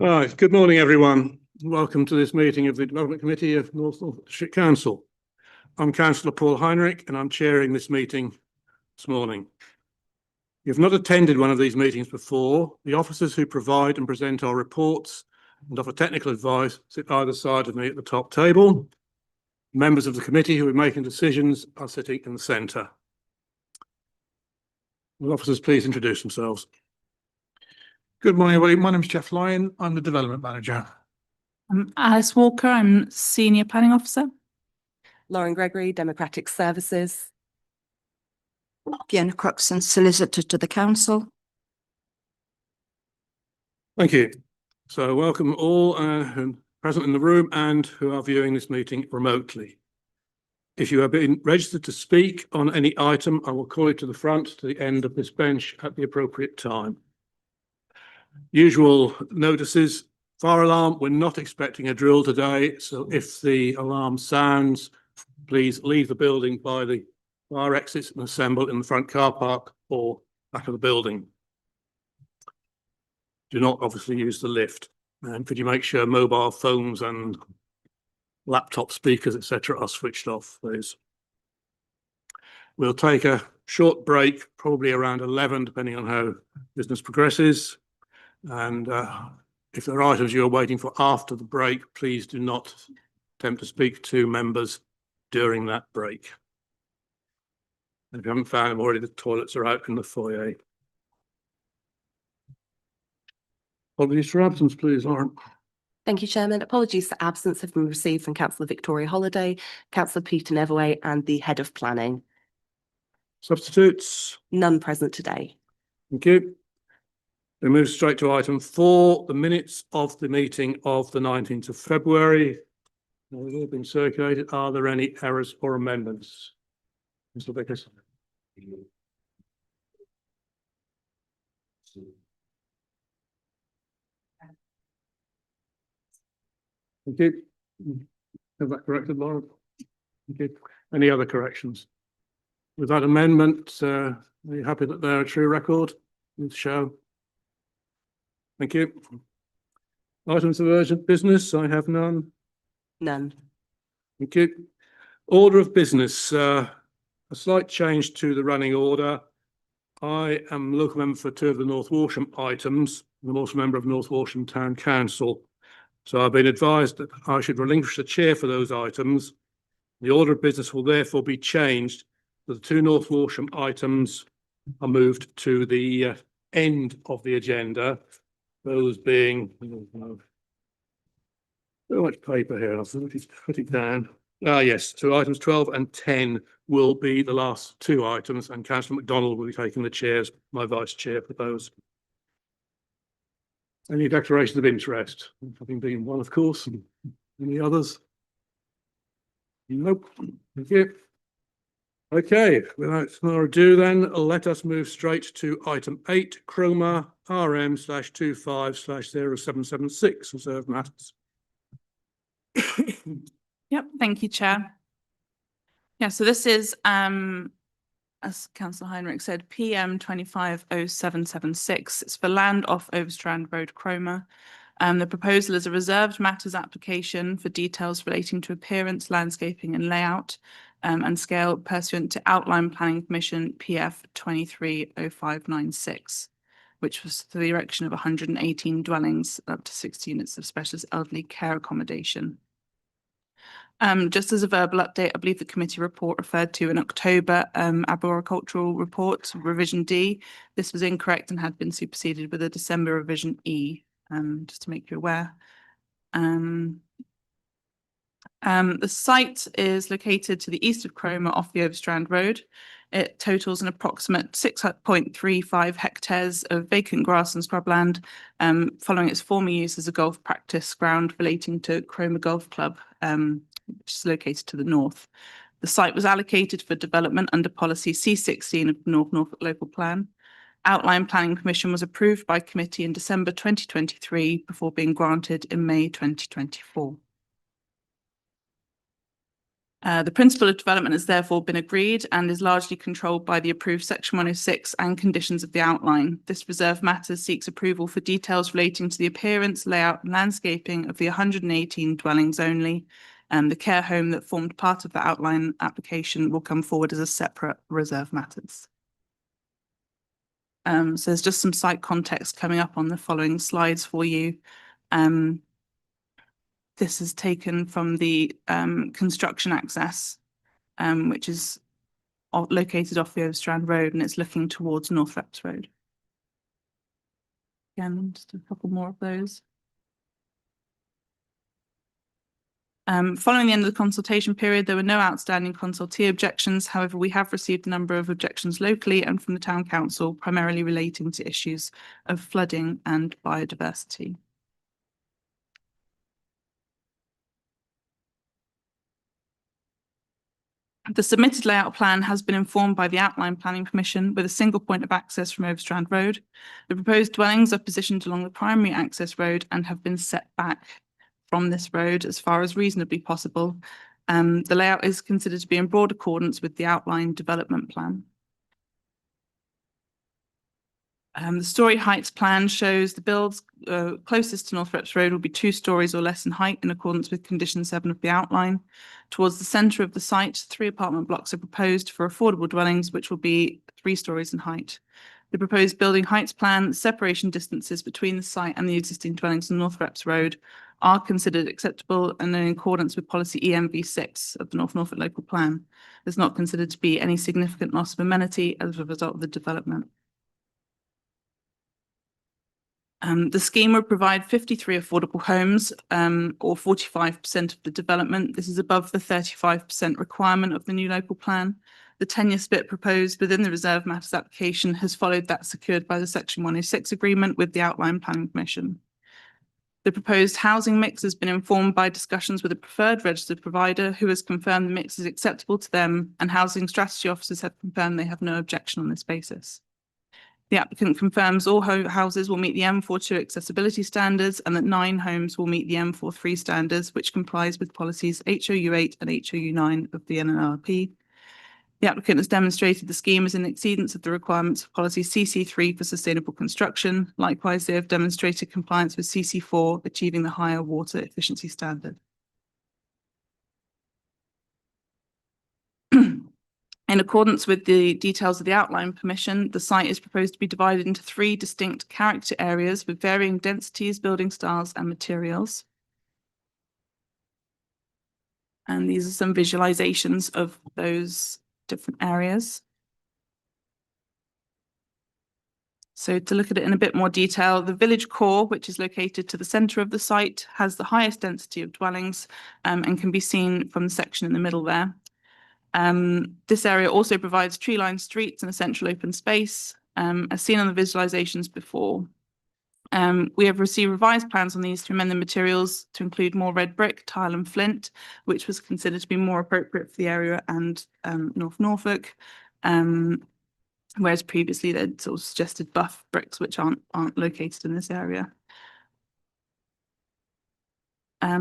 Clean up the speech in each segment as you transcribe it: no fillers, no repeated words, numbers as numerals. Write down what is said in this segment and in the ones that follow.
Right, good morning, everyone. Welcome to this meeting of the Development Committee of North District Council. I'm Councillor Paul Heinrich and I'm chairing this meeting this morning. If you've not attended one of these meetings before, the officers who provide and present our reports and offer technical advice sit either side of me at the top table. Members of the committee who are making decisions are sitting in the centre. Will officers please introduce themselves? Good morning, everybody. My name is Jeff Lyon. I'm the Development Manager. I'm Alice Walker. I'm Senior Planning Officer. Lauren Gregory, Democratic Services. Fiona Croxon, Solicitor to the Council. Thank you. So welcome all present in the room and who are viewing this meeting remotely. If you have been registered to speak on any item, I will call you to the front to the end of this bench at the appropriate time. Usual notices. Fire alarm, we're not expecting a drill today, so if the alarm sounds, please leave the building by the fire exits and assemble in the front car park or back of the building. Do not obviously use the lift. And could you make sure mobile phones and laptop speakers, etc., are switched off, please? We'll take a short break, probably around 11, depending on how business progresses. And if there are items you're waiting for after the break, please do not attempt to speak to members during that break. And if you haven't found them already, the toilets are out in the foyer. Apologies for absence, please, Lauren. Thank you, Chairman. Apologies for absence have been received from Councillor Victoria Holiday, Councillor Peter Neverway and the Head of Planning. Substitutes? None present today. Thank you. We move straight to item 4, the minutes of the meeting of the 19th of February. Now, they've all been circulated. Are there any errors or amendments? Mr. Vickers. Thank you. Have that corrected, Lauren? Thank you. Any other corrections? With that amendment, are you happy that they're a true record? With show. Thank you. Items of urgent business, I have none. None. Thank you. Order of business, a slight change to the running order. I am local member for 2 of the North Walsham items. I'm also a member of North Walsham Town Council. So I've been advised that I should relinquish the chair for those items. The order of business will therefore be changed. The 2 North Walsham items are moved to the end of the agenda. Those being, so much paper here, I'll put it down. Yes, so items 12 and 10 will be the last 2 items, and Councillor MacDonald will be taking the chairs, my vice chair for those. Any declarations of interest? Having been one, of course, and any others? Nope. Thank you. Okay, without more ado then, let us move straight to item 8, Cromer RM/25/0776, reserved matters. Yep, thank you, Chair. Yeah, so this is, as Councillor Heinrich said, PM 250776. It's for land off Overstrand Rd, Cromer. The proposal is a reserved matters application for details relating to appearance, landscaping and layout and scale pursuant to Outline Planning Permission PF 230596, which was for the erection of 118 dwellings up to 60 units of specialist elderly care accommodation. Just as a verbal update, I believe the committee report referred to in October, arboricultural report, revision D. This was incorrect and had been superseded with a December revision E, just to make you aware. The site is located to the east of Cromer off the Overstrand Road. It totals an approximate 6.35 hectares of vacant grass and scrubland, following its former use as a golf practice ground relating to Cromer Golf Club, which is located to the north. The site was allocated for development under policy C16 of the North Norfolk Local Plan. Outline Planning Permission was approved by committee in December 2023 before being granted in May 2024. The principle of development has therefore been agreed and is largely controlled by the approved Section 106 and conditions of the outline. This reserve matters seeks approval for details relating to the appearance, layout and landscaping of the 118 dwellings only. The care home that formed part of the outline application will come forward as a separate reserve matters. So there's just some site context coming up on the following slides for you. This is taken from the construction access, which is located off the Overstrand Road, and it's looking towards North Reps Road. Again, just a couple more of those. Following the end of the consultation period, there were no outstanding consultee objections. However, we have received a number of objections locally and from the Town Council, primarily relating to issues of flooding and biodiversity. The submitted layout plan has been informed by the Outline Planning Commission with a single point of access from Overstrand Road. The proposed dwellings are positioned along the primary access road and have been set back from this road as far as reasonably possible. The layout is considered to be in broad accordance with the outline development plan. The story heights plan shows the builds closest to North Reps Road will be 2 stories or less in height in accordance with condition 7 of the outline. Towards the centre of the site, 3 apartment blocks are proposed for affordable dwellings, which will be 3 stories in height. The proposed building heights plan, separation distances between the site and the existing dwellings on North Reps Road are considered acceptable and in accordance with policy EMV6 of the North Norfolk local plan. There's not considered to be any significant loss of amenity as a result of the development. The scheme would provide 53 affordable homes, or 45% of the development. This is above the 35% requirement of the new local plan. The tenure split proposed within the reserve matters application has followed that secured by the Section 106 agreement with the Outline Planning Commission. The proposed housing mix has been informed by discussions with a preferred registered provider who has confirmed the mix is acceptable to them, and housing strategy officers have confirmed they have no objection on this basis. The applicant confirms all houses will meet the M42 accessibility standards and that 9 homes will meet the M43 standards, which complies with policies HOU8 and HOU9 of the NNRP. The applicant has demonstrated the scheme is in exceedance of the requirements of policy CC3 for sustainable construction. Likewise, they have demonstrated compliance with CC4, achieving the higher water efficiency standard. In accordance with the details of the outline permission, the site is proposed to be divided into 3 distinct character areas with varying densities, building styles and materials. And these are some visualizations of those different areas. So to look at it in a bit more detail, the village core, which is located to the centre of the site, has the highest density of dwellings and can be seen from the section in the middle there. This area also provides tree-lined streets and a central open space, as seen on the visualizations before. We have received revised plans on these to amend the materials to include more red brick, tile and flint, which was considered to be more appropriate for the area and North Norfolk, whereas previously they'd sort of suggested buff bricks, which aren't located in this area.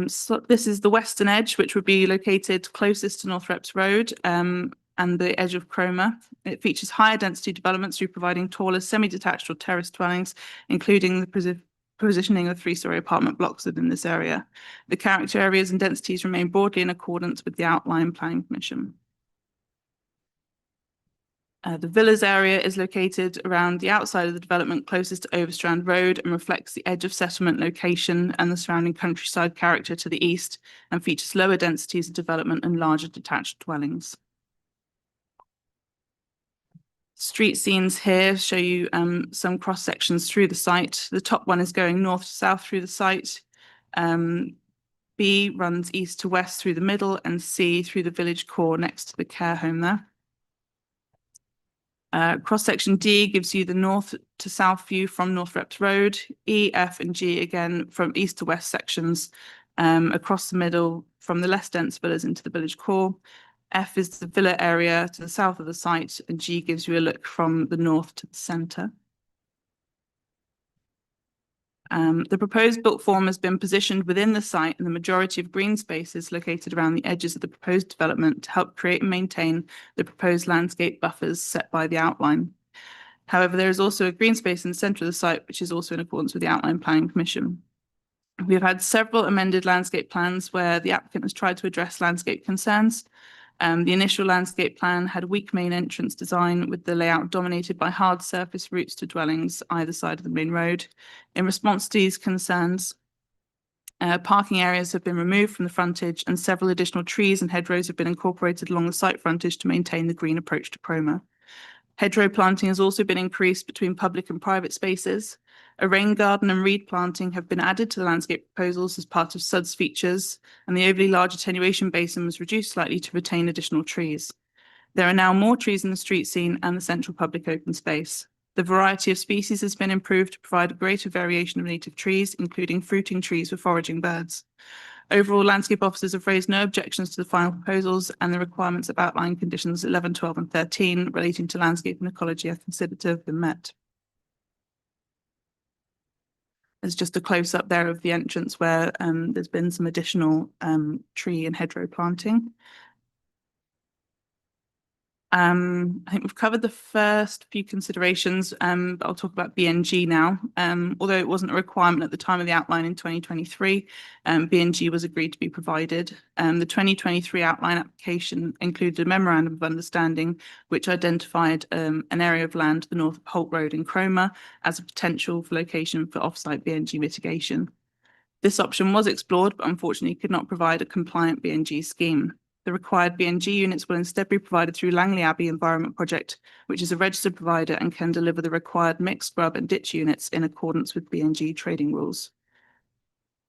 So this is the western edge, which would be located closest to North Reps Road and the edge of Cromer. It features higher density developments through providing taller semi-detached or terraced dwellings, including the positioning of 3-story apartment blocks within this area. The character areas and densities remain broadly in accordance with the Outline Planning Commission. The villas area is located around the outside of the development closest to Overstrand Road and reflects the edge of settlement location and the surrounding countryside character to the east, and features lower densities of development and larger detached dwellings. Street scenes here show you some cross sections through the site. The top one is going north to south through the site. B runs east to west through the middle, and C through the village core next to the care home there. Cross-section D gives you the north to south view from North Reps Road. E, F and G again from east to west sections across the middle from the less dense villas into the village core. F is the villa area to the south of the site, and G gives you a look from the north to the centre. The proposed built form has been positioned within the site and the majority of green spaces located around the edges of the proposed development to help create and maintain the proposed landscape buffers set by the outline. However, there is also a green space in the centre of the site, which is also in accordance with the Outline Planning Commission. We have had several amended landscape plans where the applicant has tried to address landscape concerns. The initial landscape plan had a weak main entrance design with the layout dominated by hard surface routes to dwellings either side of the main road. In response to these concerns, parking areas have been removed from the frontage and several additional trees and hedgerows have been incorporated along the site frontage to maintain the green approach to Cromer. Hedgerow planting has also been increased between public and private spaces. A rain garden and reed planting have been added to the landscape proposals as part of SUD's features, and the overly large attenuation basin was reduced slightly to retain additional trees. There are now more trees in the street scene and the central public open space. The variety of species has been improved to provide a greater variation of native trees, including fruiting trees for foraging birds. Overall, landscape officers have raised no objections to the final proposals, and the requirements of outline conditions 11, 12 and 13 relating to landscape and ecology are considered to have been met. There's just a close-up there of the entrance where there's been some additional tree and hedgerow planting. I think we've covered the first few considerations, but I'll talk about BNG now. Although it wasn't a requirement at the time of the outline in 2023, BNG was agreed to be provided. The 2023 outline application included a memorandum of understanding which identified an area of land to the north of Holt Road in Cromer as a potential for location for off-site BNG mitigation. This option was explored, but unfortunately could not provide a compliant BNG scheme. The required BNG units will instead be provided through Langley Abbey Environment Project, which is a registered provider and can deliver the required mixed scrub and ditch units in accordance with BNG trading rules.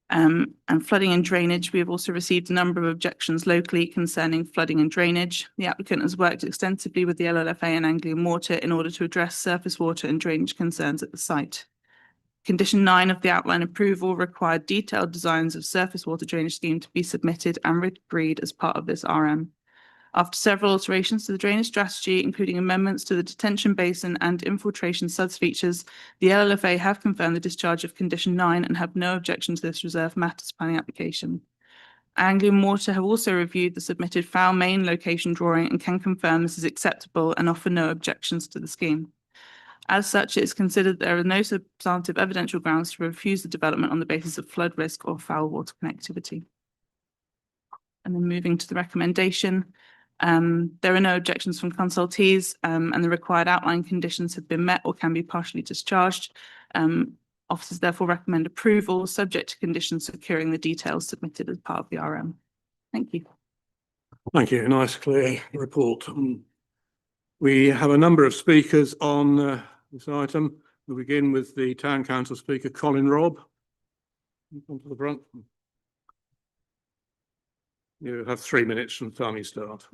And flooding and drainage, we have also received a number of objections locally concerning flooding and drainage. The applicant has worked extensively with the LLFA and Anglian Water in order to address surface water and drainage concerns at the site. Condition 9 of the outline approval required detailed designs of surface water drainage scheme to be submitted and agreed as part of this RM. After several alterations to the drainage strategy, including amendments to the detention basin and infiltration SUDS features, the LLFA have confirmed the discharge of condition 9 and have no objection to this reserve matters planning application. Anglian Water have also reviewed the submitted foul main location drawing and can confirm this is acceptable and offer no objections to the scheme. As such, it is considered there are no substantive evidential grounds to refuse the development on the basis of flood risk or foul water connectivity. And then moving to the recommendation, there are no objections from consultees and the required outline conditions have been met or can be partially discharged. Officers therefore recommend approval subject to conditions securing the details submitted as part of the RM. Thank you. Thank you. Nice, clear report. We have a number of speakers on this item. We'll begin with the Town Council Speaker, Colin Robb. Come to the front. You have 3 minutes from the time you start.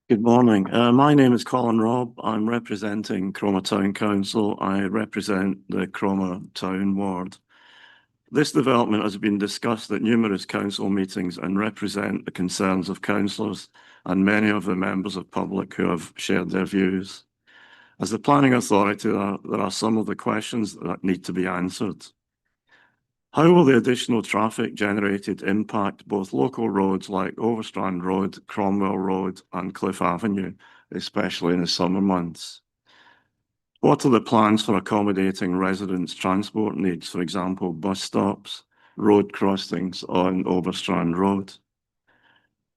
Good morning. My name is Colin Robb. I'm representing Cromer Town Council. I represent the Cromer Town Ward. This development has been discussed at numerous council meetings and represent the concerns of councillors and many of the members of public who have shared their views. As the planning authority, there are some of the questions that need to be answered. How will the additional traffic generated impact both local roads like Overstrand Road, Cromwell Road and Cliff Avenue, especially in the summer months? What are the plans for accommodating residents' transport needs, for example, bus stops, road crossings on Overstrand Road?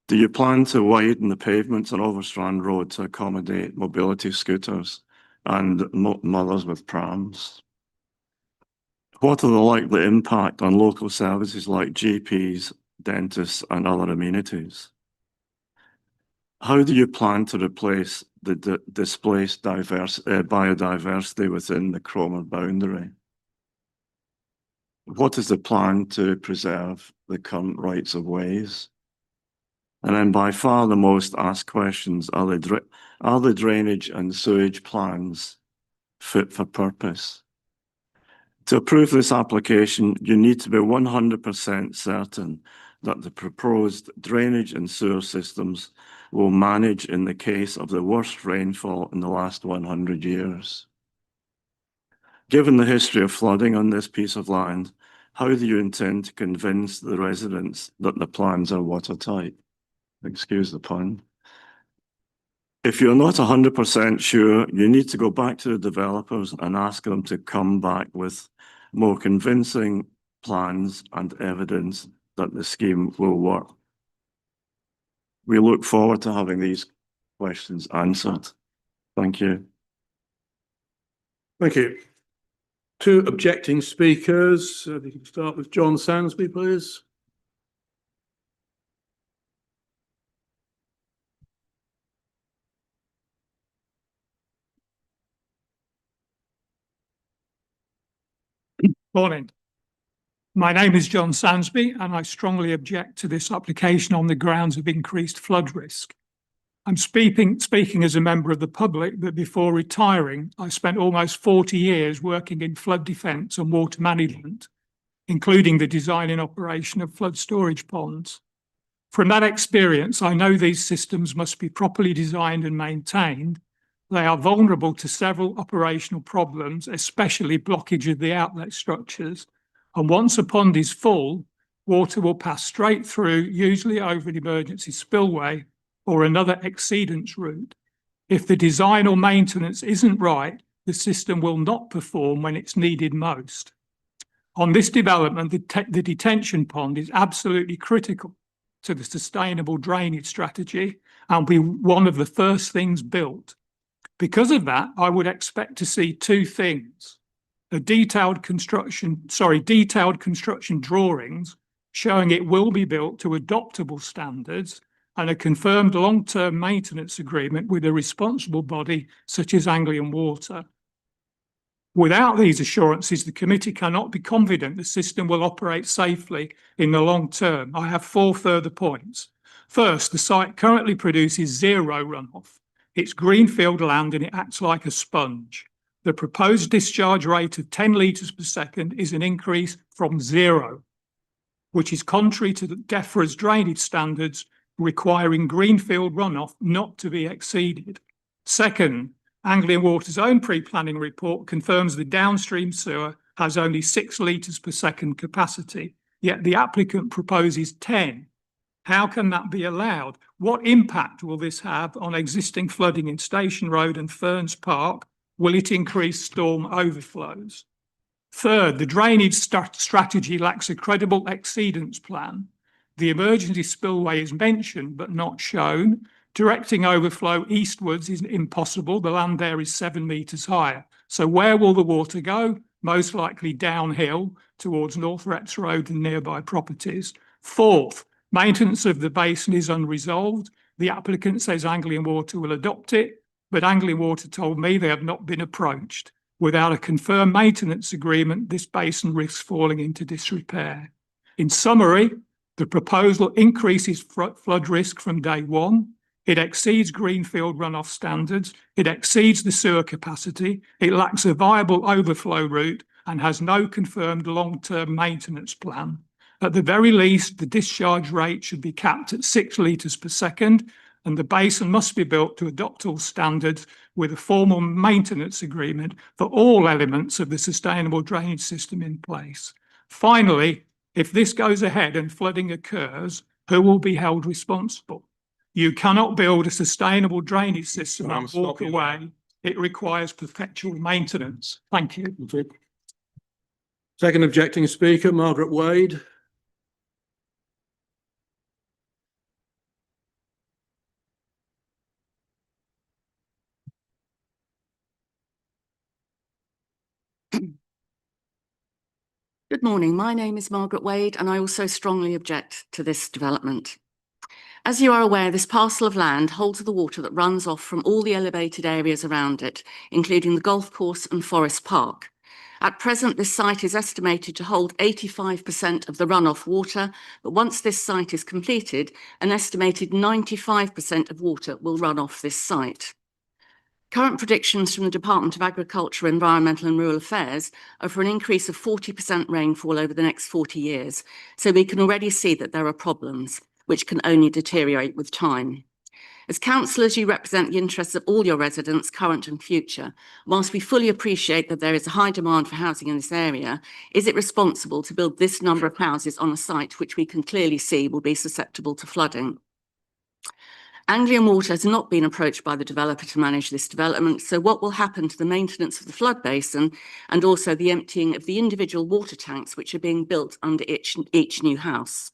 Do you plan to widen the pavements on Overstrand Road to accommodate mobility scooters and mothers with prams? What are the likely impact on local services like GPs, dentists and other amenities? How do you plan to replace the displaced biodiversity within the Cromer boundary? What is the plan to preserve the current rights of ways? And then by far the most asked questions are the drainage and sewage plans fit for purpose? To approve this application, you need to be 100% certain that the proposed drainage and sewer systems will manage in the case of the worst rainfall in the last 100 years. Given the history of flooding on this piece of land, how do you intend to convince the residents that the plans are watertight? Excuse the pun. If you're not 100% sure, you need to go back to the developers and ask them to come back with more convincing plans and evidence that the scheme will work. We look forward to having these questions answered. Thank you. Thank you. Two objecting speakers. We can start with John Sansby, please. Morning. My name is John Sansby and I strongly object to this application on the grounds of increased flood risk. I'm speaking as a member of the public, but before retiring, I spent almost 40 years working in flood defence and water management, including the design and operation of flood storage ponds. From that experience, I know these systems must be properly designed and maintained. They are vulnerable to several operational problems, especially blockage of the outlet structures. And once a pond is full, water will pass straight through, usually over an emergency spillway or another exceedance route. If the design or maintenance isn't right, the system will not perform when it's needed most. On this development, the detention pond is absolutely critical to the sustainable drainage strategy and will be one of the first things built. Because of that, I would expect to see two things: detailed construction drawings showing it will be built to adoptable standards, and a confirmed long-term maintenance agreement with a responsible body such as Anglian Water. Without these assurances, the committee cannot be confident the system will operate safely in the long term. I have four further points. First, the site currently produces zero runoff. It's greenfield land and it acts like a sponge. The proposed discharge rate of 10 litres per second is an increase from zero, which is contrary to the DEFRA's drainage standards requiring greenfield runoff not to be exceeded. Second, Anglian Water's own pre-planning report confirms the downstream sewer has only 6 litres per second capacity, yet the applicant proposes 10. How can that be allowed? What impact will this have on existing flooding in Station Road and Ferns Park? Will it increase storm overflows? Third, the drainage strategy lacks a credible exceedance plan. The emergency spillway is mentioned but not shown. Directing overflow eastwards is impossible. The land there is 7 metres higher. So where will the water go? Most likely downhill towards North Retts Road and nearby properties. Fourth, maintenance of the basin is unresolved. The applicant says Anglian Water will adopt it, but Anglian Water told me they have not been approached. Without a confirmed maintenance agreement, this basin risks falling into disrepair. In summary, the proposal increases flood risk from day one. It exceeds greenfield runoff standards. It exceeds the sewer capacity. It lacks a viable overflow route and has no confirmed long-term maintenance plan. At the very least, the discharge rate should be capped at 6 litres per second, and the basin must be built to adoptable standards with a formal maintenance agreement for all elements of the sustainable drainage system in place. Finally, if this goes ahead and flooding occurs, who will be held responsible? You cannot build a sustainable drainage system and walk away. It requires perpetual maintenance. Thank you. Second objecting speaker, Margaret Wade. Good morning. My name is Margaret Wade and I also strongly object to this development. As you are aware, this parcel of land holds the water that runs off from all the elevated areas around it, including the golf course and Forest Park. At present, this site is estimated to hold 85% of the runoff water, but once this site is completed, an estimated 95% of water will run off this site. Current predictions from the Department of Agriculture, Environmental and Rural Affairs are for an increase of 40% rainfall over the next 40 years, so we can already see that there are problems, which can only deteriorate with time. As councillors, you represent the interests of all your residents, current and future. Whilst we fully appreciate that there is a high demand for housing in this area, is it responsible to build this number of houses on a site which we can clearly see will be susceptible to flooding? Anglian Water has not been approached by the developer to manage this development, so what will happen to the maintenance of the flood basin and also the emptying of the individual water tanks which are being built under each new house?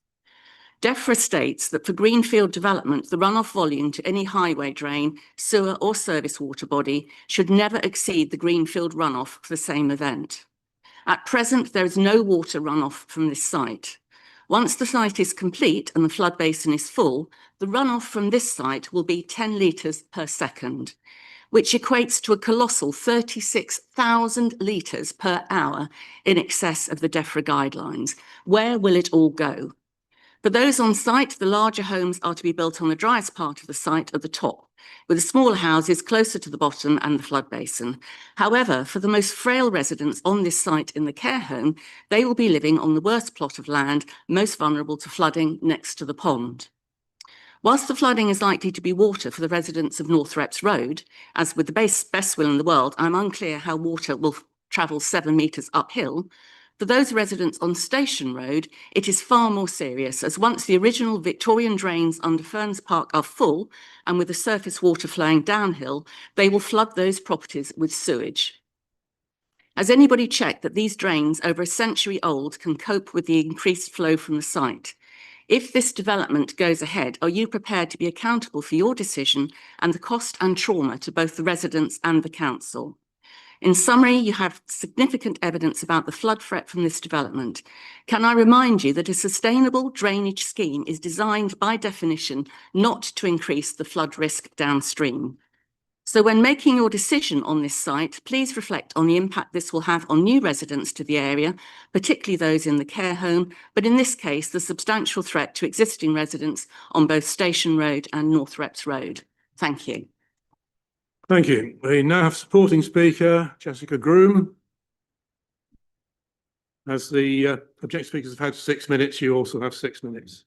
DEFRA states that for greenfield development, the runoff volume to any highway drain, sewer or service water body should never exceed the greenfield runoff for the same event. At present, there is no water runoff from this site. Once the site is complete and the flood basin is full, the runoff from this site will be 10 litres per second, which equates to a colossal 36,000 litres per hour in excess of the DEFRA guidelines. Where will it all go? For those on site, the larger homes are to be built on the driest part of the site at the top, with the smaller houses closer to the bottom and the flood basin. However, for the most frail residents on this site in the care home, they will be living on the worst plot of land, most vulnerable to flooding next to the pond. Whilst the flooding is likely to be water for the residents of Northrepps Road, as with the best will in the world, I'm unclear how water will travel 7 metres uphill. For those residents on Station Road, it is far more serious, as once the original Victorian drains under Ferns Park are full and with the surface water flowing downhill, they will flood those properties with sewage. Has anybody checked that these drains, over a century old, can cope with the increased flow from the site? If this development goes ahead, are you prepared to be accountable for your decision and the cost and trauma to both the residents and the council? In summary, you have significant evidence about the flood threat from this development. Can I remind you that a sustainable drainage scheme is designed by definition not to increase the flood risk downstream? So when making your decision on this site, please reflect on the impact this will have on new residents to the area, particularly those in the care home, but in this case, the substantial threat to existing residents on both Station Road and Northrepps Road. Thank you. Thank you. We now have supporting speaker, Jessica Groom. As the objective speakers have had 6 minutes, you also have 6 minutes.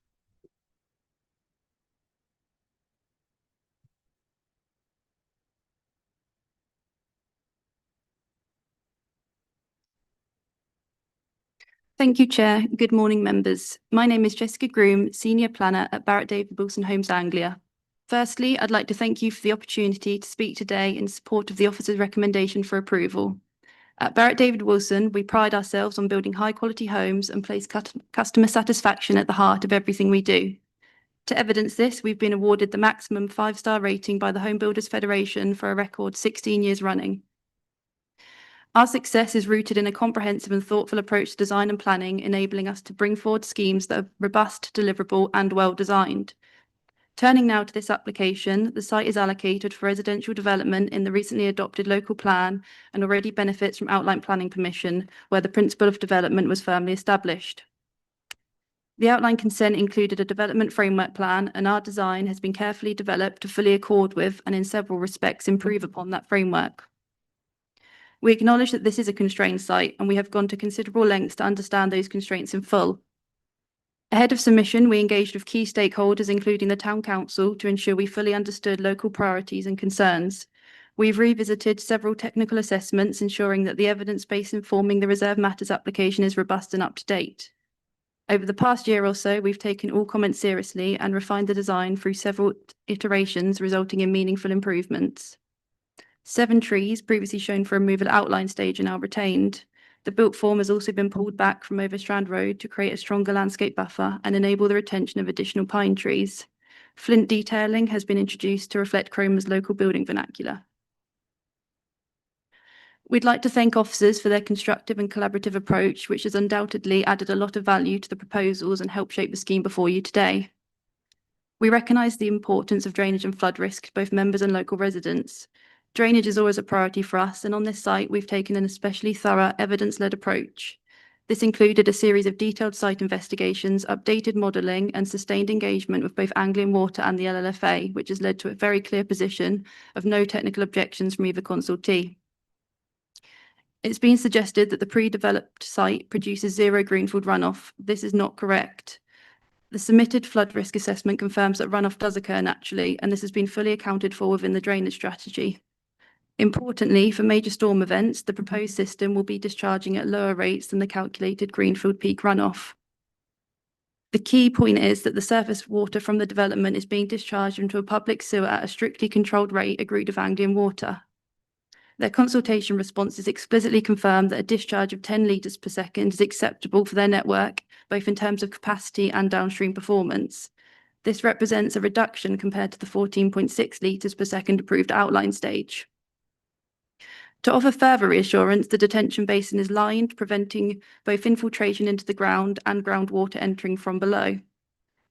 Thank you, Chair. Good morning, members. My name is Jessica Groom, Senior Planner at Barratt David Wilson Homes Anglia. Firstly, I'd like to thank you for the opportunity to speak today in support of the officer's recommendation for approval. At Barratt David Wilson, we pride ourselves on building high-quality homes and place customer satisfaction at the heart of everything we do. To evidence this, we've been awarded the maximum 5-star rating by the Home Builders Federation for a record 16 years running. Our success is rooted in a comprehensive and thoughtful approach to design and planning, enabling us to bring forward schemes that are robust, deliverable, and well-designed. Turning now to this application, the site is allocated for residential development in the recently adopted local plan and already benefits from outline planning permission, where the principle of development was firmly established. The outline consent included a development framework plan, and our design has been carefully developed to fully accord with and in several respects improve upon that framework. We acknowledge that this is a constrained site, and we have gone to considerable lengths to understand those constraints in full. Ahead of submission, we engaged with key stakeholders, including the Town Council, to ensure we fully understood local priorities and concerns. We've revisited several technical assessments, ensuring that the evidence base informing the Reserve Matters application is robust and up to date. Over the past year or so, we've taken all comments seriously and refined the design through several iterations, resulting in meaningful improvements. 7 trees previously shown for removal at outline stage are now retained. The built form has also been pulled back from Overstrand Rd to create a stronger landscape buffer and enable the retention of additional pine trees. Flint detailing has been introduced to reflect Cromer's local building vernacular. We'd like to thank officers for their constructive and collaborative approach, which has undoubtedly added a lot of value to the proposals and helped shape the scheme before you today. We recognise the importance of drainage and flood risk to both members and local residents. Drainage is always a priority for us, and on this site, we've taken an especially thorough, evidence-led approach. This included a series of detailed site investigations, updated modelling and sustained engagement with both Anglian Water and the LLFA, which has led to a very clear position of no technical objections from either consultee. It's been suggested that the pre-developed site produces zero greenfield runoff. This is not correct. The submitted flood risk assessment confirms that runoff does occur naturally, and this has been fully accounted for within the drainage strategy. Importantly, for major storm events, the proposed system will be discharging at lower rates than the calculated greenfield peak runoff. The key point is that the surface water from the development is being discharged into a public sewer at a strictly controlled rate agreed with Anglian Water. Their consultation responses explicitly confirmed that a discharge of 10 litres per second is acceptable for their network, both in terms of capacity and downstream performance. This represents a reduction compared to the 14.6 litres per second approved outline stage. To offer further reassurance, the detention basin is lined, preventing both infiltration into the ground and groundwater entering from below.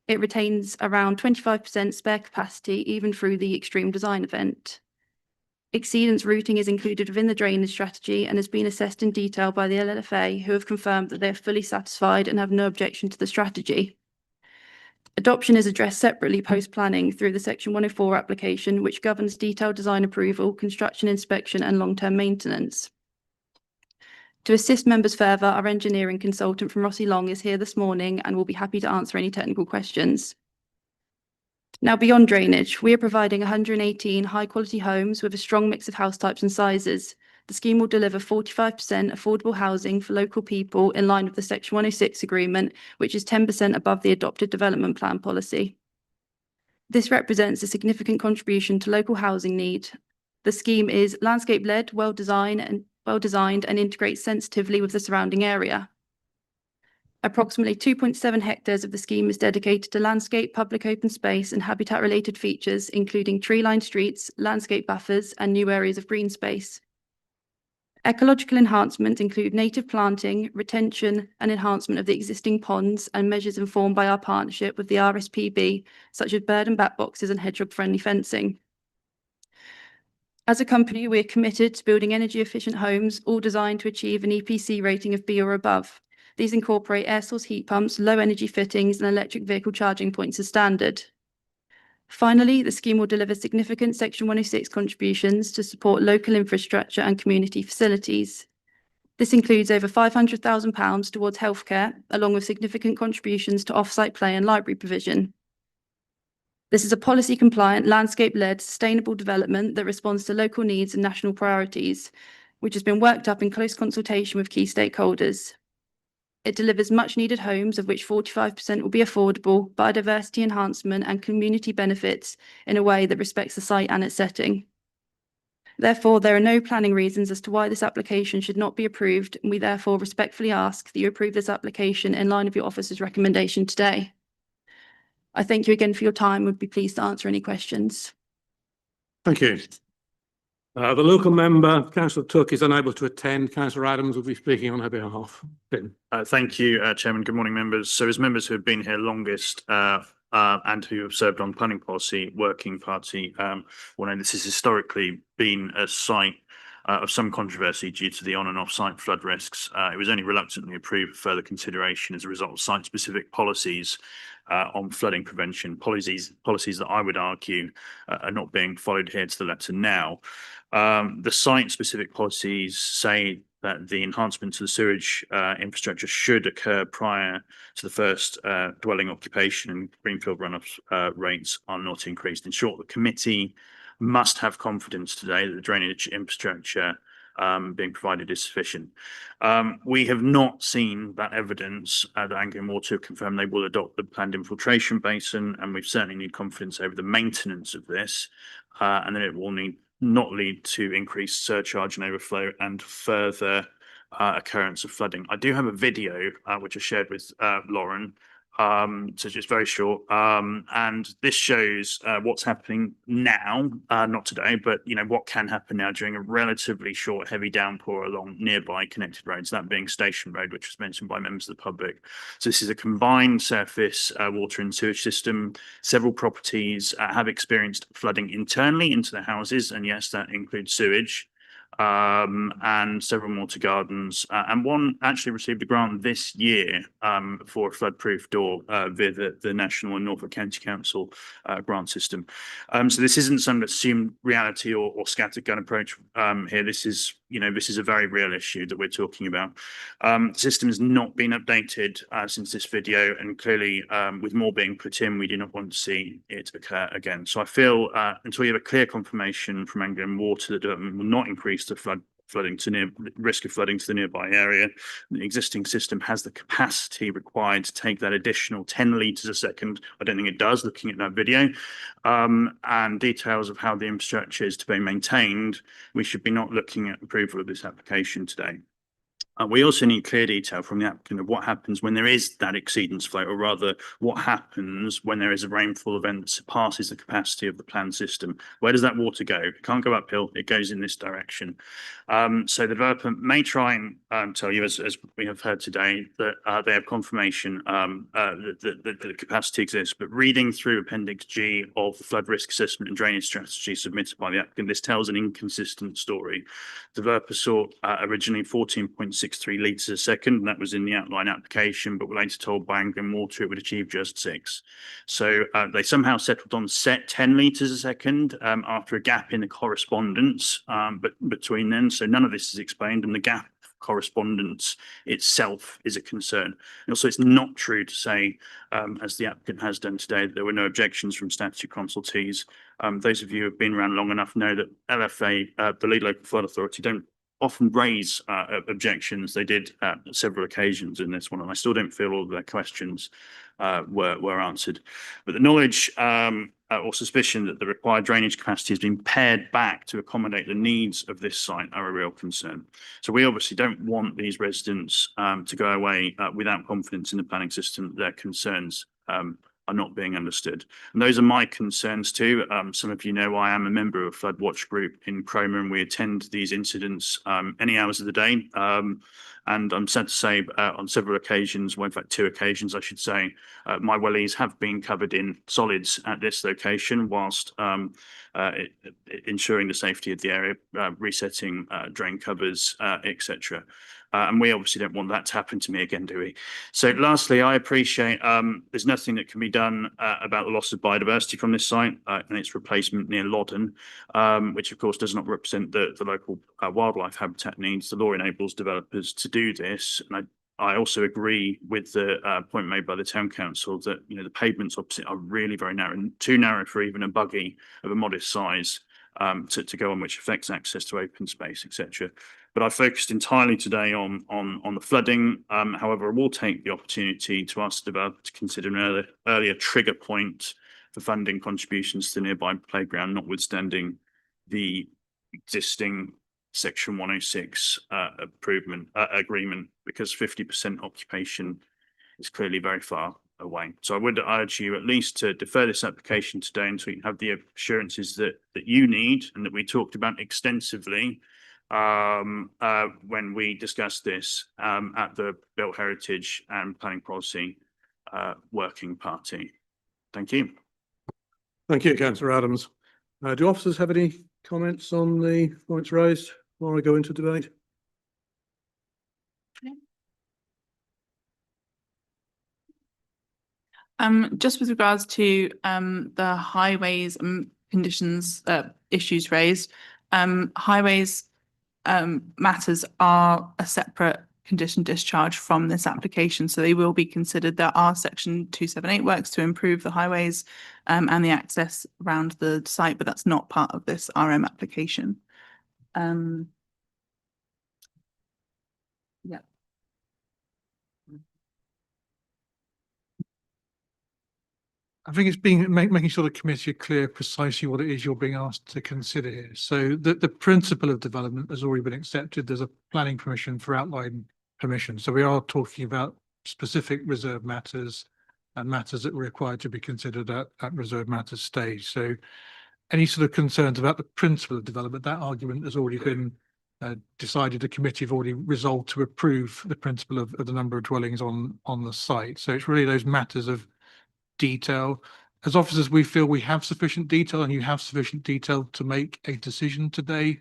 It retains around 25% spare capacity even through the extreme design event. Exceedance routing is included within the drainage strategy and has been assessed in detail by the LLFA, who have confirmed that they are fully satisfied and have no objection to the strategy. Adoption is addressed separately post-planning through the Section 104 application, which governs detailed design approval, construction inspection and long-term maintenance. To assist members further, our engineering consultant from Rossi Long is here this morning and will be happy to answer any technical questions. Now, beyond drainage, we are providing 118 high-quality homes with a strong mix of house types and sizes. The scheme will deliver 45% affordable housing for local people in line with the Section 106 agreement, which is 10% above the adopted development plan policy. This represents a significant contribution to local housing need. The scheme is landscape-led, well-designed and integrates sensitively with the surrounding area. Approximately 2.7 hectares of the scheme is dedicated to landscape, public open space and habitat-related features, including tree-lined streets, landscape buffers and new areas of green space. Ecological enhancements include native planting, retention and enhancement of the existing ponds and measures informed by our partnership with the RSPB, such as bird and bat boxes and hedgehog-friendly fencing. As a company, we are committed to building energy-efficient homes, all designed to achieve an EPC rating of B or above. These incorporate air source heat pumps, low-energy fittings and electric vehicle charging points as standard. Finally, the scheme will deliver significant Section 106 contributions to support local infrastructure and community facilities. This includes over £500,000 towards healthcare, along with significant contributions to off-site play and library provision. This is a policy-compliant, landscape-led, sustainable development that responds to local needs and national priorities, which has been worked up in close consultation with key stakeholders. It delivers much-needed homes, of which 45% will be affordable, biodiversity enhancement and community benefits in a way that respects the site and its setting. Therefore, there are no planning reasons as to why this application should not be approved, and we therefore respectfully ask that you approve this application in line with your officer's recommendation today. I thank you again for your time. Would be pleased to answer any questions. Thank you. The local member, Councillor Tuck, is unable to attend. Councillor Adams will be speaking on her behalf. Thank you, Chairman. Good morning, members. So as members who have been here longest and who have served on planning policy working party, well, know this has historically been a site of some controversy due to the on and off site flood risks. It was only reluctantly approved for further consideration as a result of site specific policies on flooding prevention, policies that I would argue are not being followed here to the letter now. The site specific policies say that the enhancement to the sewage infrastructure should occur prior to the first dwelling occupation, and greenfield runoff rates are not increased. In short, the committee must have confidence today that the drainage infrastructure being provided is sufficient. We have not seen that evidence that Anglian Water confirmed they will adopt the planned infiltration basin, and we certainly need confidence over the maintenance of this, and then it will not lead to increased surcharge and overflow and further occurrence of flooding. I do have a video which I shared with Lauren, so just very short, and this shows what's happening now, not today, but what can happen now during a relatively short heavy downpour along nearby connected roads, that being Station Road, which was mentioned by members of the public. So this is a combined surface water and sewage system. Several properties have experienced flooding internally into the houses, and yes, that includes sewage. and several more to gardens. And one actually received a grant this year for a flood-proof door via the National and Norfolk County Council grant system. So this isn't some assumed reality or scattergun approach here. This is, this is a very real issue that we're talking about. The system has not been updated since this video, and clearly with more being put in, we do not want to see it occur again. So I feel until you have a clear confirmation from Anglian Water that development will not increase the risk of flooding to the nearby area, the existing system has the capacity required to take that additional 10 litres a second. I don't think it does, looking at that video, and details of how the infrastructure is to be maintained. We should be not looking at approval of this application today. We also need clear detail from the applicant of what happens when there is that exceedance flow, or rather what happens when there is a rainfall event that surpasses the capacity of the planned system. Where does that water go? It can't go uphill, it goes in this direction. So the developer may try and tell you, as we have heard today, that they have confirmation that the capacity exists, but reading through Appendix G of the flood risk assessment and drainage strategy submitted by the applicant, this tells an inconsistent story. The developer sought originally 14.63 litres a second, and that was in the outline application, but were later told by Anglian Water it would achieve just 6. So they somehow settled on set 10 litres a second after a gap in the correspondence but between then. So none of this is explained, and the gap correspondence itself is a concern. And also, it's not true to say, as the applicant has done today, that there were no objections from statutory consultees. Those of you who have been around long enough know that LFA, the Lead Local Flood Authority, don't often raise objections. They did at several occasions in this one, and I still don't feel all of their questions were answered. But the knowledge or suspicion that the required drainage capacity has been pared back to accommodate the needs of this site are a real concern. So we obviously don't want these residents to go away without confidence in the planning system that their concerns are not being understood. And those are my concerns too. Some of you know I am a member of a flood watch group in Cromer, and we attend these incidents any hours of the day. And I'm sad to say on several occasions, well, in fact, 2 occasions, I should say, my wellies have been covered in solids at this location whilst ensuring the safety of the area, resetting drain covers, etc. And we obviously don't want that to happen to me again, do we? So lastly, I appreciate there's nothing that can be done about the loss of biodiversity from this site and its replacement near Loddon, which of course does not represent the local wildlife habitat needs. The law enables developers to do this. And I also agree with the point made by the town council that, the pavements opposite are really very narrow, and too narrow for even a buggy of a modest size to go on, which affects access to open space, etc. But I focused entirely today on the flooding. However, I will take the opportunity to ask the developer to consider an earlier trigger point for funding contributions to the nearby playground, notwithstanding the existing Section 106 agreement, because 50% occupation is clearly very far away. So I would urge you at least to defer this application today until you have the assurances that you need and that we talked about extensively when we discussed this at the Built Heritage and Planning Policy Working Party. Thank you. Thank you, Councillor Adams. Do officers have any comments on the points raised before I go into debate? Just with regards to the highways conditions issues raised, highways matters are a separate condition discharge from this application, so they will be considered. There are Section 278 works to improve the highways and the access around the site, but that's not part of this RM application. Yeah. I think it's making sure the committee are clear precisely what it is you're being asked to consider here. So the principle of development has already been accepted. There's a planning permission for outline permission. So we are talking about specific reserve matters and matters that are required to be considered at reserve matters stage. So any sort of concerns about the principle of development, that argument has already been decided. The committee have already resolved to approve the principle of the number of dwellings on the site. So it's really those matters of detail. As officers, we feel we have sufficient detail, and you have sufficient detail to make a decision today.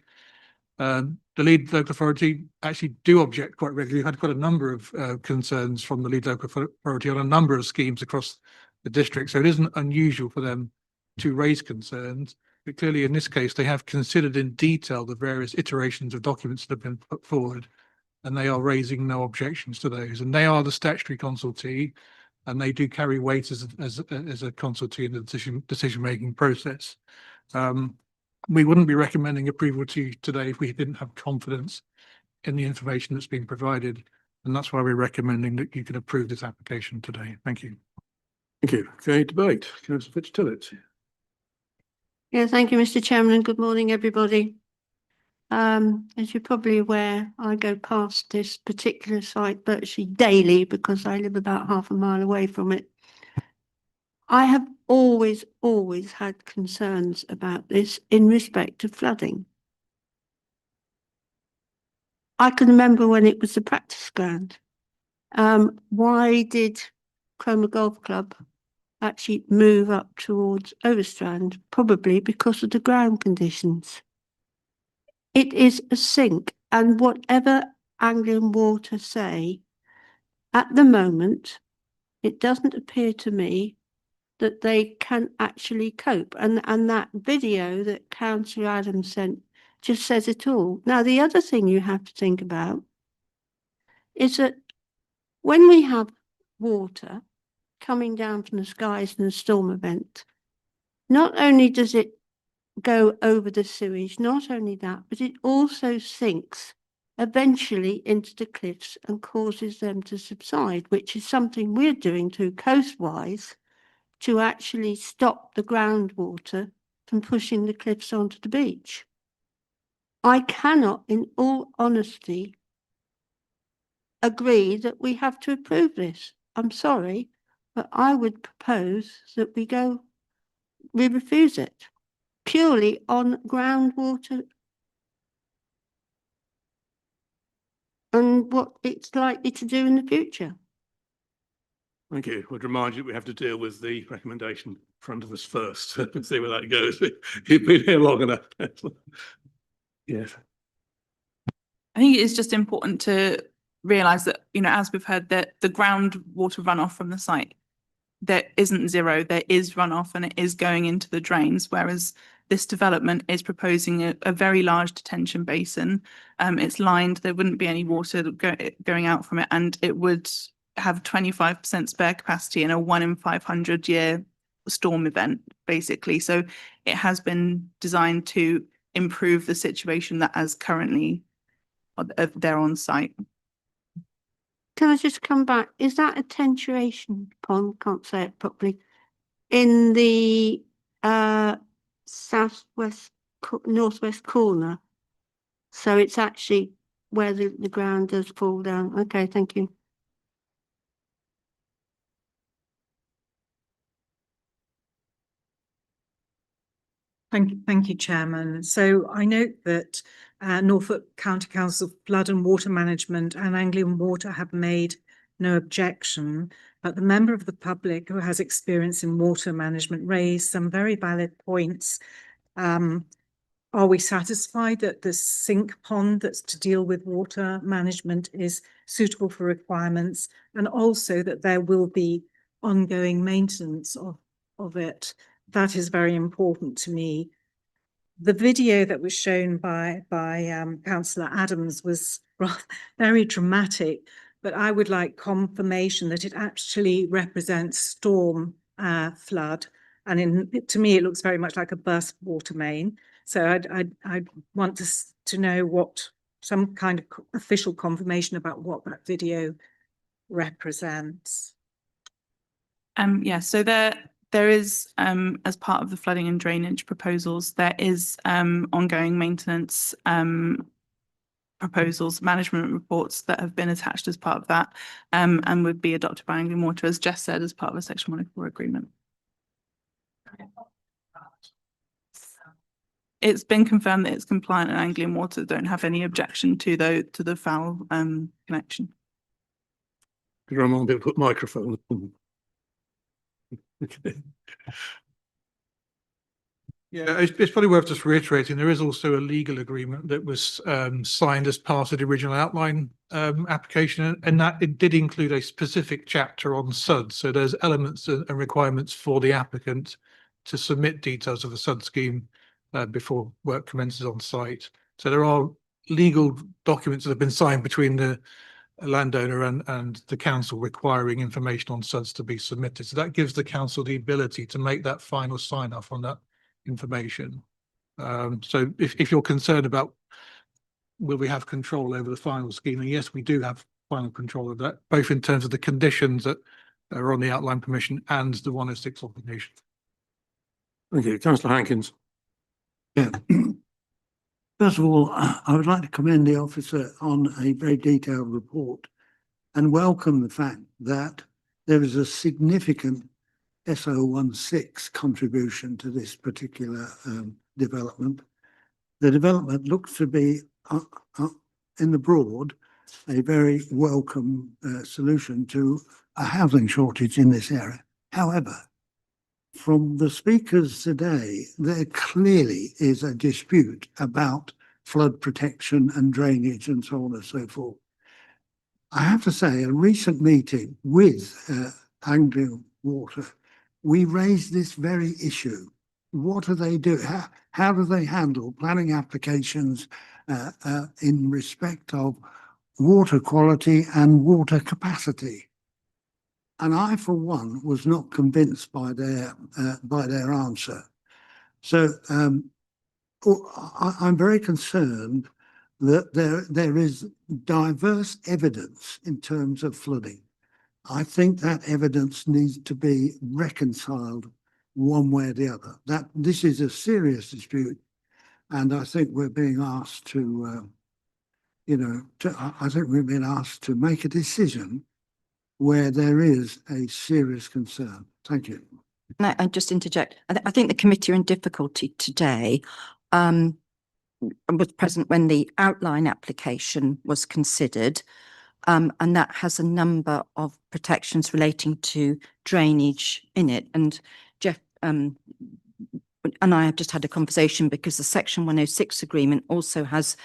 The lead local authority actually do object quite regularly. We've had quite a number of concerns from the lead local authority on a number of schemes across the district. So it isn't unusual for them to raise concerns. But clearly in this case, they have considered in detail the various iterations of documents that have been put forward, and they are raising no objections to those. And they are the statutory consultee, and they do carry weight as a consultee in the decision-making process. We wouldn't be recommending approval to you today if we didn't have confidence in the information that's been provided. And that's why we're recommending that you can approve this application today. Thank you. Thank you. Okay, debate. Councillor Fitzgerald. Yeah, thank you, Mr. Chairman, and good morning, everybody. As you're probably aware, I go past this particular site virtually daily because I live about half a mile away from it. I have always had concerns about this in respect to flooding. I can remember when it was the practice ground. Why did Cromer Golf Club actually move up towards Overstrand? Probably because of the ground conditions. It is a sink, and whatever Anglian Water say, at the moment, it doesn't appear to me that they can actually cope. And that video that Councillor Adams sent just says it all. Now, the other thing you have to think about is that when we have water coming down from the skies in a storm event, not only does it go over the sewage, not only that, but it also sinks eventually into the cliffs and causes them to subside, which is something we're doing to coastwise to actually stop the groundwater from pushing the cliffs onto the beach. I cannot, in all honesty, agree that we have to approve this. I'm sorry, but I would propose that we refuse it purely on groundwater and what it's likely to do in the future. Thank you. Would remind you that we have to deal with the recommendation in front of us first. See where that goes. You've been here long enough. Yes. I think it is just important to realise that, you know, as we've heard, that the groundwater runoff from the site, there isn't zero, there is runoff and it is going into the drains, whereas this development is proposing a very large detention basin. It's lined, there wouldn't be any water going out from it, and it would have 25% spare capacity in a 1 in 500 year storm event, basically. So it has been designed to improve the situation that is currently there on site. Can I just come back? Is that a tenturation pond? Can't say it properly. In the northwest corner. So it's actually where the ground does fall down. Okay, thank you. Thank you, Chairman. So I note that Norfolk County Council Flood and Water Management and Anglian Water have made no objection, but the member of the public who has experience in water management raised some very valid points. Are we satisfied that the sink pond that's to deal with water management is suitable for requirements, and also that there will be ongoing maintenance of it? That is very important to me. The video that was shown by Councillor Adams was very dramatic, but I would like confirmation that it actually represents storm flood. And to me, it looks very much like a burst water main. So I'd want to know some kind of official confirmation about what that video represents. Yeah, so there is, as part of the flooding and drainage proposals, there is ongoing maintenance proposals, management reports that have been attached as part of that, and would be adopted by Anglian Water, as Jess said, as part of a Section 104 agreement. It's been confirmed that it's compliant, and Anglian Water don't have any objection to the foul connection. Could Ramon be able to put microphone on? Okay. Yeah, it's probably worth just reiterating, there is also a legal agreement that was signed as part of the original outline application, and that it did include a specific chapter on SUD. So there's elements and requirements for the applicant to submit details of the SUD scheme before work commences on site. So there are legal documents that have been signed between the landowner and the council requiring information on SUDs to be submitted. So that gives the council the ability to make that final sign off on that information. So if you're concerned about will we have control over the final scheme, and yes, we do have final control of that, both in terms of the conditions that are on the outline permission and the 106 obligation. Thank you. Councillor Hankins. Yeah. First of all, I would like to commend the officer on a very detailed report and welcome the fact that there is a significant SO16 contribution to this particular development. The development looks to be, in the broad, a very welcome solution to a housing shortage in this area. However, from the speakers today, there clearly is a dispute about flood protection and drainage and so on and so forth. I have to say, a recent meeting with Anglian Water, we raised this very issue. What do they do? How do they handle planning applications in respect of water quality and water capacity? And I, for one, was not convinced by their answer. So I'm very concerned that there is diverse evidence in terms of flooding. I think that evidence needs to be reconciled one way or the other. That this is a serious dispute, and I think we're being asked to, I think we've been asked to make a decision where there is a serious concern. Thank you. Can I just interject? I think the committee are in difficulty today. I was present when the outline application was considered, and that has a number of protections relating to drainage in it. And Jeff and I have just had a conversation because the Section 106 agreement also has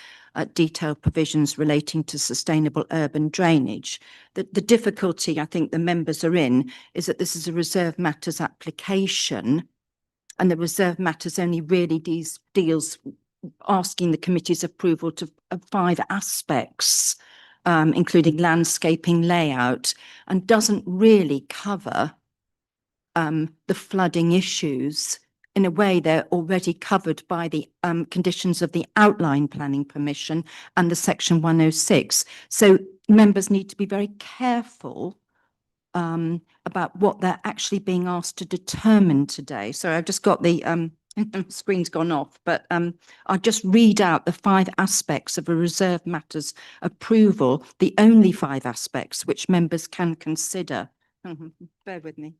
detailed provisions relating to sustainable urban drainage. The difficulty I think the members are in is that this is a reserve matters application, and the reserve matters only really deals asking the committee's approval of 5 aspects, including landscaping, layout, and doesn't really cover the flooding issues. In a way, they're already covered by the conditions of the outline planning permission and the Section 106. So members need to be very careful about what they're actually being asked to determine today. So I've just got the screen's gone off, but I'll just read out the 5 aspects of a reserve matters approval, the only 5 aspects which members can consider. Bear with me.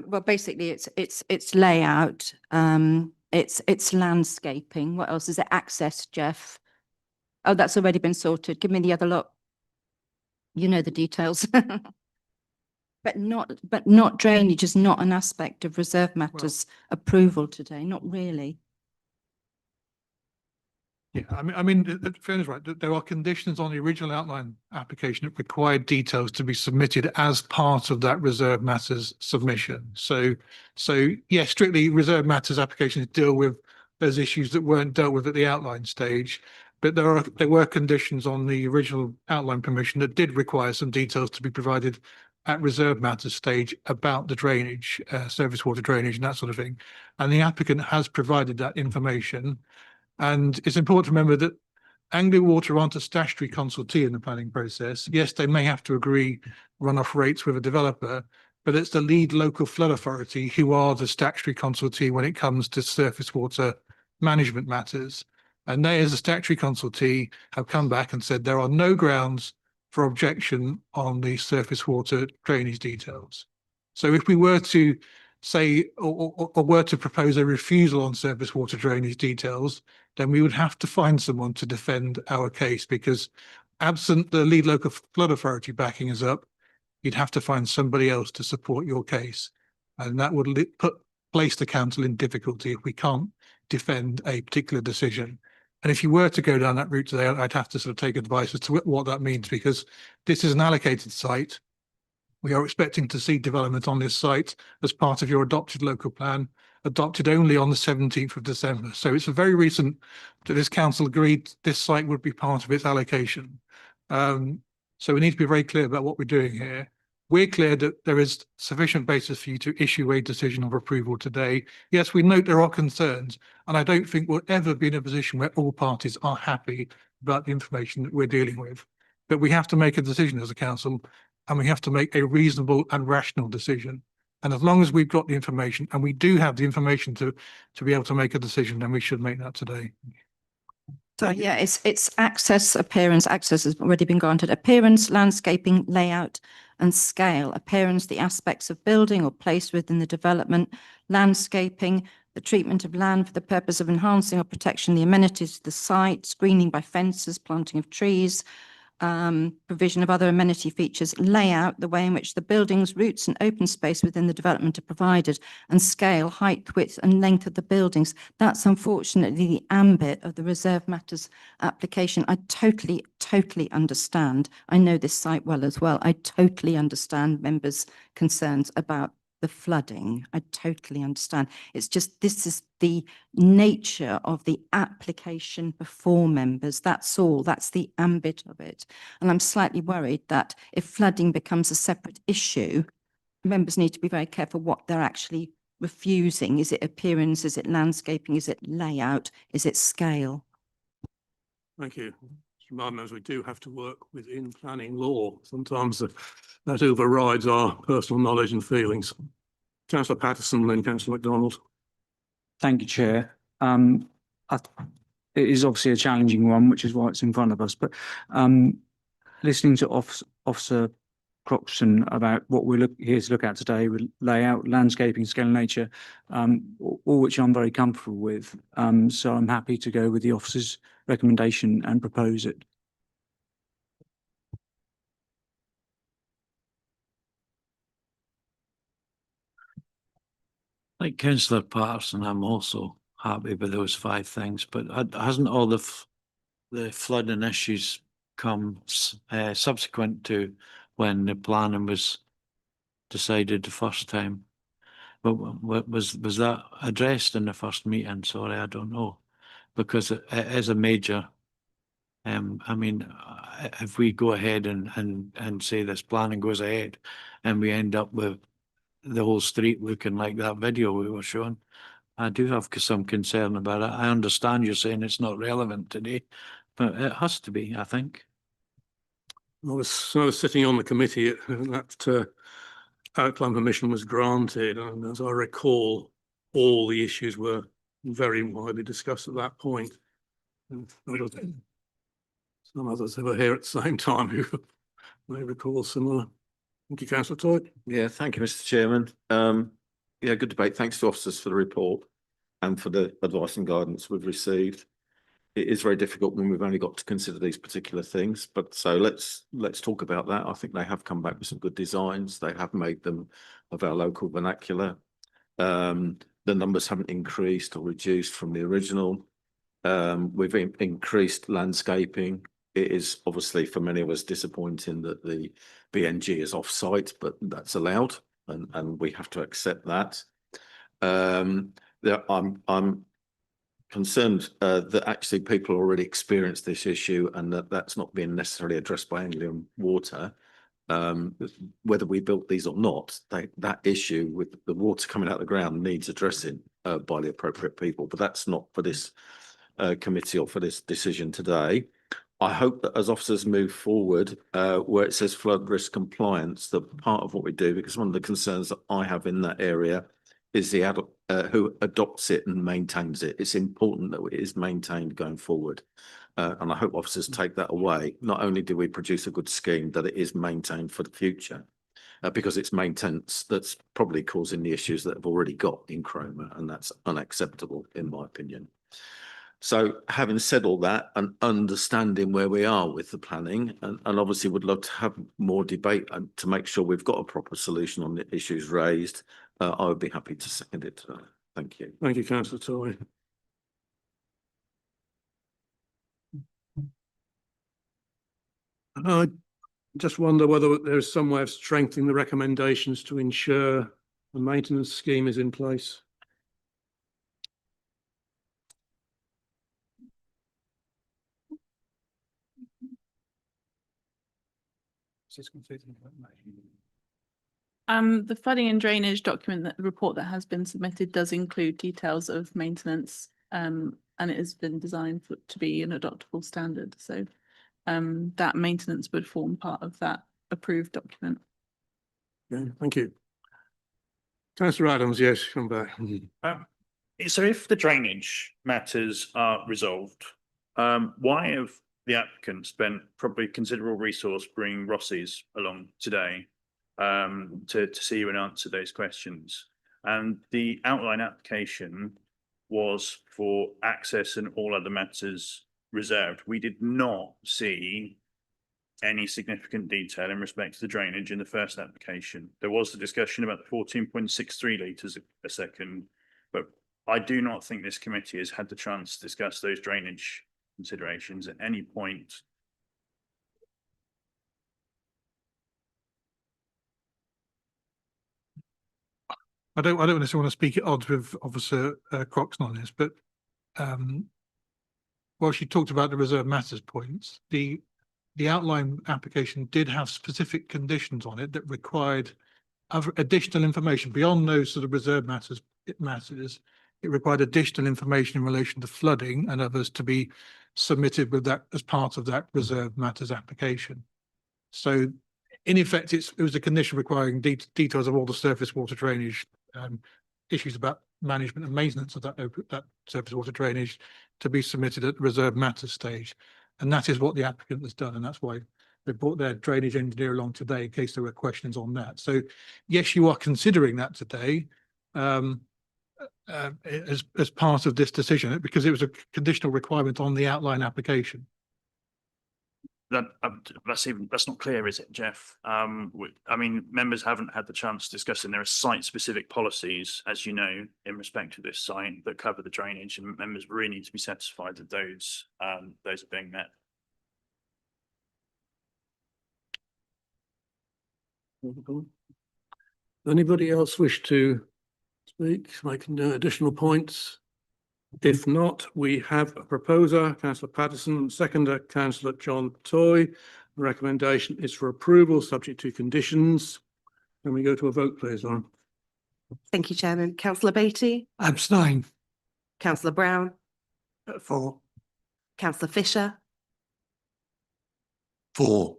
Well, basically, it's layout, it's landscaping. What else is it? Access, Jeff. Oh, that's already been sorted. Give me the other lot. You know the details. But not drainage is not an aspect of reserve matters approval today. Not really. Yeah, I mean, fairness, right, there are conditions on the original outline application that require details to be submitted as part of that reserve matters submission. So yes, strictly reserve matters applications deal with those issues that weren't dealt with at the outline stage, but there were conditions on the original outline permission that did require some details to be provided at reserve matters stage about the drainage, surface water drainage and that sort of thing. And the applicant has provided that information. And it's important to remember that Anglian Water aren't a statutory consultee in the planning process. Yes, they may have to agree runoff rates with a developer, but it's the lead local flood authority who are the statutory consultee when it comes to surface water management matters. And they, as a statutory consultee, have come back and said there are no grounds for objection on the surface water drainage details. So if we were to say, or were to propose a refusal on surface water drainage details, then we would have to find someone to defend our case, because absent the lead local flood authority backing us up, you'd have to find somebody else to support your case. And that would place the council in difficulty if we can't defend a particular decision. And if you were to go down that route today, I'd have to sort of take advice as to what that means, because this is an allocated site. We are expecting to see development on this site as part of your adopted local plan, adopted only on the 17th of December. So it's very recent that this council agreed this site would be part of its allocation. So we need to be very clear about what we're doing here. We're clear that there is sufficient basis for you to issue a decision of approval today. Yes, we note there are concerns, and I don't think we'll ever be in a position where all parties are happy about the information that we're dealing with. But we have to make a decision as a council, and we have to make a reasonable and rational decision. And as long as we've got the information, and we do have the information to be able to make a decision, then we should make that today. So yeah, it's access, appearance. Access has already been granted. Appearance, landscaping, layout and scale. Appearance, the aspects of building or place within the development. Landscaping, the treatment of land for the purpose of enhancing or protection the amenities of the site. Screening by fences, planting of trees. Provision of other amenity features. Layout, the way in which the buildings, routes and open space within the development are provided, and scale, height, width and length of the buildings. That's unfortunately the ambit of the reserve matters application. I totally understand. I know this site well as well. I totally understand members' concerns about the flooding. I totally understand. It's just, this is the nature of the application before members. That's all. That's the ambit of it. And I'm slightly worried that if flooding becomes a separate issue, members need to be very careful what they're actually refusing. Is it appearance? Is it landscaping? Is it layout? Is it scale? Thank you. Just remind members, we do have to work within planning law. Sometimes that overrides our personal knowledge and feelings. Councillor Patterson, then Councillor MacDonald. Thank you, Chair. It is obviously a challenging one, which is why it's in front of us. But listening to Officer Croxton about what we're here to look at today with layout, landscaping, scale and nature, all which I'm very comfortable with. So I'm happy to go with the officer's recommendation and propose it. Like Councillor Patterson, I'm also happy with those 5 things, but hasn't all the flooding issues come subsequent to when the planning was decided the first time? But was that addressed in the first meeting? Sorry, I don't know, because it is a major. I mean, if we go ahead and say this planning goes ahead, and we end up with the whole street looking like that video we were showing, I do have some concern about it. I understand you're saying it's not relevant today, but it has to be, I think. I was sitting on the committee that outline permission was granted, and as I recall, all the issues were very widely discussed at that point. And some others who were here at the same time who may recall similar. Thank you, Councillor Todd. Yeah, thank you, Mr. Chairman. Yeah, good debate. Thanks to officers for the report and for the advice and guidance we've received. It is very difficult when we've only got to consider these particular things, but so let's talk about that. I think they have come back with some good designs. They have made them of our local vernacular. The numbers haven't increased or reduced from the original. We've increased landscaping. It is obviously for many of us disappointing that the BNG is off-site, but that's allowed, and we have to accept that. I'm concerned that actually people already experienced this issue, and that's not being necessarily addressed by Anglian Water. Whether we built these or not, that issue with the water coming out of the ground needs addressing by the appropriate people, but that's not for this committee or for this decision today. I hope that as officers move forward, where it says flood risk compliance, the part of what we do, because one of the concerns that I have in that area is the adult who adopts it and maintains it. It's important that it is maintained going forward. And I hope officers take that away. Not only do we produce a good scheme, that it is maintained for the future, because it's maintenance that's probably causing the issues that have already got in Cromer, and that's unacceptable in my opinion. So having said all that and understanding where we are with the planning, and obviously would love to have more debate and to make sure we've got a proper solution on the issues raised, I would be happy to second it. Thank you. Thank you, councillor Toy. I just wonder whether there is some way of strengthening the recommendations to ensure the maintenance scheme is in place. The flooding and drainage document, that the report that has been submitted does include details of maintenance, and it has been designed to be an adoptable standard. So that maintenance would form part of that approved document. Okay, thank you. Councillor Adams, yes, come back. So if the drainage matters are resolved, why have the applicant spent probably considerable resource bringing Rossi's along today to see you and answer those questions? And the outline application was for access and all other matters reserved. We did not see any significant detail in respect to the drainage in the first application. There was the discussion about the 14.63 litres a second, but I do not think this committee has had the chance to discuss those drainage considerations at any point. I don't necessarily want to speak at odds with Officer Croxton on this, but while she talked about the reserve matters points, the outline application did have specific conditions on it that required other additional information beyond those sort of reserve matters. It required additional information in relation to flooding and others to be submitted with that as part of that reserve matters application. So in effect, it was a condition requiring details of all the surface water drainage issues about management and maintenance of that surface water drainage to be submitted at the reserve matters stage. And that is what the applicant has done. And that's why they brought their drainage engineer along today in case there were questions on that. So yes, you are considering that today as part of this decision because it was a conditional requirement on the outline application. That's not clear, is it, Jeff? I mean, members haven't had the chance to discuss it. There are site-specific policies, as you know, in respect to this site that cover the drainage, and members really need to be satisfied that those are being met. Anybody else wish to speak, make additional points? If not, we have a proposer, Councillor Patterson, seconder, Councillor John Toy. The recommendation is for approval, subject to conditions. Can we go to a vote, please, Lauren? Thank you, Chairman. Councillor Beattie? Abstain. Councillor Brown? For. Councillor Fisher? For.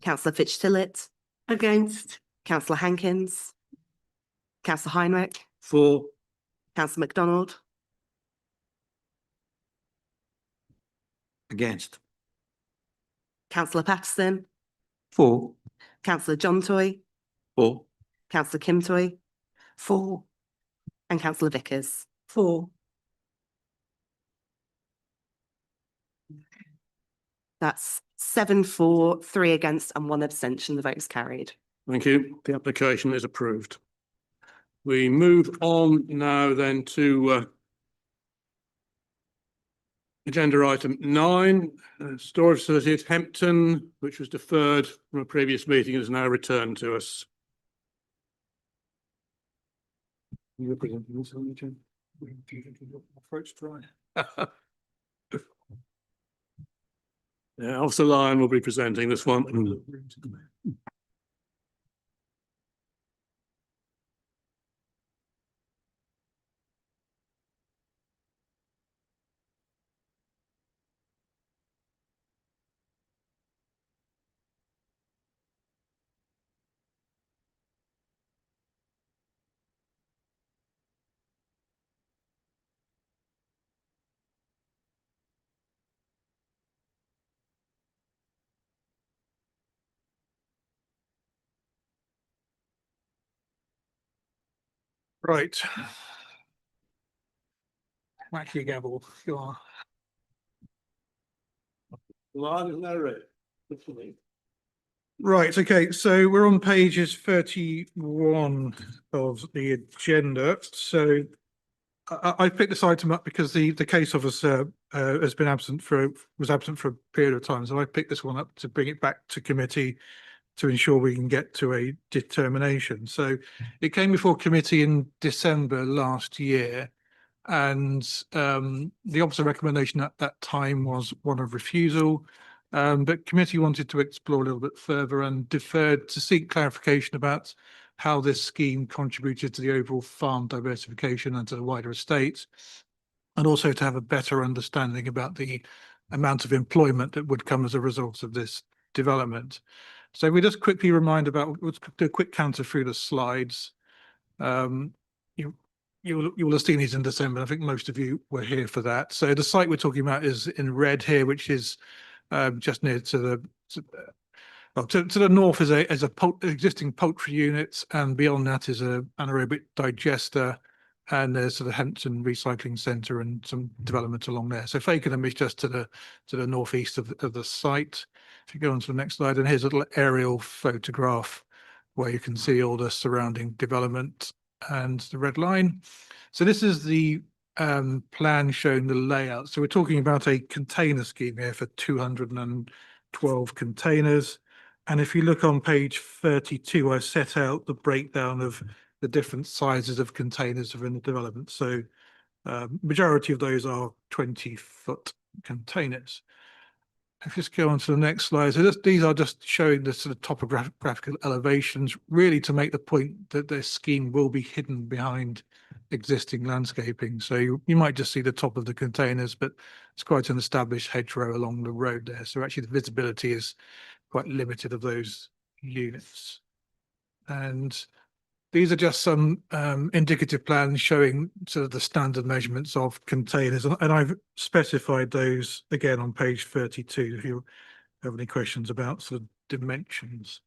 Councillor Fitch-Tillett? Against. Councillor Hankins? Councillor Heinrich? For. Councillor MacDonald? Against. Councillor Patterson? For. Councillor John Toy? For. Councillor Kim Toy? For. And Councillor Vickers? For. That's 7 for, 3 against and 1 abstention. The vote is carried. Thank you. The application is approved. We move on now then to agenda item 9, storage facility at Hempton, which was deferred from a previous meeting and is now returned to us. You're presenting this on the agenda. Approach dry. Yeah, Officer Lyon will be presenting this one. Right. Whack your gavel. You are. Right, okay, so we're on pages 31 of the agenda. So I picked this item up because the case officer was absent for a period of time. So I picked this one up to bring it back to committee to ensure we can get to a determination. So it came before committee in December last year, and the officer recommendation at that time was one of refusal. But committee wanted to explore a little bit further and deferred to seek clarification about how this scheme contributed to the overall farm diversification and to the wider estate, and also to have a better understanding about the amount of employment that would come as a result of this development. So we just quickly remind about, let's do a quick counter through the slides. You will have seen these in December. I think most of you were here for that. So the site we're talking about is in red here, which is just near to the to the north is a existing poultry unit, and beyond that is a anaerobic digester, and there's the Hempton recycling centre and some development along there. So Fakenham is just to the northeast of the site. If you go on to the next slide, and here's a little aerial photograph where you can see all the surrounding development and the red line. So this is the plan showing the layout. So we're talking about a container scheme here for 212 containers. And if you look on page 32, I set out the breakdown of the different sizes of containers that are in the development. So majority of those are 20-foot containers. If you just go on to the next slide. So these are just showing the sort of topographical elevations, really to make the point that this scheme will be hidden behind existing landscaping. So you might just see the top of the containers, but it's quite an established hedgerow along the road there. So actually the visibility is quite limited of those units. And these are just some indicative plans showing sort of the standard measurements of containers. And I've specified those again on page 32 if you have any questions about sort of dimensions.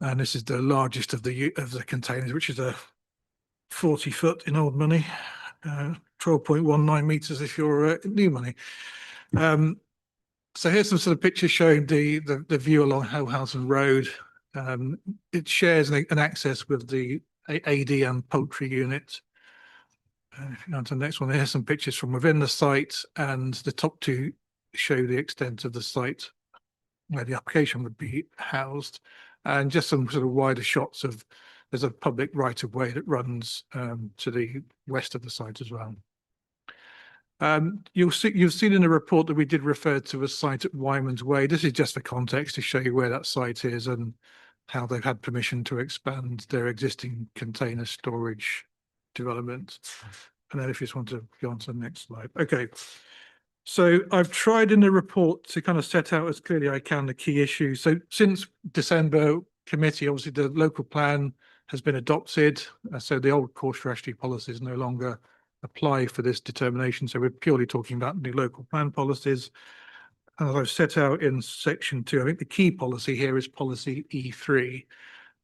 And this is the largest of the containers, which is a 40-foot in old money, 12.19 meters if you're new money. So here's some sort of pictures showing the view along Hellhausen Road. It shares an access with the AD and poultry unit. If you go on to the next one, here's some pictures from within the site, and the top two show the extent of the site where the application would be housed, and just some sort of wider shots of, there's a public right of way that runs to the west of the site as well. You've seen in the report that we did refer to a site at Wyman's Way. This is just for context to show you where that site is and how they've had permission to expand their existing container storage development. And then if you just want to go on to the next slide. Okay. So I've tried in the report to kind of set out as clearly as I can the key issues. So since December committee, obviously the local plan has been adopted. So the old course strategy policies no longer apply for this determination. So we're purely talking about new local plan policies. And as I've set out in section 2, I think the key policy here is policy E3.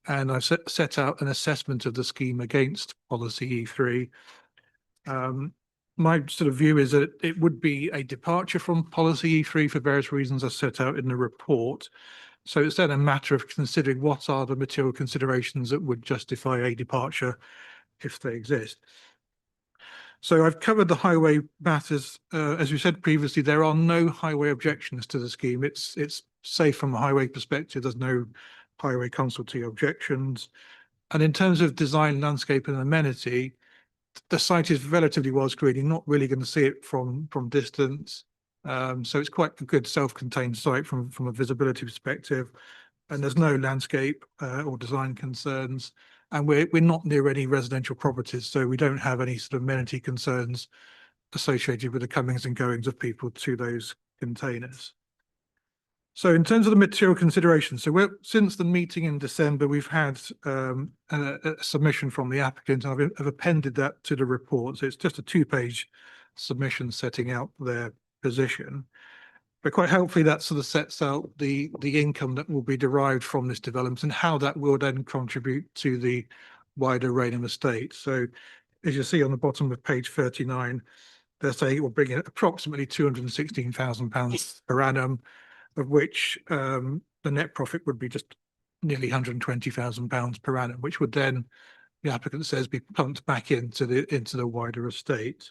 And I've set out an assessment of the scheme against policy E3. My sort of view is that it would be a departure from policy E3 for various reasons I set out in the report. So it's then a matter of considering what are the material considerations that would justify a departure if they exist. So I've covered the highway matters. As we said previously, there are no highway objections to the scheme. It's safe from a highway perspective. There's no highway consultee objections. And in terms of design, landscape and amenity, the site is relatively well screened. You're not really going to see it from distance. So it's quite a good self-contained site from a visibility perspective. And there's no landscape or design concerns. And we're not near any residential properties, so we don't have any sort of amenity concerns associated with the comings and goings of people to those containers. So in terms of the material considerations, so since the meeting in December, we've had a submission from the applicant, and I've appended that to the report. So it's just a 2-page submission setting out their position. But quite helpfully, that sort of sets out the income that will be derived from this development and how that will then contribute to the wider Rainham estate. So as you see on the bottom of page 39, they're saying it will bring in approximately £216,000 per annum, of which the net profit would be just nearly £120,000 per annum, which would then, the applicant says, be pumped back into the wider estate.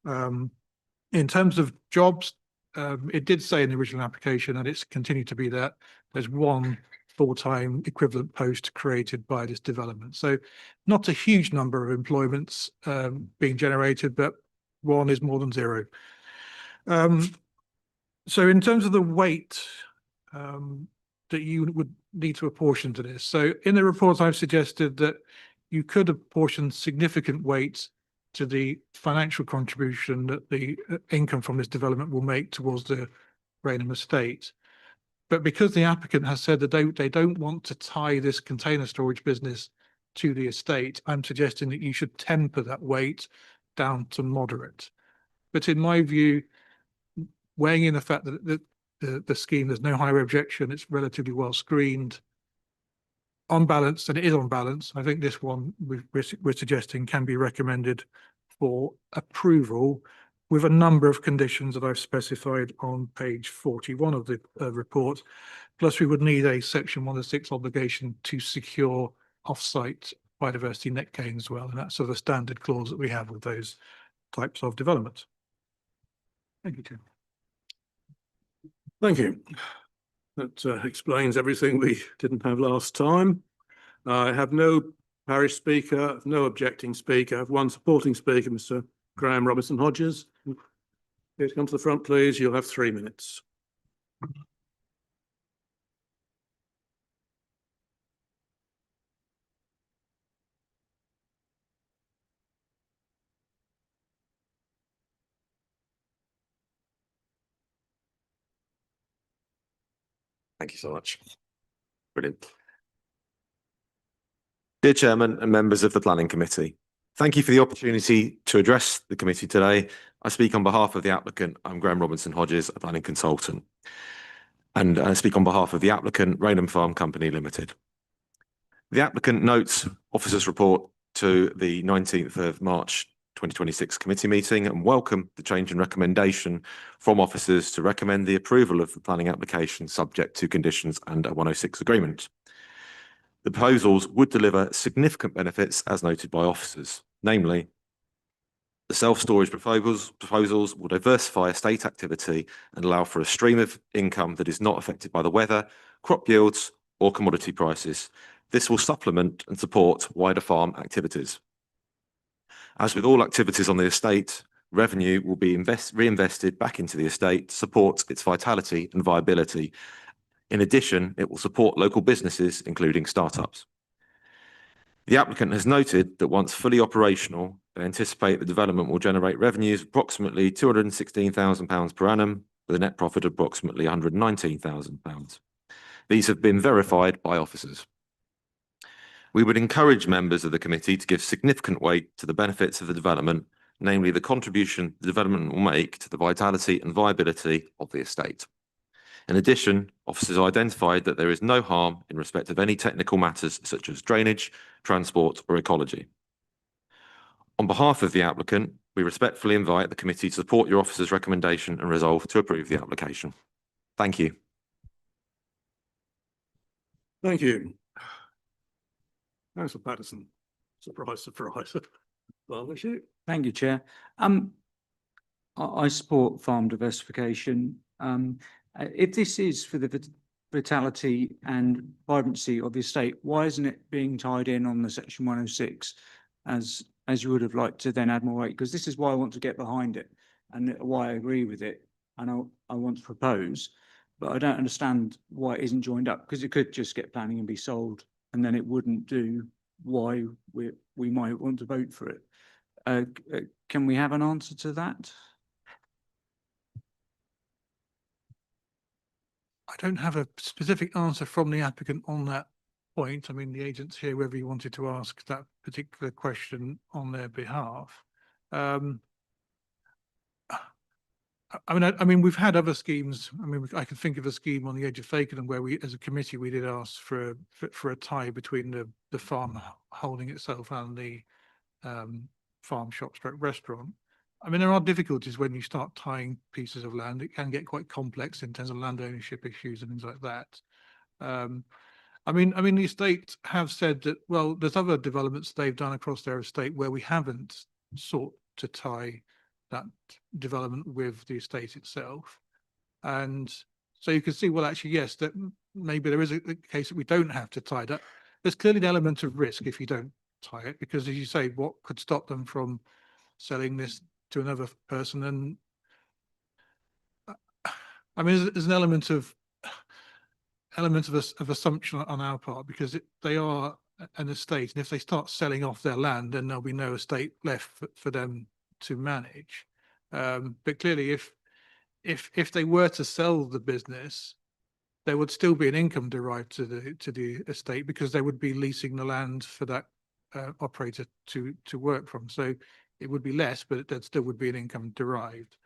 In terms of jobs, it did say in the original application, and it's continued to be that there's one full-time equivalent post created by this development. So not a huge number of employments being generated, but one is more than zero. So in terms of the weight that you would need to apportion to this. So in the report, I've suggested that you could apportion significant weight to the financial contribution that the income from this development will make towards the Rainham estate. But because the applicant has said that they don't want to tie this container storage business to the estate, I'm suggesting that you should temper that weight down to moderate. But in my view, weighing in the fact that the scheme, there's no higher objection, it's relatively well screened, on balance, and it is on balance, I think this one we're suggesting can be recommended for approval with a number of conditions that I've specified on page 41 of the report. Plus, we would need a section 106 obligation to secure off-site biodiversity net gain as well. And that's sort of a standard clause that we have with those types of developments. Thank you, Chair. Thank you. That explains everything we didn't have last time. I have no parish speaker, no objecting speaker. I have one supporting speaker, Mr. Graham Robinson Hodges. Please come to the front, please. You'll have 3 minutes. Thank you so much. Brilliant. Dear Chairman and members of the Planning Committee, thank you for the opportunity to address the committee today. I speak on behalf of the applicant. I'm Graham Robinson Hodges, a planning consultant. And I speak on behalf of the applicant, Rainham Farm Company Limited. The applicant notes officer's report to the 19th of March 2026 committee meeting and welcome the change in recommendation from officers to recommend the approval of the planning application subject to conditions and a 106 agreement. The proposals would deliver significant benefits as noted by officers, namely the self-storage proposals will diversify estate activity and allow for a stream of income that is not affected by the weather, crop yields or commodity prices. This will supplement and support wider farm activities. As with all activities on the estate, revenue will be reinvested back into the estate to support its vitality and viability. In addition, it will support local businesses, including startups. The applicant has noted that once fully operational, they anticipate the development will generate revenues of approximately £216,000 per annum, with a net profit of approximately £119,000. These have been verified by officers. We would encourage members of the committee to give significant weight to the benefits of the development, namely the contribution the development will make to the vitality and viability of the estate. In addition, officers identified that there is no harm in respect of any technical matters such as drainage, transport or ecology. On behalf of the applicant, we respectfully invite the committee to support your officer's recommendation and resolve to approve the application. Thank you. Thank you. Councillor Patterson. Surprise, surprise. Thank you, Chair. I support farm diversification. If this is for the vitality and vibrancy of the estate, why isn't it being tied in on the section 106 as you would have liked to then add more weight? Because this is why I want to get behind it and why I agree with it and I want to propose, but I don't understand why it isn't joined up, because it could just get planning and be sold and then it wouldn't do why we might want to vote for it. Can we have an answer to that? I don't have a specific answer from the applicant on that point. I mean, the agent's here whether you wanted to ask that particular question on their behalf. I mean, we've had other schemes. I mean, I can think of a scheme on the edge of Fakenham where we, as a committee, we did ask for a tie between the farm holding itself and the farm shop stroke restaurant. I mean, there are difficulties when you start tying pieces of land. It can get quite complex in terms of land ownership issues and things like that. I mean, the estate have said that, well, there's other developments they've done across their estate where we haven't sought to tie that development with the estate itself. And so you can see, well, actually, yes, that maybe there is a case that we don't have to tie that. There's clearly an element of risk if you don't tie it, because as you say, what could stop them from selling this to another person? And I mean, there's an element of assumption on our part, because they are an estate, and if they start selling off their land, then there'll be no estate left for them to manage. But clearly, if they were to sell the business, there would still be an income derived to the estate, because they would be leasing the land for that operator to work from. So it would be less, but there still would be an income derived.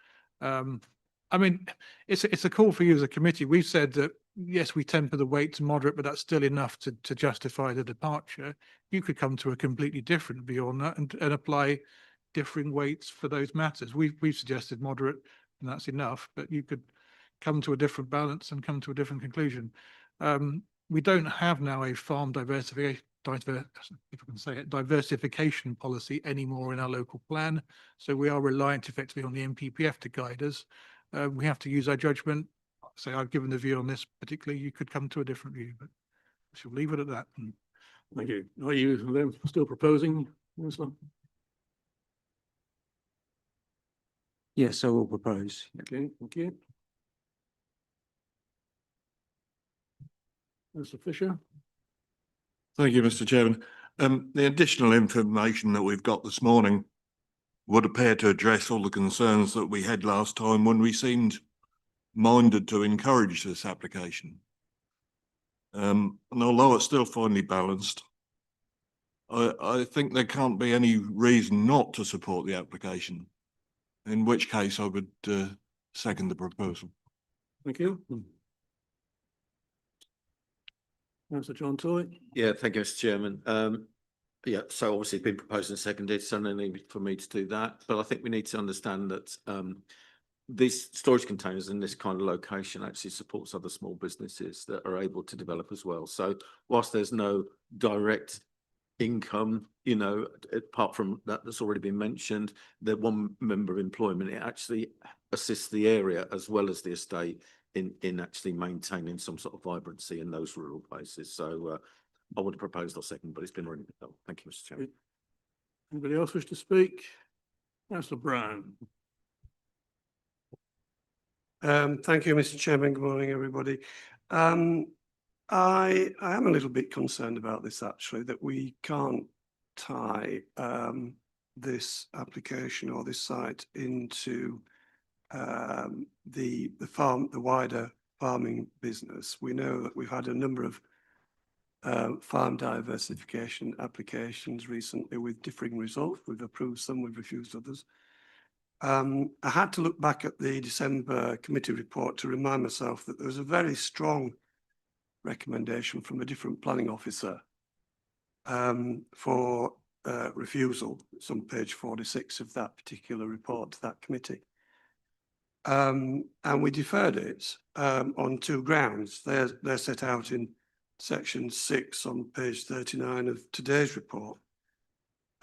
I mean, it's a call for you as a committee. We've said that, yes, we temper the weight to moderate, but that's still enough to justify the departure. You could come to a completely different view on that and apply differing weights for those matters. We've suggested moderate, and that's enough, but you could come to a different balance and come to a different conclusion. We don't have now a farm diversification policy anymore in our local plan. So we are reliant effectively on the NPPF to guide us. We have to use our judgment. So I've given the view on this particularly. You could come to a different view, but I shall leave it at that. Thank you. Are you then still proposing, Councillor? Yes, I will propose. Okay, thank you. Mr. Fisher? Thank you, Mr. Chairman. The additional information that we've got this morning would appear to address all the concerns that we had last time when we seemed minded to encourage this application. And although it's still finely balanced, I think there can't be any reason not to support the application, in which case I would second the proposal. Thank you. Councillor John Toy. Yeah, thank you, Mr. Chairman. Yeah, so obviously it's been proposed and seconded, so no need for me to do that. But I think we need to understand that these storage containers in this kind of location actually supports other small businesses that are able to develop as well. So whilst there's no direct income, you know, apart from that that's already been mentioned, the one member of employment, it actually assists the area as well as the estate in actually maintaining some sort of vibrancy in those rural places. So I would have proposed or second, but it's been already done. Thank you, Mr. Chairman. Anybody else wish to speak? Councillor Brown. Thank you, Mr. Chairman. Good morning, everybody. I am a little bit concerned about this, actually, that we can't tie this application or this site into the wider farming business. We know that we've had a number of farm diversification applications recently with differing results. We've approved some, we've refused others. I had to look back at the December committee report to remind myself that there was a very strong recommendation from a different planning officer for refusal. It's on page 46 of that particular report to that committee. And we deferred it on two grounds. They're set out in section 6 on page 39 of today's report.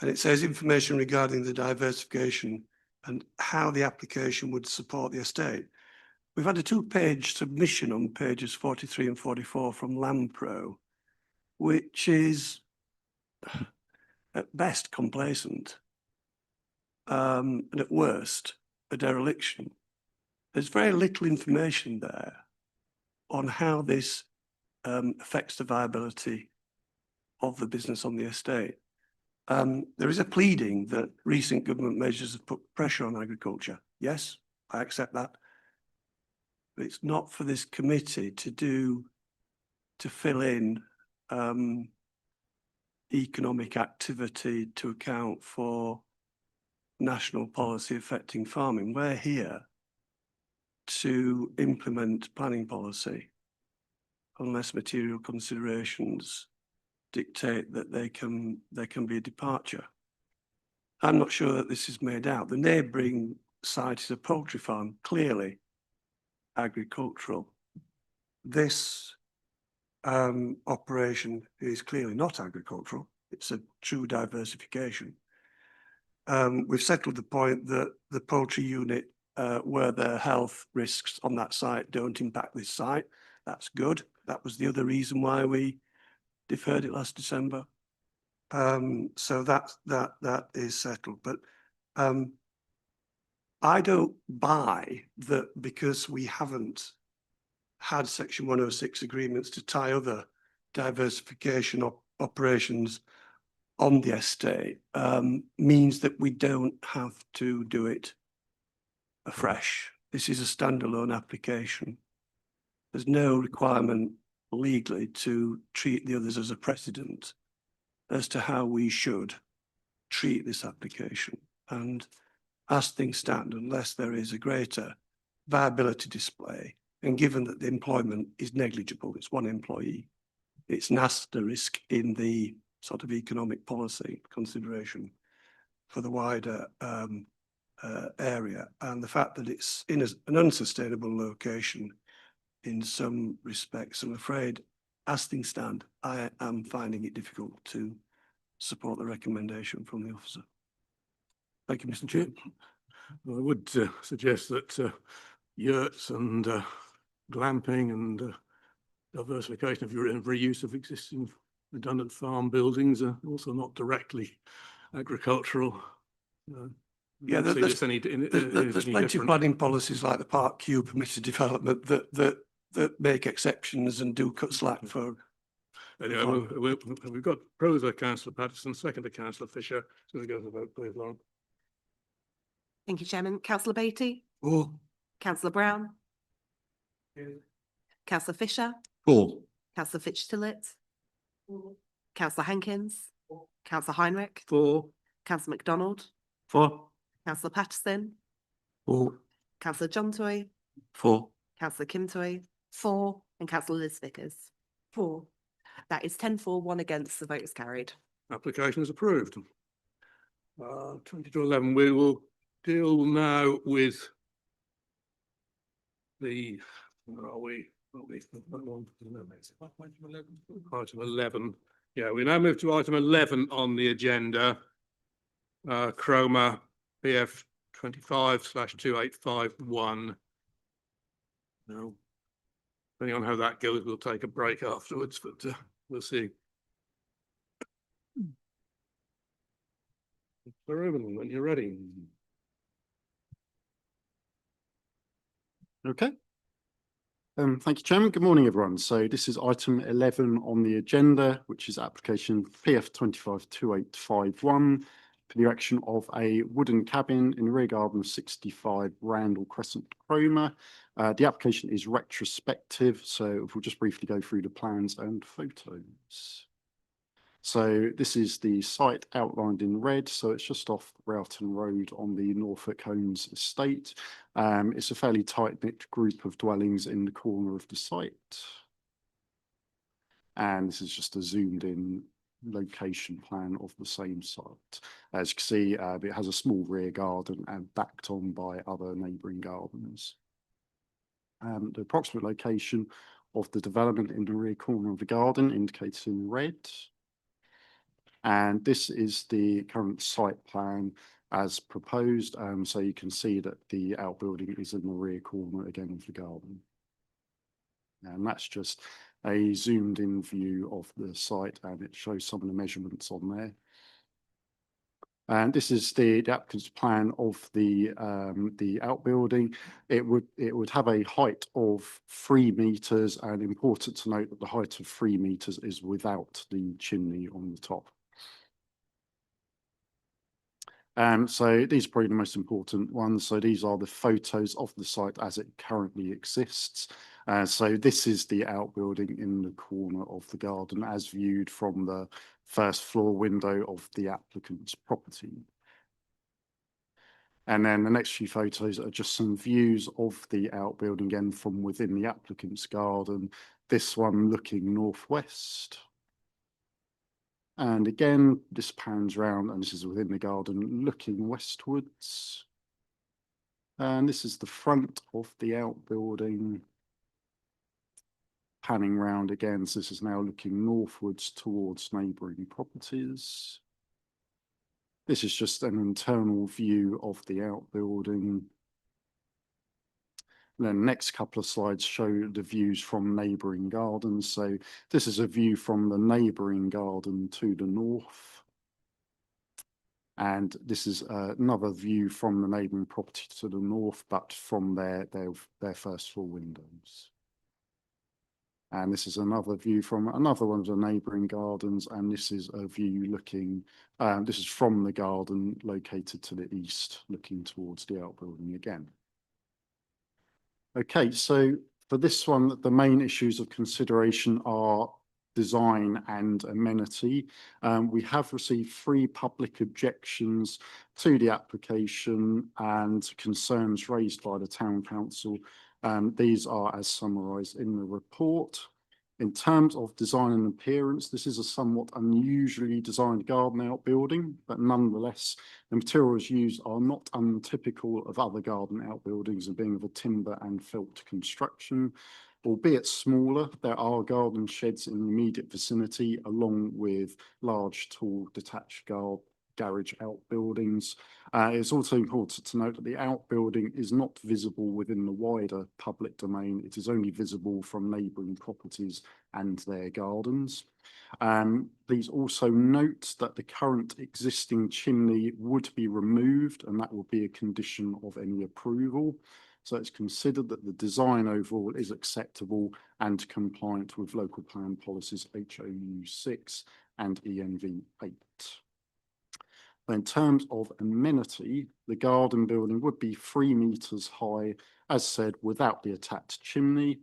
And it says information regarding the diversification and how the application would support the estate. We've had a 2-page submission on pages 43 and 44 from LandPro, which is at best complacent and at worst a dereliction. There's very little information there on how this affects the viability of the business on the estate. There is a pleading that recent government measures have put pressure on agriculture. Yes, I accept that. But it's not for this committee to fill in economic activity to account for national policy affecting farming. We're here to implement planning policy unless material considerations dictate that they can be a departure. I'm not sure that this is made out. The neighbouring site is a poultry farm, clearly agricultural. This operation is clearly not agricultural. It's a true diversification. We've settled the point that the poultry unit, where their health risks on that site don't impact this site. That's good. That was the other reason why we deferred it last December. So that is settled. But I don't buy that because we haven't had Section 106 agreements to tie other diversification operations on the estate, means that we don't have to do it afresh. This is a standalone application. There's no requirement legally to treat the others as a precedent as to how we should treat this application. And as things stand, unless there is a greater viability display, and given that the employment is negligible, it's one employee, it's an asterisk in the sort of economic policy consideration for the wider area, and the fact that it's in an unsustainable location in some respects, I'm afraid, as things stand, I am finding it difficult to support the recommendation from the officer. Thank you, Mr. Chair. I would suggest that yurts and glamping and diversification of reuse of existing redundant farm buildings are also not directly agricultural. Yeah, there's plenty of planning policies like the Park Q permitted development that make exceptions and do cut slack for. Anyway, we've got proposer Councillor Patterson, seconder Councillor Fisher. So we go to the vote, please, Lauren. Thank you, Chairman. Councillor Beattie? For. Councillor Brown? Councillor Fisher? For. Councillor Fitch-Tillett? Councillor Hankins? Councillor Heinrich? For. Councillor MacDonald? For. Councillor Patterson? For. Councillor John Toy? For. Councillor Kim Toy? 4. And Councillor Liz Vickers? 4. That is 10 for, 1 against. The vote is carried. Application is approved. 2211, we will deal now with the, where are we? Item 11. Yeah, we now move to item 11 on the agenda. Cromer PF 25/2851. Now, depending on how that goes, we'll take a break afterwards, but we'll see. Ruben, when you're ready. Okay. Thank you, Chairman. Good morning, everyone. So this is item 11 on the agenda, which is application PF 25/2851 for the erection of a wooden cabin in the rear garden of 65 Randle Crescent, Cromer. The application is retrospective, so we'll just briefly go through the plans and photos. So this is the site outlined in red. So it's just off Randle Road on the Norfolk Homes estate. It's a fairly tight-knit group of dwellings in the corner of the site. And this is just a zoomed in location plan of the same site. As you can see, it has a small rear garden and backed on by other neighbouring gardens. The approximate location of the development in the rear corner of the garden indicated in red. And this is the current site plan as proposed. So you can see that the outbuilding is in the rear corner again of the garden. And that's just a zoomed in view of the site, and it shows some of the measurements on there. And this is the applicant's plan of the outbuilding. It would have a height of 3 meters, and important to note that the height of 3 meters is without the chimney on the top. So these are probably the most important ones. So these are the photos of the site as it currently exists. So this is the outbuilding in the corner of the garden as viewed from the first floor window of the applicant's property. And then the next few photos are just some views of the outbuilding again from within the applicant's garden. This one looking northwest. And again, this pans round, and this is within the garden looking westwards. And this is the front of the outbuilding. Panning round again, so this is now looking northwards towards neighbouring properties. This is just an internal view of the outbuilding. And then the next couple of slides show the views from neighbouring gardens. So this is a view from the neighbouring garden to the north. And this is another view from the neighbouring property to the north, but from their first floor windows. And this is another view from another one of the neighbouring gardens. And this is a view looking, this is from the garden located to the east, looking towards the outbuilding again. Okay, so for this one, the main issues of consideration are design and amenity. We have received 3 public objections to the application and concerns raised by the Town Council. These are as summarised in the report. In terms of design and appearance, this is a somewhat unusually designed garden outbuilding, but nonetheless, the materials used are not untypical of other garden outbuildings and being of a timber and felt construction. Albeit smaller, there are garden sheds in the immediate vicinity, along with large, tall, detached garage outbuildings. It's also important to note that the outbuilding is not visible within the wider public domain. It is only visible from neighbouring properties and their gardens. Please also note that the current existing chimney would be removed, and that will be a condition of any approval. So it's considered that the design overall is acceptable and compliant with local plan policies HOU 6 and ENV 8. In terms of amenity, the garden building would be 3 metres high, as said, without the attached chimney.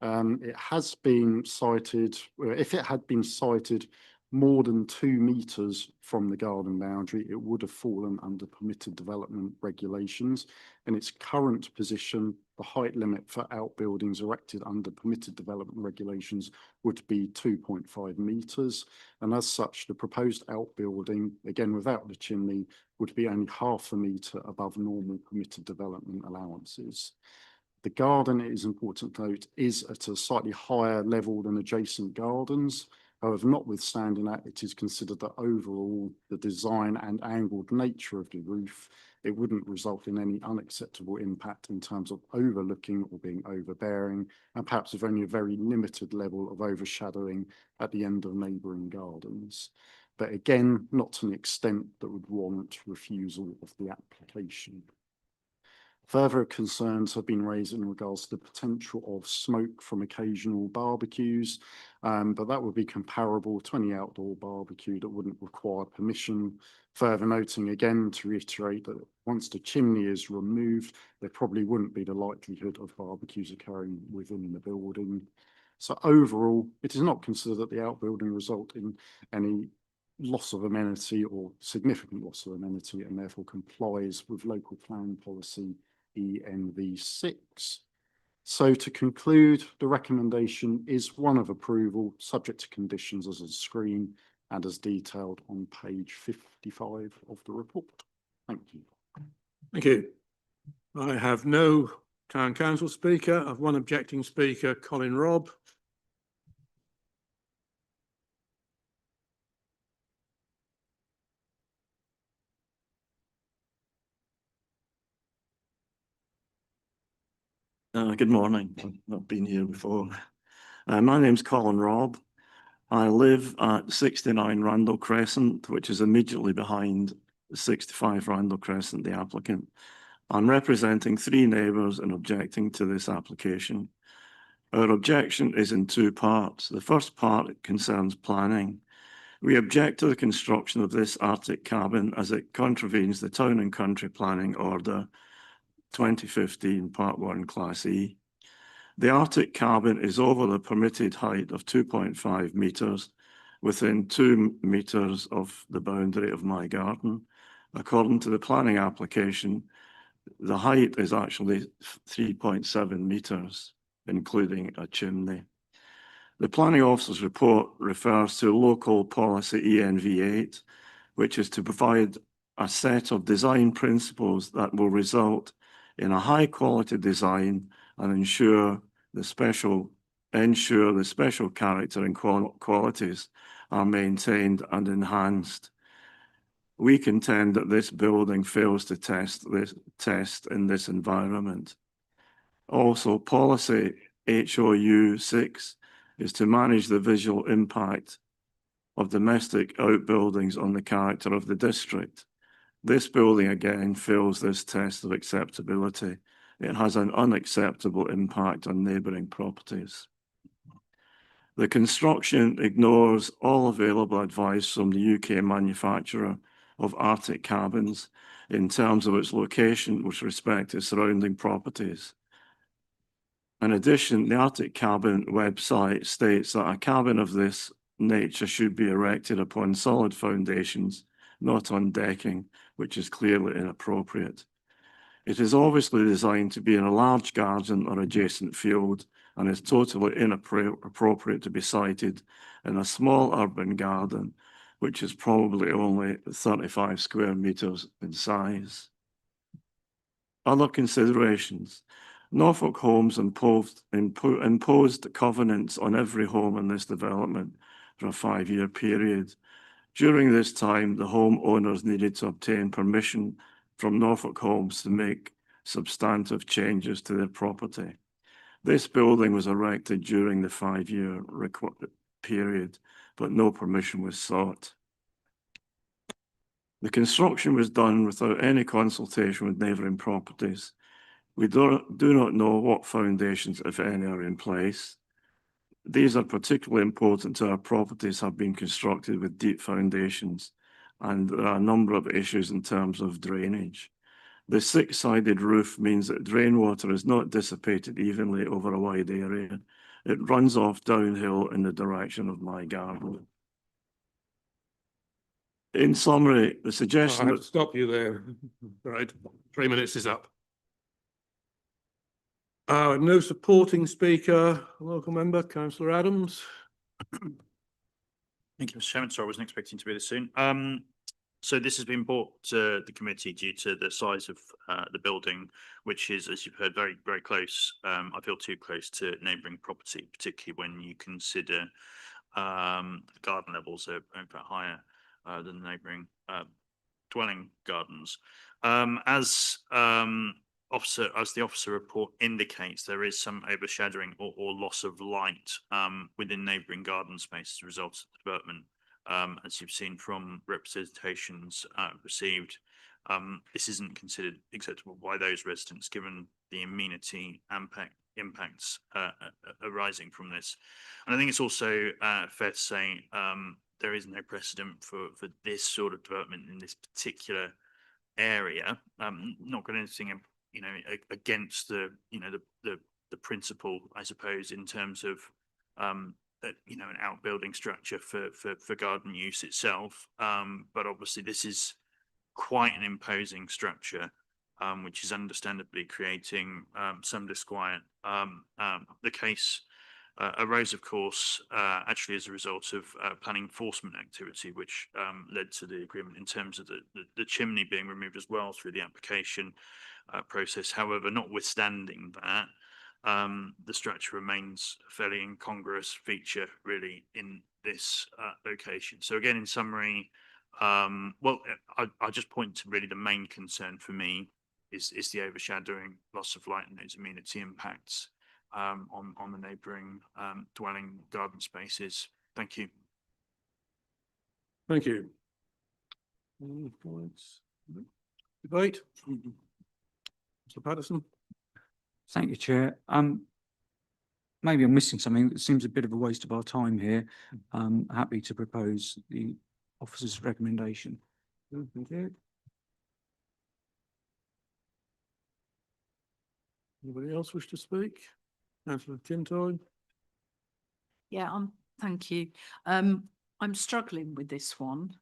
It has been cited, if it had been cited more than 2 metres from the garden boundary, it would have fallen under permitted development regulations. In its current position, the height limit for outbuildings erected under permitted development regulations would be 2.5 metres. And as such, the proposed outbuilding, again without the chimney, would be only half a metre above normal permitted development allowances. The garden, it is important to note, is at a slightly higher level than adjacent gardens. However, notwithstanding that, it is considered that overall the design and angled nature of the roof, it wouldn't result in any unacceptable impact in terms of overlooking or being overbearing, and perhaps with only a very limited level of overshadowing at the end of neighbouring gardens. But again, not to an extent that would warrant refusal of the application. Further concerns have been raised in regards to the potential of smoke from occasional barbecues, but that would be comparable to any outdoor barbecue that wouldn't require permission. Further noting again to reiterate that once the chimney is removed, there probably wouldn't be the likelihood of barbecues occurring within the building. So overall, it is not considered that the outbuilding result in any loss of amenity or significant loss of amenity, and therefore complies with local plan policy ENV 6. So to conclude, the recommendation is one of approval, subject to conditions as a screen and as detailed on page 55 of the report. Thank you. Thank you. I have no Town Council speaker. I have one objecting speaker, Colin Robb. Good morning. I've not been here before. My name's Colin Robb. I live at 69 Randle Crescent, which is immediately behind 65 Randle Crescent, the applicant. I'm representing 3 neighbours and objecting to this application. Our objection is in 2 parts. The first part concerns planning. We object to the construction of this Arctic cabin as it contravenes the Town and Country Planning Order 2015 Part 1 Class E. The Arctic cabin is over the permitted height of 2.5 metres within 2 metres of the boundary of my garden. According to the planning application, the height is actually 3.7 metres, including a chimney. The planning officer's report refers to local policy ENV8, which is to provide a set of design principles that will result in a high quality design and ensure the special character and qualities are maintained and enhanced. We contend that this building fails to test in this environment. Also, policy HOU 6 is to manage the visual impact of domestic outbuildings on the character of the district. This building again fails this test of acceptability. It has an unacceptable impact on neighbouring properties. The construction ignores all available advice from the UK manufacturer of Arctic cabins in terms of its location with respect to surrounding properties. In addition, the Arctic cabin website states that a cabin of this nature should be erected upon solid foundations, not on decking, which is clearly inappropriate. It is obviously designed to be in a large garden or adjacent field and is totally inappropriate to be sited in a small urban garden, which is probably only 35 square metres in size. Other considerations. Norfolk Homes imposed covenants on every home in this development for a 5-year period. During this time, the homeowners needed to obtain permission from Norfolk Homes to make substantive changes to their property. This building was erected during the 5-year period, but no permission was sought. The construction was done without any consultation with neighbouring properties. We do not know what foundations, if any, are in place. These are particularly important to our properties have been constructed with deep foundations, and there are a number of issues in terms of drainage. The 6-sided roof means that drain water is not dissipated evenly over a wide area. It runs off downhill in the direction of my garden. In summary, the suggestion I have to stop you there. Right, 3 minutes is up. No supporting speaker, local member, Councillor Adams. Thank you, Mr. Chairman. Sorry, I wasn't expecting to be this soon. So this has been brought to the committee due to the size of the building, which is, as you've heard, very, very close. I feel too close to neighbouring property, particularly when you consider the garden levels are in fact higher than the neighbouring dwelling gardens. As the officer report indicates, there is some overshadowing or loss of light within neighbouring garden space as a result of the development. As you've seen from representations received, this isn't considered acceptable by those residents given the amenity impacts arising from this. And I think it's also fair to say there is no precedent for this sort of development in this particular area. Not got anything against the principle, I suppose, in terms of an outbuilding structure for garden use itself. But obviously this is quite an imposing structure, which is understandably creating some disquiet. The case arose, of course, actually as a result of planning enforcement activity, which led to the agreement in terms of the chimney being removed as well through the application process. However, notwithstanding that, the structure remains a fairly incongruous feature really in this location. So again, in summary, I'll just point to really the main concern for me is the overshadowing, loss of light and those amenity impacts on the neighbouring dwelling garden spaces. Thank you. Thank you. Any points? Debate? Mr. Patterson? Thank you, Chair. Maybe I'm missing something. It seems a bit of a waste of our time here. Happy to propose the officer's recommendation. Thank you. Anybody else wish to speak? Councillor Tintoy? Yeah, thank you. I'm struggling with this one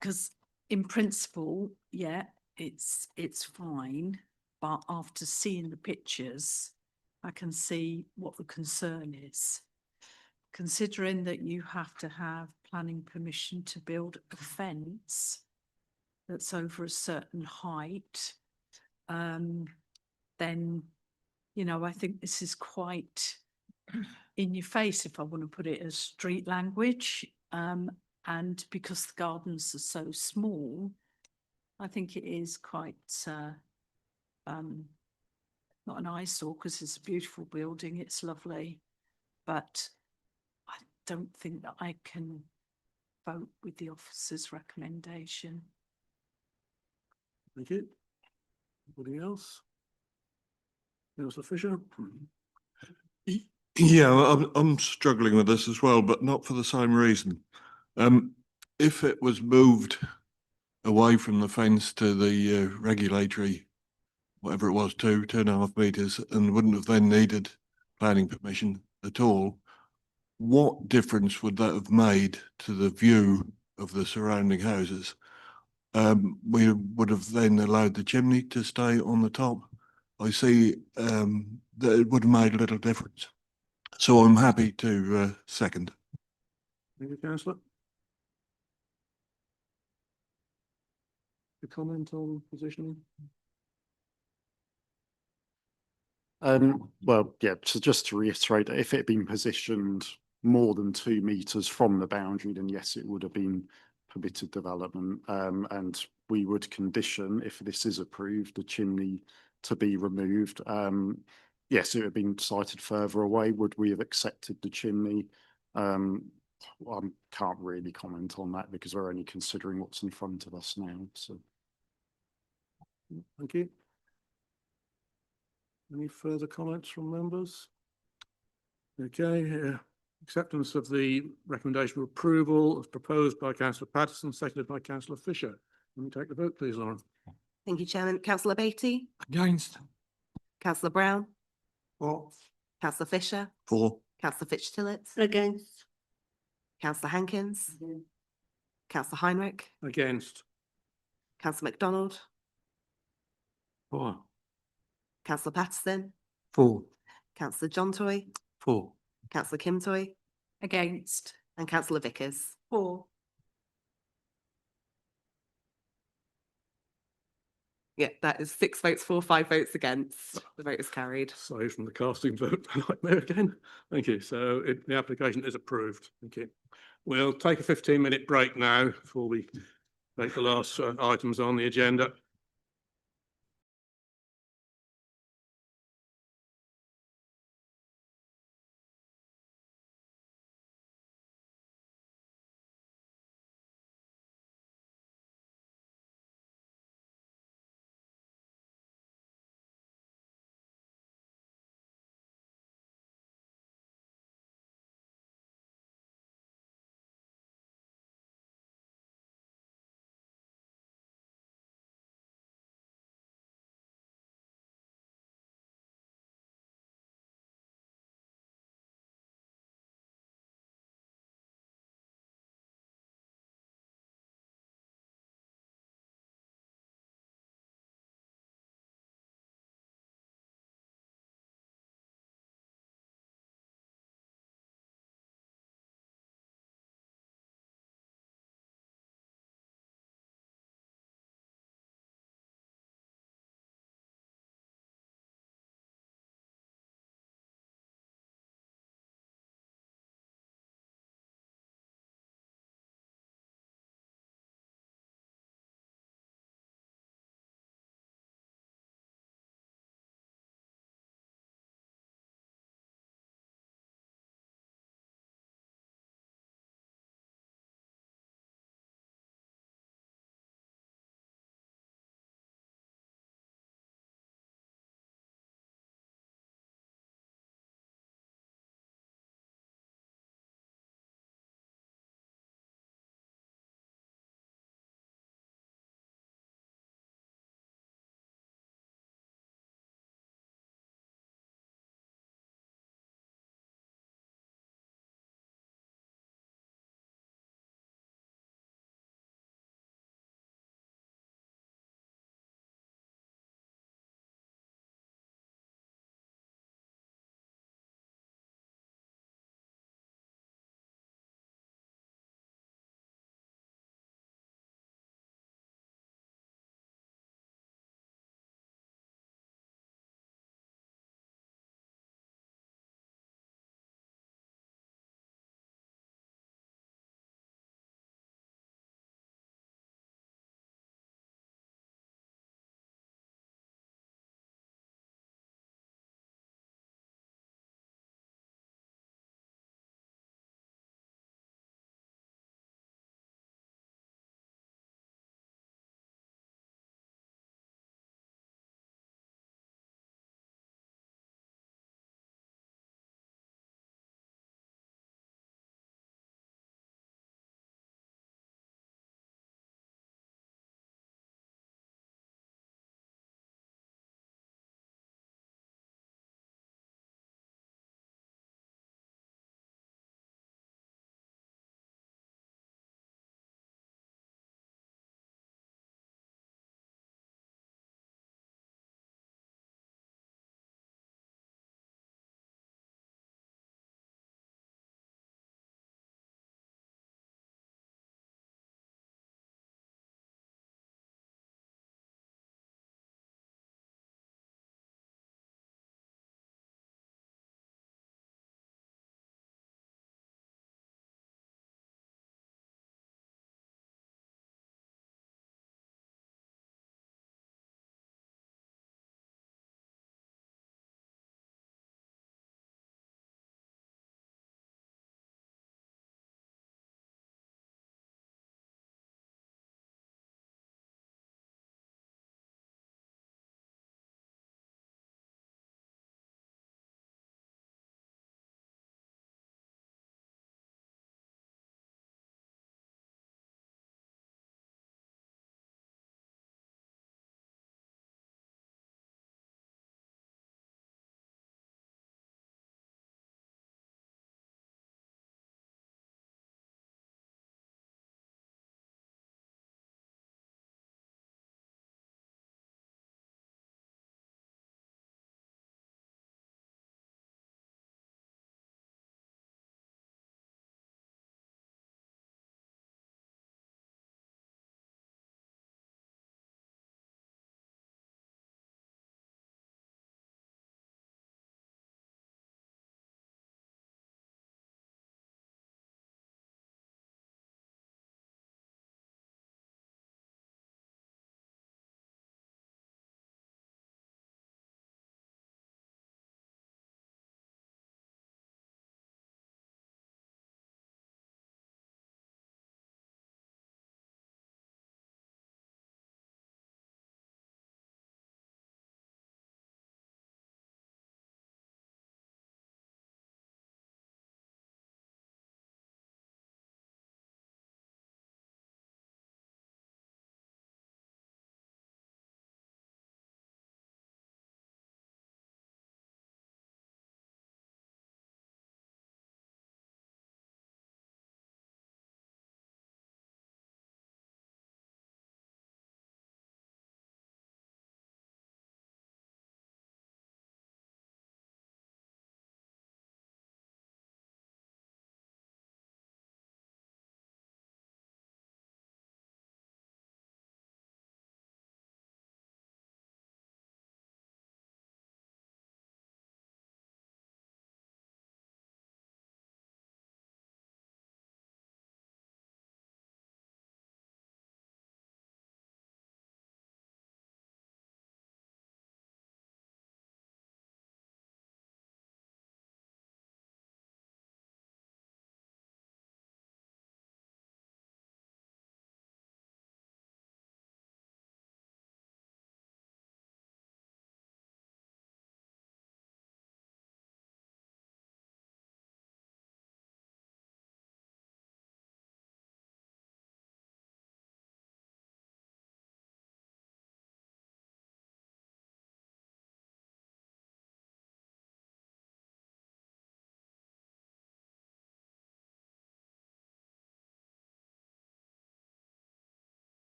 because in principle, yeah, it's fine, but after seeing the pictures, I can see what the concern is. Considering that you have to have planning permission to build a fence that's over a certain height, then, you know, I think this is quite in your face, if I want to put it as street language. And because the gardens are so small, I think it is quite not an eyesore, because it's a beautiful building, it's lovely, but I don't think that I can vote with the officer's recommendation. Thank you. Anybody else? Councillor Fisher? Yeah, I'm struggling with this as well, but not for the same reason. If it was moved away from the fence to the regulatory, whatever it was, 2.5 meters, and wouldn't have then needed planning permission at all, what difference would that have made to the view of the surrounding houses? We would have then allowed the chimney to stay on the top. I see that it would have made a little difference. So I'm happy to second. Thank you, councillor. A comment on positioning? Well, yeah, so just to reiterate, if it had been positioned more than 2 meters from the boundary, then yes, it would have been permitted development. And we would condition, if this is approved, the chimney to be removed. Yes, it would have been sited further away. Would we have accepted the chimney? I can't really comment on that because we're only considering what's in front of us now. So, thank you. Any further comments from members? Okay, acceptance of the recommendation for approval as proposed by Councillor Patterson, seconded by Councillor Fisher. Let me take the vote, please, Lauren. Thank you, Chairman. Councillor Beattie? Against. Councillor Brown? For. Councillor Fisher? For. Councillor Fitch-Tillett? Against. Councillor Hankins? Councillor Heinrich? Against. Councillor MacDonald? For. Councillor Patterson? For. Councillor John Toy? For. Councillor Kim Toy? Against. And Councillor Vickers? For. Yeah, that is 6 votes for, 5 votes against. The vote is carried. Sorry from the casting vote nightmare again. Thank you. So the application is approved. Thank you. We'll take a 15-minute break now before we take the last items on the agenda.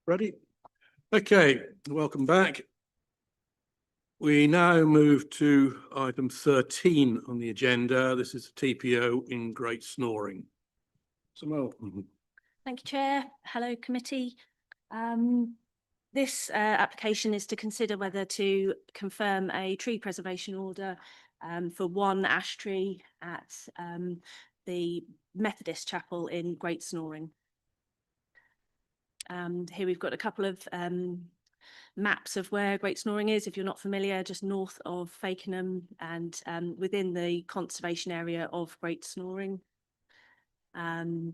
Ready? Okay, welcome back. We now move to item 13 on the agenda. This is TPO in Great Snoring. Simone. Thank you, Chair. Hello, committee. This application is to consider whether to confirm a tree preservation order for one ash tree at the Methodist Chapel in Great Snoring. Here we've got a couple of maps of where Great Snoring is, if you're not familiar, just north of Fakenham and within the conservation area of Great Snoring. And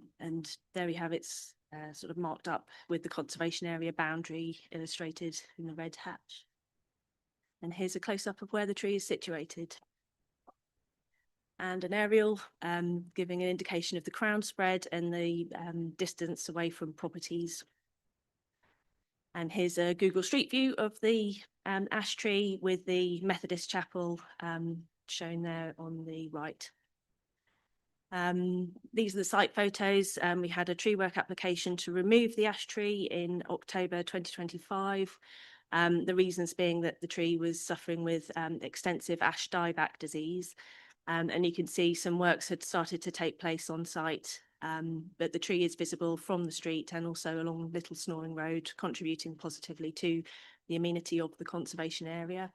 there we have it's sort of marked up with the conservation area boundary illustrated in the red hatch. And here's a close-up of where the tree is situated. And an aerial giving an indication of the crown spread and the distance away from properties. And here's a Google Street View of the ash tree with the Methodist Chapel shown there on the right. These are the site photos. We had a tree work application to remove the ash tree in October 2025. The reasons being that the tree was suffering with extensive ash dieback disease. And you can see some works had started to take place on site, but the tree is visible from the street and also along Little Snoring Road, contributing positively to the amenity of the conservation area.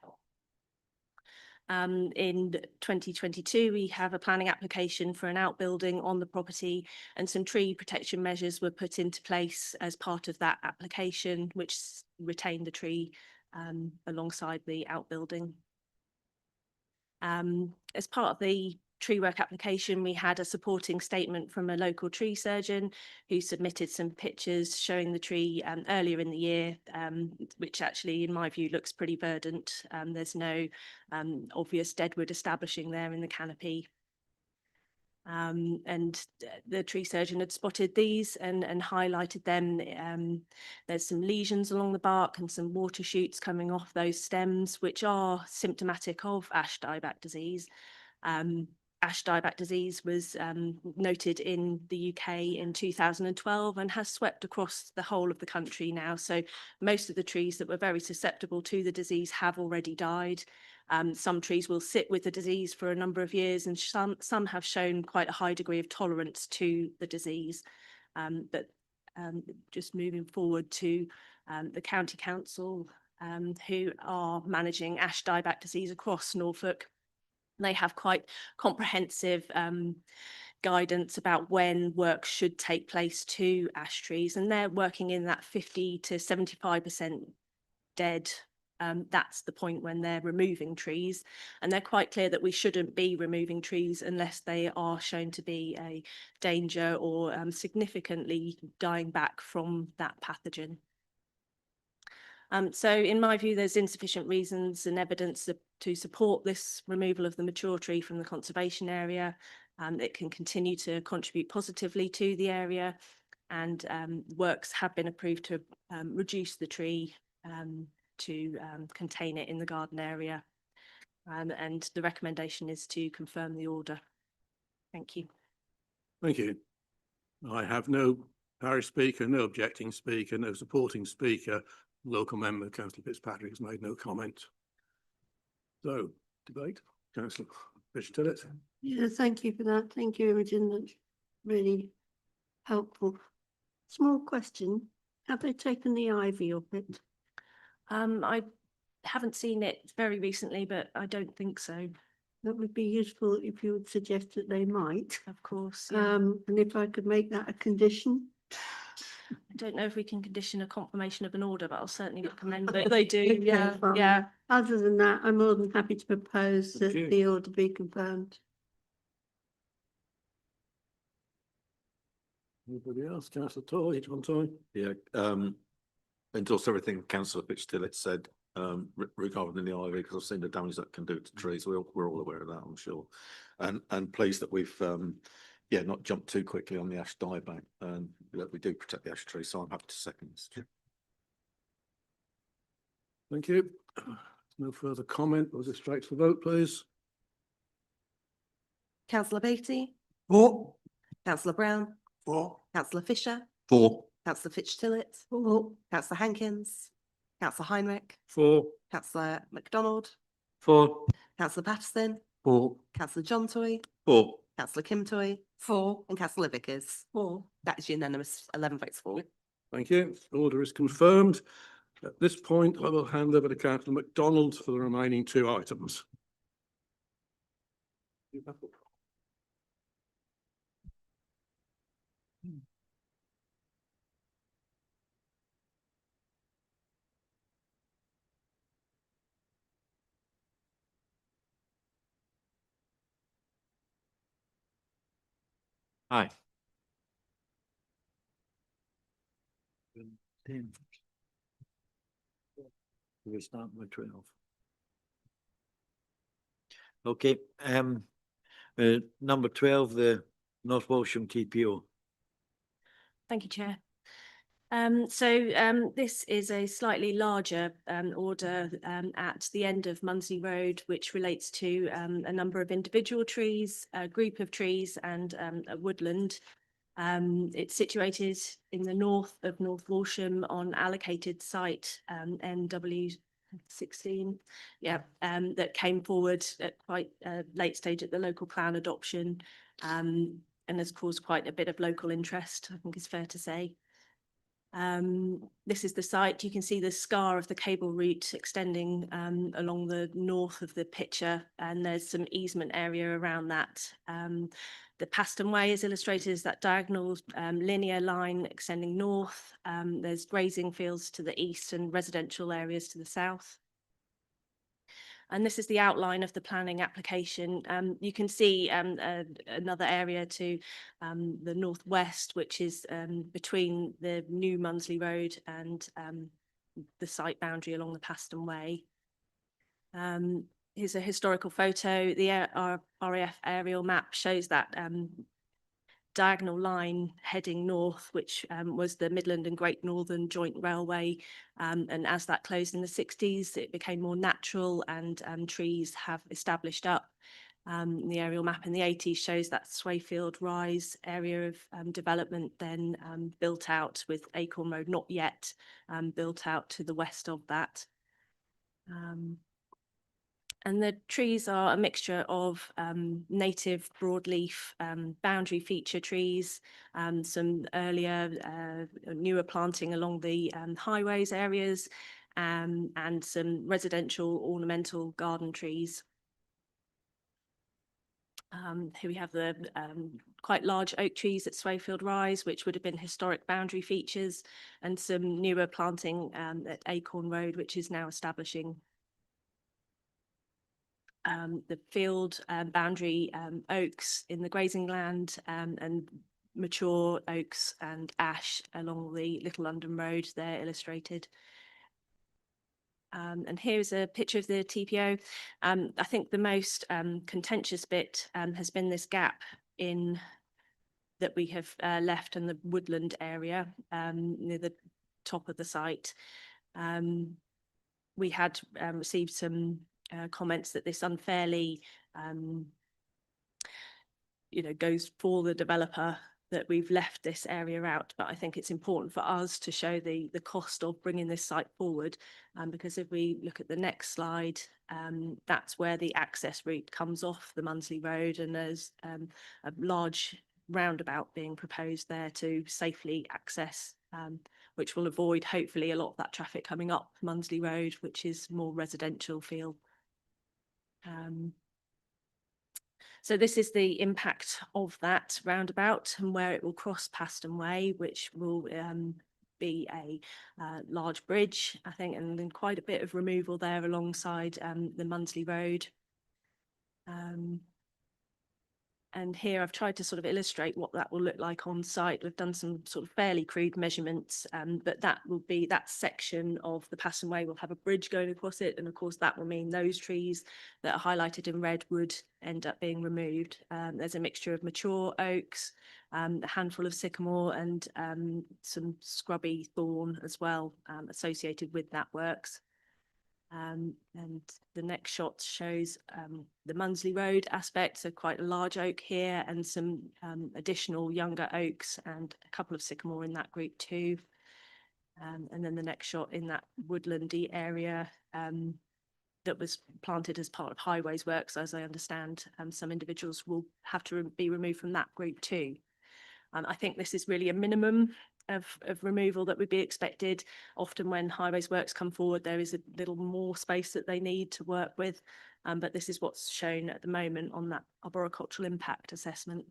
In 2022, we have a planning application for an outbuilding on the property, and some tree protection measures were put into place as part of that application, which retained the tree alongside the outbuilding. As part of the tree work application, we had a supporting statement from a local tree surgeon who submitted some pictures showing the tree earlier in the year, which actually, in my view, looks pretty verdant. There's no obvious deadwood establishing there in the canopy. And the tree surgeon had spotted these and highlighted them. There's some lesions along the bark and some water shoots coming off those stems, which are symptomatic of ash dieback disease. Ash dieback disease was noted in the UK in 2012 and has swept across the whole of the country now. So most of the trees that were very susceptible to the disease have already died. Some trees will sit with the disease for a number of years, and some have shown quite a high degree of tolerance to the disease. But just moving forward to the County Council, who are managing ash dieback disease across Norfolk. They have quite comprehensive guidance about when work should take place to ash trees, and they're working in that 50 to 75% dead. That's the point when they're removing trees, and they're quite clear that we shouldn't be removing trees unless they are shown to be a danger or significantly dying back from that pathogen. So in my view, there's insufficient reasons and evidence to support this removal of the mature tree from the conservation area. It can continue to contribute positively to the area, and works have been approved to reduce the tree to contain it in the garden area. And the recommendation is to confirm the order. Thank you. Thank you. I have no parish speaker, no objecting speaker, no supporting speaker. Local member, Councillor Fitzpatrick, has made no comment. So, debate, Councillor Fisher-Tillett. Yeah, thank you for that. Thank you, Imogen. That's really helpful. Small question. Have they taken the ivy off it? I haven't seen it very recently, but I don't think so. That would be useful if you would suggest that they might. Of course. Yeah. And if I could make that a condition. I don't know if we can condition a confirmation of an order, but I'll certainly recommend that they do. Yeah, fine. yeah. Other than that, I'm more than happy to propose that the order be confirmed. Anybody else? Councillor Toy, each one Toy. Yeah, endorse everything Councillor Fitzgerald said regarding the ivy, because I've seen the damage that can do to trees. We're all aware of that, I'm sure, and pleased that we've not jumped too quickly on the ash dieback, and that we do protect the ash tree. So I'm happy to second this. Thank you. No further comment. We'll just straight to the vote, please. Councillor Beattie? For. Councillor Brown? For. Councillor Fisher? For. Councillor Fitch-Tillett. 4. Councillor Hankins. Councillor Heinrich. 4. Councillor MacDonald. 4. Councillor Patterson. 4. Councillor John Toy. 4. Councillor Kim Toy. 4. And Councillor Vickers. 4. That is unanimous, 11 votes for. Thank you. Order is confirmed. At this point, I will hand over to Councillor MacDonald for the remaining 2 items. Aye. 10. We start with 12. Okay, number 12, the North Walsham TPO. Thank you, Chair. This is a slightly larger order at the end of Munsley Road, which relates to a number of individual trees, a group of trees and a woodland. It's situated in the north of North Walsham on allocated site NW16, that came forward at quite a late stage at the local plan adoption and has caused quite a bit of local interest, I think is fair to say. This is the site. You can see the scar of the cable route extending along the north of the picture, and there's some easement area around that. The Paston Way is illustrated as that diagonal linear line extending north. There's grazing fields to the east and residential areas to the south. And this is the outline of the planning application. You can see another area to the northwest, which is between the new Munsley Road and the site boundary along the Paston Way. Here's a historical photo. The RAF aerial map shows that diagonal line heading north, which was the Midland and Great Northern Joint Railway. And as that closed in the 60s, it became more natural and trees have established up. The aerial map in the 80s shows that Swayfield Rise area of development then built out with Acorn Road not yet built out to the west of that. And the trees are a mixture of native broadleaf boundary feature trees, some earlier, newer planting along the highways areas, and some residential ornamental garden trees. Here we have the quite large oak trees at Swayfield Rise, which would have been historic boundary features, and some newer planting at Acorn Road, which is now establishing the field boundary oaks in the grazing land and mature oaks and ash along the Little London Road there illustrated. And here's a picture of the TPO. I think the most contentious bit has been this gap in that we have left in the woodland area near the top of the site. We had received some comments that this unfairly, goes for the developer that we've left this area out. But I think it's important for us to show the cost of bringing this site forward, because if we look at the next slide, that's where the access route comes off the Munsley Road, and there's a large roundabout being proposed there to safely access, which will avoid hopefully a lot of that traffic coming up Munsley Road, which is more residential feel. So this is the impact of that roundabout and where it will cross Paston Way, which will be a large bridge, I think, and then quite a bit of removal there alongside the Munsley Road. And here I've tried to sort of illustrate what that will look like on site. We've done some sort of fairly crude measurements, but that will be that section of the Paston Way will have a bridge going across it. And of course, that will mean those trees that are highlighted in red would end up being removed. There's a mixture of mature oaks, a handful of sycamore and some scrubby thorn as well associated with that works. And the next shot shows the Munsley Road aspect, so quite a large oak here and some additional younger oaks and a couple of sycamore in that group too. And then the next shot in that woodlandy area that was planted as part of highways works, as I understand, some individuals will have to be removed from that group too. I think this is really a minimum of removal that would be expected. Often when highways works come forward, there is a little more space that they need to work with, but this is what's shown at the moment on that arboricultural impact assessment.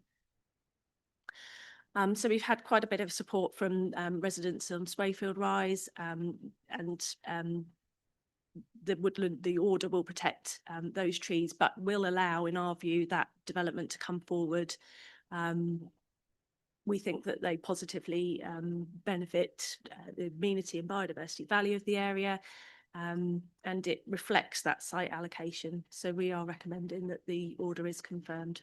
So we've had quite a bit of support from residents on Swayfield Rise, and the order will protect those trees, but will allow, in our view, that development to come forward. We think that they positively benefit the amenity and biodiversity value of the area, and it reflects that site allocation. So we are recommending that the order is confirmed.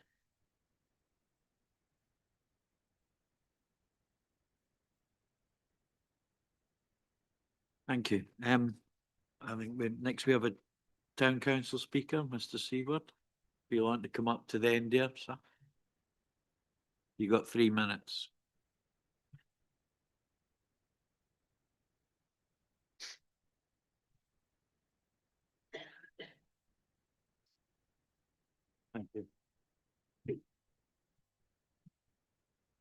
Thank you. I think next we have a town council speaker, Mr. Seward. If you want to come up to the end here, sir. You got 3 minutes. Thank you.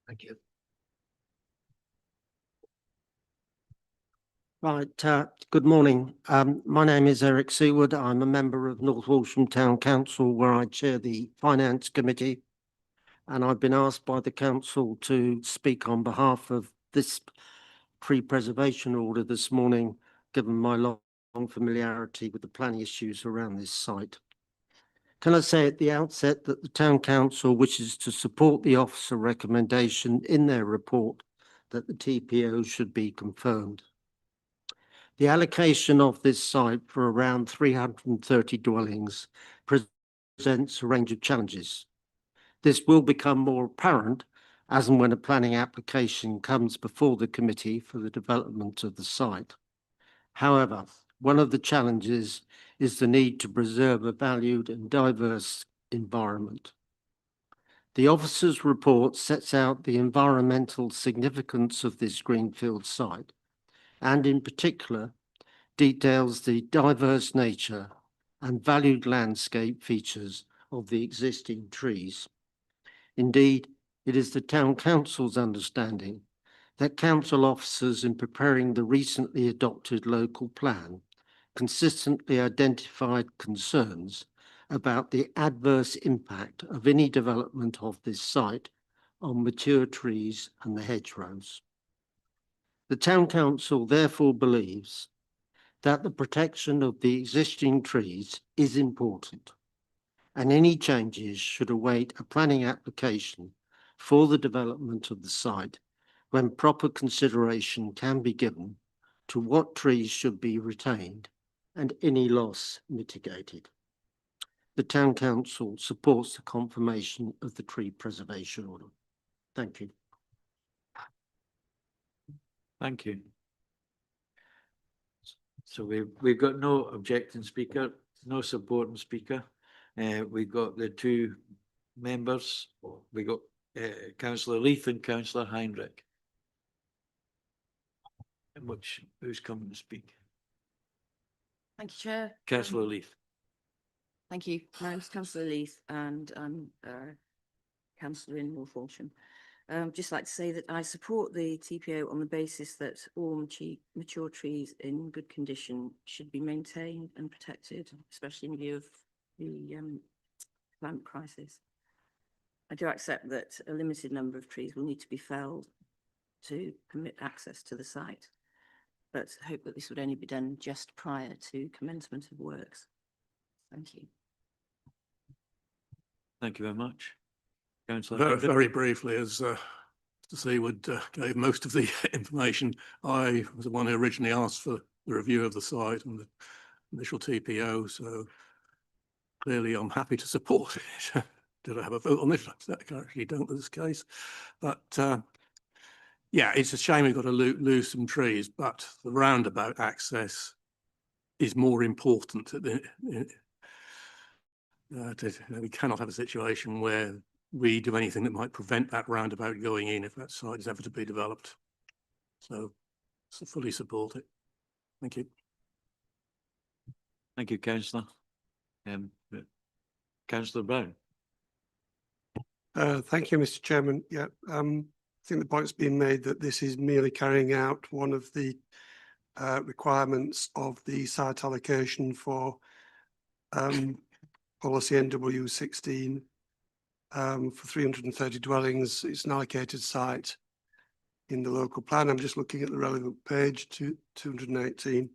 Thank you. Right, good morning. My name is Eric Seward. I'm a member of North Walsham Town Council, where I chair the Finance Committee. And I've been asked by the council to speak on behalf of this pre-preservation order this morning, given my long familiarity with the planning issues around this site. Can I say at the outset that the Town Council wishes to support the officer recommendation in their report that the TPO should be confirmed. The allocation of this site for around 330 dwellings presents a range of challenges. This will become more apparent as and when a planning application comes before the committee for the development of the site. However, one of the challenges is the need to preserve a valued and diverse environment. The officer's report sets out the environmental significance of this greenfield site, and in particular, details the diverse nature and valued landscape features of the existing trees. Indeed, it is the Town Council's understanding that council officers, in preparing the recently adopted local plan, consistently identified concerns about the adverse impact of any development of this site on mature trees and the hedgerows. The Town Council therefore believes that the protection of the existing trees is important, and any changes should await a planning application for the development of the site, when proper consideration can be given to what trees should be retained and any loss mitigated. The Town Council supports the confirmation of the tree preservation order. Thank you. Thank you. So we've got no objecting speaker, no supporting speaker. We've got the two members. We got Councillor Leith and Councillor Heinrich. And who's coming to speak? Thank you, Chair. Councillor Leith. Thank you. My name's Councillor Leith and I'm Councillor in North Walsham. Just like to say that I support the TPO on the basis that all mature trees in good condition should be maintained and protected, especially in view of the climate crisis. I do accept that a limited number of trees will need to be felled to permit access to the site, but I hope that this would only be done just prior to commencement of works. Thank you. Thank you very much. Councillor Very, Hempton. very briefly, as Mr. Seawood gave most of the information, I was the one who originally asked for the review of the site and the initial TPO, so clearly I'm happy to support it. Did I have a vote on this? I actually don't in this case, but yeah, it's a shame we've got to lose some trees, but the roundabout access is more important. We cannot have a situation where we do anything that might prevent that roundabout going in if that site is ever to be developed. So fully support it. Thank you. Thank you, councillor. Councillor Brown. Thank you, Mr. Chairman. Yeah, I think the point's been made that this is merely carrying out one of the requirements of the site allocation for policy NW 16 for 330 dwellings. It's an allocated site in the local plan. I'm just looking at the relevant page, 218.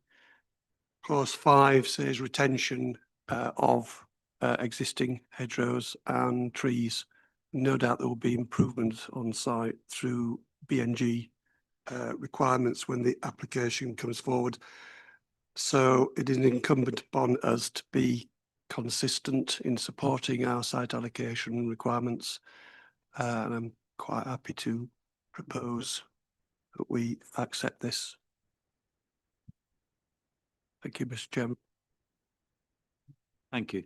Clause 5 says retention of existing hedgerows and trees. No doubt there will be improvements on site through BNG requirements when the application comes forward. So it is incumbent upon us to be consistent in supporting our site allocation requirements. And I'm quite happy to propose that we accept this. Thank you, Mr. Chairman. Thank you.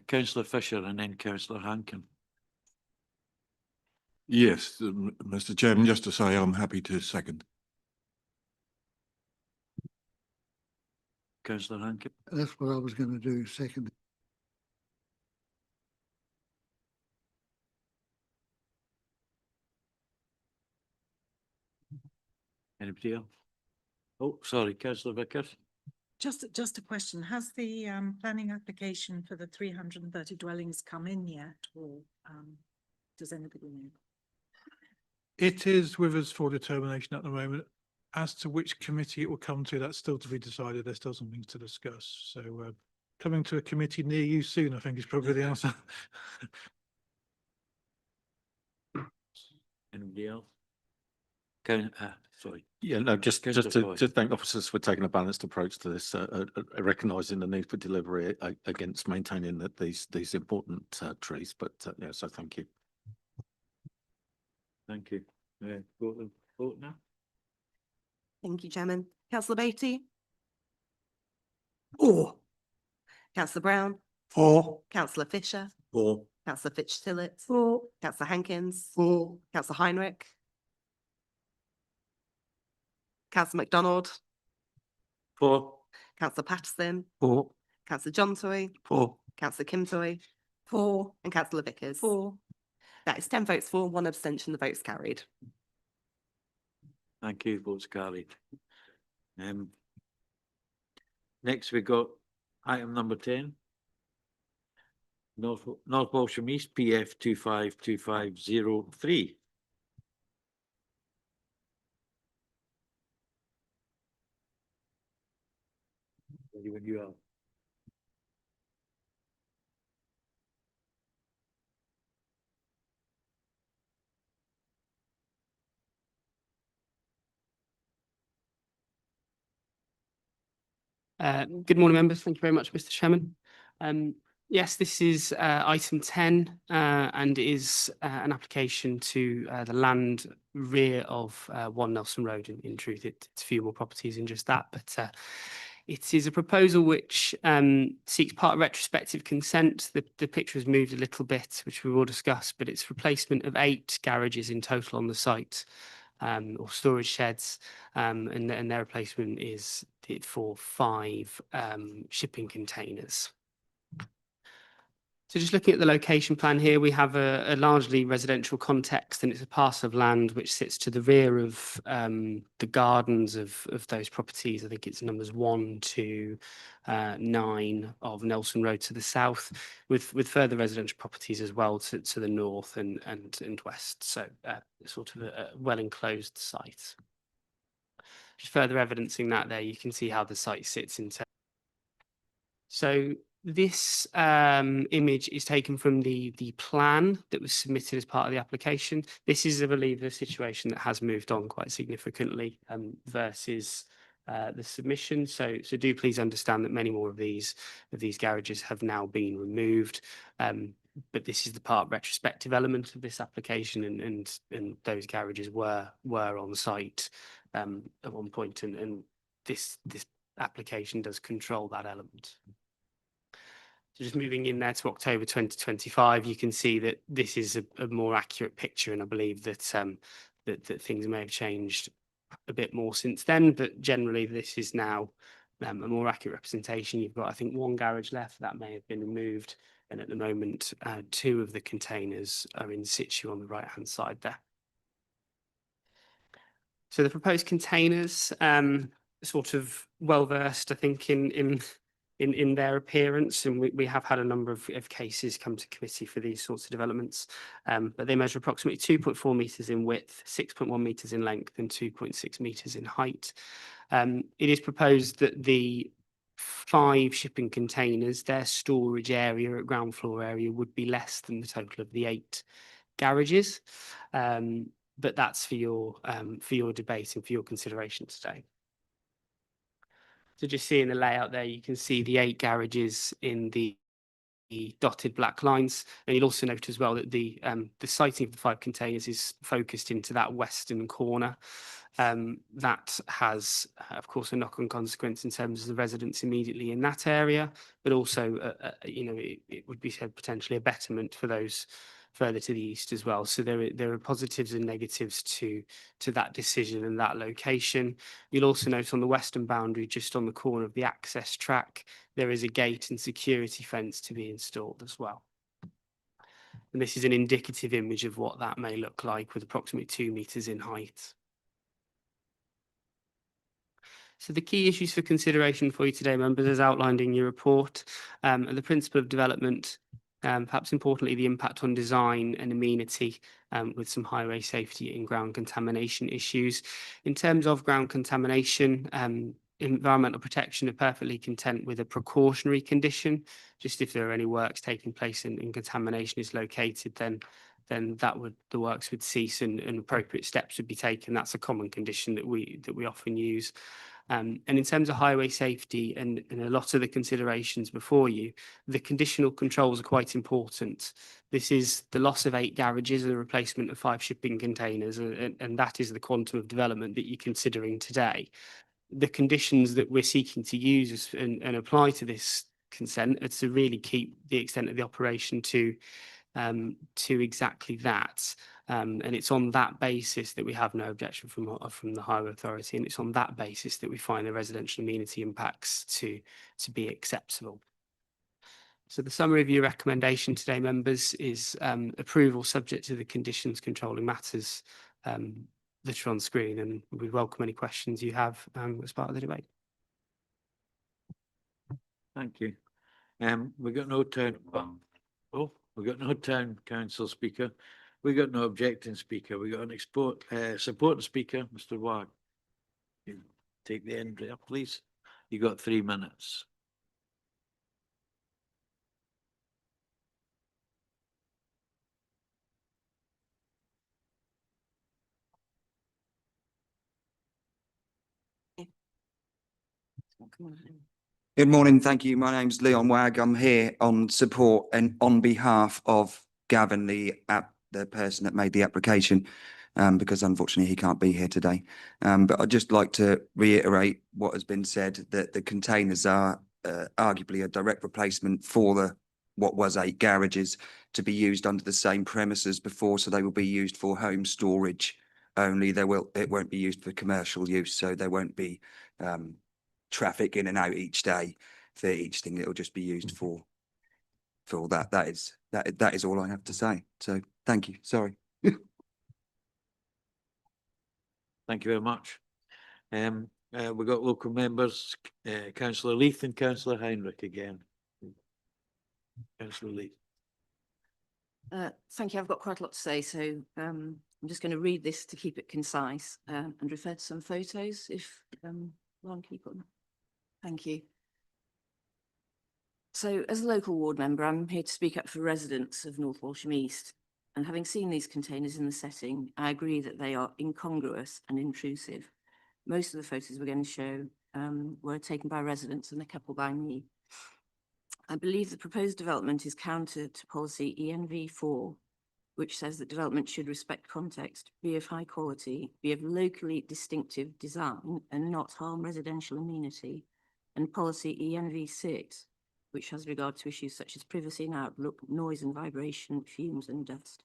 Councillor Fisher and then Councillor Hankin. Yes, Mr. Chairman, just to say I'm happy to second. Councillor Hankin. That's what I was going to do, second. Anybody else? Oh, sorry, Councillor Vickers. Just a question. Has the planning application for the 330 dwellings come in yet, or does anybody know? It is with us for determination at the moment. As to which committee it will come to, that's still to be decided. There's still some things to discuss. So coming to a committee near you soon, I think, is probably the answer. Anybody else? Sorry. Yeah, no, just Councillor to Floyd. thank officers for taking a balanced approach to this, recognising the need for delivery against maintaining these important trees. But yeah, so thank you. Thank you. Vote now. Thank you, Chairman. Councillor Beattie, For. Councillor Brown, For. Councillor Fisher, For. Councillor Fitch-Tillett, For. Councillor Hankins, For. Councillor Heinrich, Councillor MacDonald, For. Councillor Patterson, For. Councillor Johntoy, For. Councillor Kimtoy, For. and Councillor Vickers. For. That is 10 votes for, 1 abstention, the vote's carried. Thank you. Votes carried. Next we got item number 10. North Walsham East PF 252503. Ready when you are. Good morning, members. Thank you very much, Mr. Chairman. Yes, this is item 10 and is an application to the land rear of 1 Nelson Road. In truth, it's a few more properties than just that, but it is a proposal which seeks part retrospective consent. The picture has moved a little bit, which we will discuss, but it's replacement of 8 garages in total on the site. Or storage sheds, and their replacement is for 5 shipping containers. So just looking at the location plan here, we have a largely residential context, and it's a parcel of land which sits to the rear of the gardens of those properties. I think it's numbers 1 to 9 of Nelson Road to the south, with further residential properties as well to the north and west. So sort of a well enclosed site. Just further evidencing that there, you can see how the site sits in. So this image is taken from the plan that was submitted as part of the application. This is, I believe, a situation that has moved on quite significantly versus the submission. So do please understand that many more of these garages have now been removed. But this is the part retrospective element of this application, and those garages were on site at one point, and this application does control that element. So just moving in there to October 2025, you can see that this is a more accurate picture, and I believe that, that things may have changed a bit more since then, but generally this is now a more accurate representation. You've got, I think, one garage left that may have been removed, and at the moment, 2 of the containers are in situ on the right-hand side there. So the proposed containers, sort of well versed, I think, in their appearance, and we have had a number of cases come to committee for these sorts of developments, but they measure approximately 2.4 metres in width, 6.1 metres in length, and 2.6 metres in height. It is proposed that the 5 shipping containers, their storage area at ground floor area would be less than the total of the 8 garages, but that's for your debate and for your consideration today. So just seeing the layout there, you can see the 8 garages in the dotted black lines, and you'll also note as well that the siting of the 5 containers is focused into that western corner. That has, of course, a knock-on consequence in terms of the residents immediately in that area, but also, you know, it would be said potentially a betterment for those further to the east as well. So there are positives and negatives to that decision and that location. You'll also note on the western boundary, just on the corner of the access track, there is a gate and security fence to be installed as well. And this is an indicative image of what that may look like, with approximately 2 metres in height. So the key issues for consideration for you today, members, as outlined in your report, are the principle of development, perhaps importantly, the impact on design and amenity, with some highway safety and ground contamination issues. In terms of ground contamination, environmental protection are perfectly content with a precautionary condition. Just if there are any works taking place and contamination is located, then the works would cease and appropriate steps would be taken. That's a common condition that we often use. And in terms of highway safety and a lot of the considerations before you, the conditional controls are quite important. This is the loss of 8 garages and the replacement of 5 shipping containers, and that is the quantum of development that you're considering today. The conditions that we're seeking to use and apply to this consent are to really keep the extent of the operation to exactly that. And it's on that basis that we have no objection from the Highway Authority, and it's on that basis that we find the residential amenity impacts to be acceptable. So the summary of your recommendation today, members, is approval subject to the conditions controlling matters that are on screen, and we welcome any questions you have as part of the debate. Thank you. We got no town. Oh, we got no town council speaker. We got no objecting speaker. We got an supporting speaker, Mr. Wag. You take the end there, please. You got 3 minutes. Good morning. Thank you. My name's Leon Wag. I'm here on support and on behalf of Gavin, the person that made the application, because unfortunately he can't be here today. But I'd just like to reiterate what has been said, that the containers are arguably a direct replacement for what was 8 garages to be used under the same premises before, so they will be used for home storage only. It won't be used for commercial use, so there won't be traffic in and out each day for each thing. It'll just be used for that. That is all I have to say. So thank you. Sorry. Thank you very much. We've got local members, Councillor Leith and Councillor Heinrich again. Councillor Leith. Thank you. I've got quite a lot to say, so I'm just going to read this to keep it concise and refer to some photos if Ron, can you put them? Thank you. So as a local ward member, I'm here to speak up for residents of North Walsham East. And having seen these containers in the setting, I agree that they are incongruous and intrusive. Most of the photos we're going to show were taken by residents and a couple by me. I believe the proposed development is counter to policy ENV4, which says that development should respect context, be of high quality, be of locally distinctive design, and not harm residential amenity and policy ENV6, which has regard to issues such as privacy and outlook, noise and vibration, fumes and dust.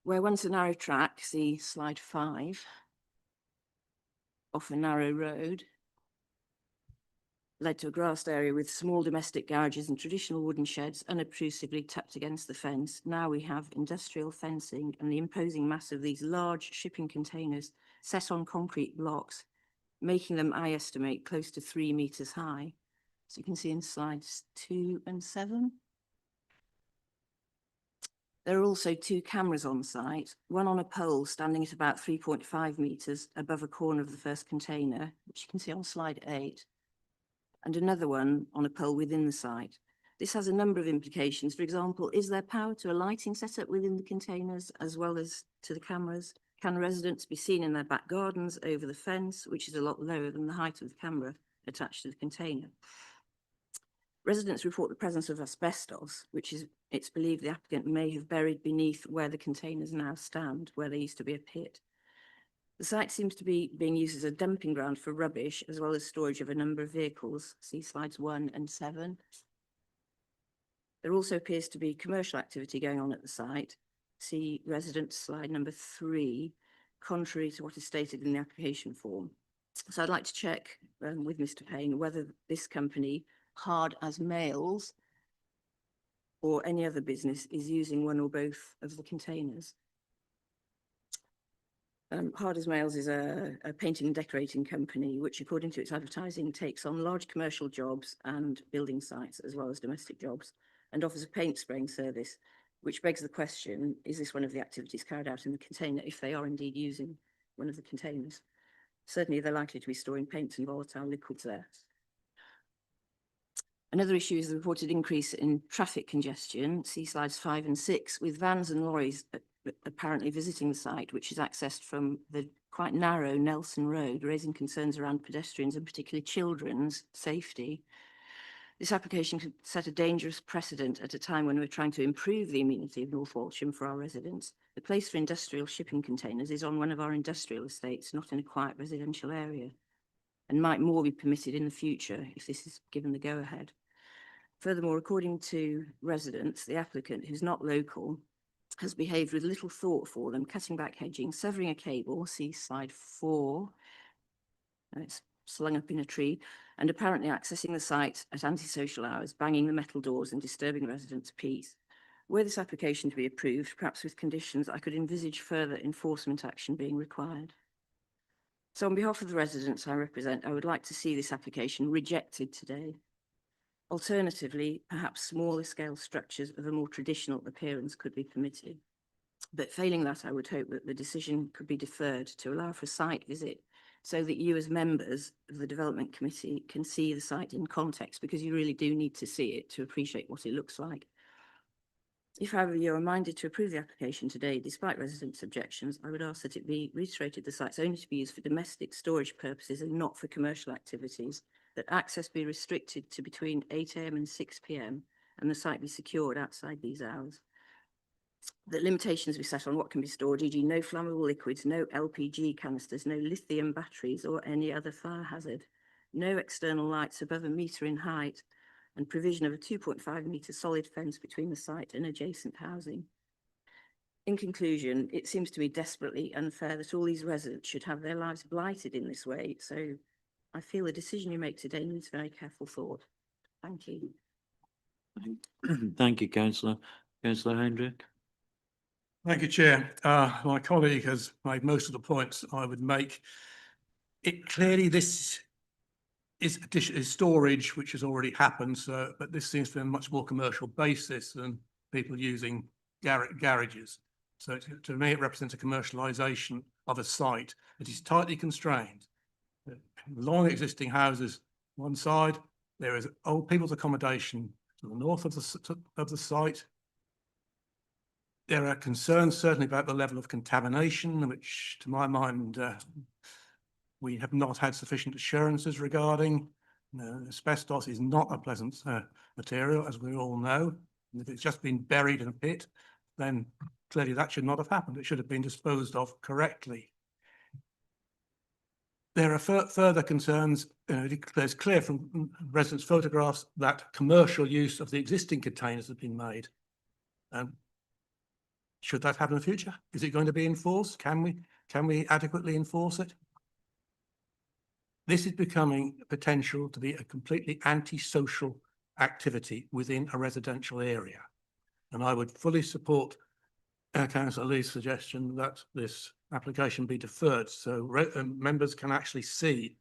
Where once a narrow track, see slide 5, off a narrow road, led to a grassed area with small domestic garages and traditional wooden sheds unobtrusively tucked against the fence. Now we have industrial fencing and the imposing mass of these large shipping containers set on concrete blocks, making them, I estimate, close to 3 meters high. So you can see in slides 2 and 7. There are also 2 cameras on site, one on a pole standing at about 3.5 meters above a corner of the first container, which you can see on slide 8, and another one on a pole within the site. This has a number of implications. For example, is there power to a lighting setup within the containers as well as to the cameras? Can residents be seen in their back gardens over the fence, which is a lot lower than the height of the camera attached to the container? Residents report the presence of asbestos, which is, it's believed the applicant may have buried beneath where the containers now stand, where there used to be a pit. The site seems to be being used as a dumping ground for rubbish, as well as storage of a number of vehicles. See slides 1 and 7. There also appears to be commercial activity going on at the site. See resident slide number 3, contrary to what is stated in the application form. So I'd like to check with Mr. Payne whether this company, Hard as Mails, or any other business is using one or both of the containers. Hard as Mails is a painting and decorating company, which according to its advertising takes on large commercial jobs and building sites as well as domestic jobs, and offers a paint spraying service, which begs the question, is this one of the activities carried out in the container if they are indeed using one of the containers? Certainly they're likely to be storing paints and volatile liquids there. Another issue is the reported increase in traffic congestion, see slides 5 and 6, with vans and lorries apparently visiting the site, which is accessed from the quite narrow Nelson Road, raising concerns around pedestrians and particularly children's safety. This application could set a dangerous precedent at a time when we're trying to improve the amenity of North Walsham for our residents. The place for industrial shipping containers is on one of our industrial estates, not in a quiet residential area, and might more be permitted in the future if this is given the go-ahead. Furthermore, according to residents, the applicant, who's not local, has behaved with little thought for them, cutting back hedging, severing a cable, see slide 4, and it's slung up in a tree, and apparently accessing the site at antisocial hours, banging the metal doors and disturbing residents' peace. Were this application to be approved, perhaps with conditions, I could envisage further enforcement action being required. So on behalf of the residents I represent, I would like to see this application rejected today. Alternatively, perhaps smaller scale structures of a more traditional appearance could be permitted. But failing that, I would hope that the decision could be deferred to allow for a site visit so that you as members of the Development Committee can see the site in context, because you really do need to see it to appreciate what it looks like. If, however, you are minded to approve the application today, despite residents' objections, I would ask that it be reiterated the site's only to be used for domestic storage purposes and not for commercial activities, that access be restricted to between 8 AM and 6 PM, and the site be secured outside these hours. That limitations be set on what can be stored, e.g. no flammable liquids, no LPG canisters, no lithium batteries or any other fire hazard, no external lights above 1 metre in height, and provision of a 2.5 metre solid fence between the site and adjacent housing. In conclusion, it seems to me desperately unfair that all these residents should have their lives blighted in this way, so I feel the decision you make today needs very careful thought. Thank you. Thank you, Councillor. Councillor Hendrick. Thank you, Chair. My colleague has made most of the points I would make. It clearly this is storage, which has already happened, so, but this seems to be a much more commercial basis than people using garages. So to me, it represents a commercialisation of a site that is tightly constrained. Long existing houses one side, there is old people's accommodation to the north of the site. There are concerns certainly about the level of contamination, which to my mind we have not had sufficient assurances regarding. Asbestos is not a pleasant material, as we all know. And if it's just been buried in a pit, then clearly that should not have happened. It should have been disposed of correctly. There are further concerns. There's clear from residents' photographs that commercial use of the existing containers has been made. Should that happen in the future? Is it going to be enforced? Can we adequately enforce it? This is becoming potential to be a completely antisocial activity within a residential area. And I would fully support Councillor Lee's suggestion that this application be deferred so members can actually see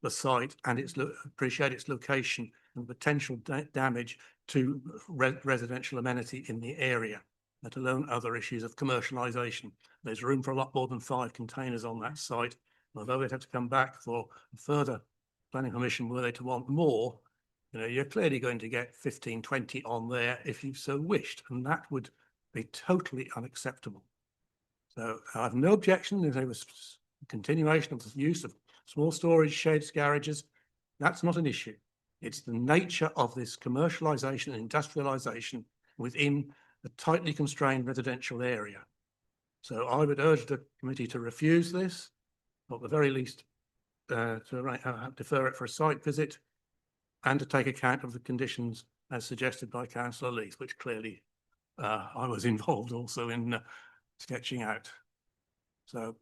the site and appreciate its location and potential damage to residential amenity in the area, let alone other issues of commercialisation. There's room for a lot more than 5 containers on that site. Although they'd have to come back for further planning permission were they to want more, you're clearly going to get 15, 20 on there if you so wished, and that would be totally unacceptable. So I have no objection if there was continuation of the use of small storage sheds, garages. That's not an issue. It's the nature of this commercialisation and industrialisation within a tightly constrained residential area. So I would urge the committee to refuse this, or at the very least to defer it for a site visit and to take account of the conditions as suggested by Councillor Leith, which clearly I was involved also in sketching out. So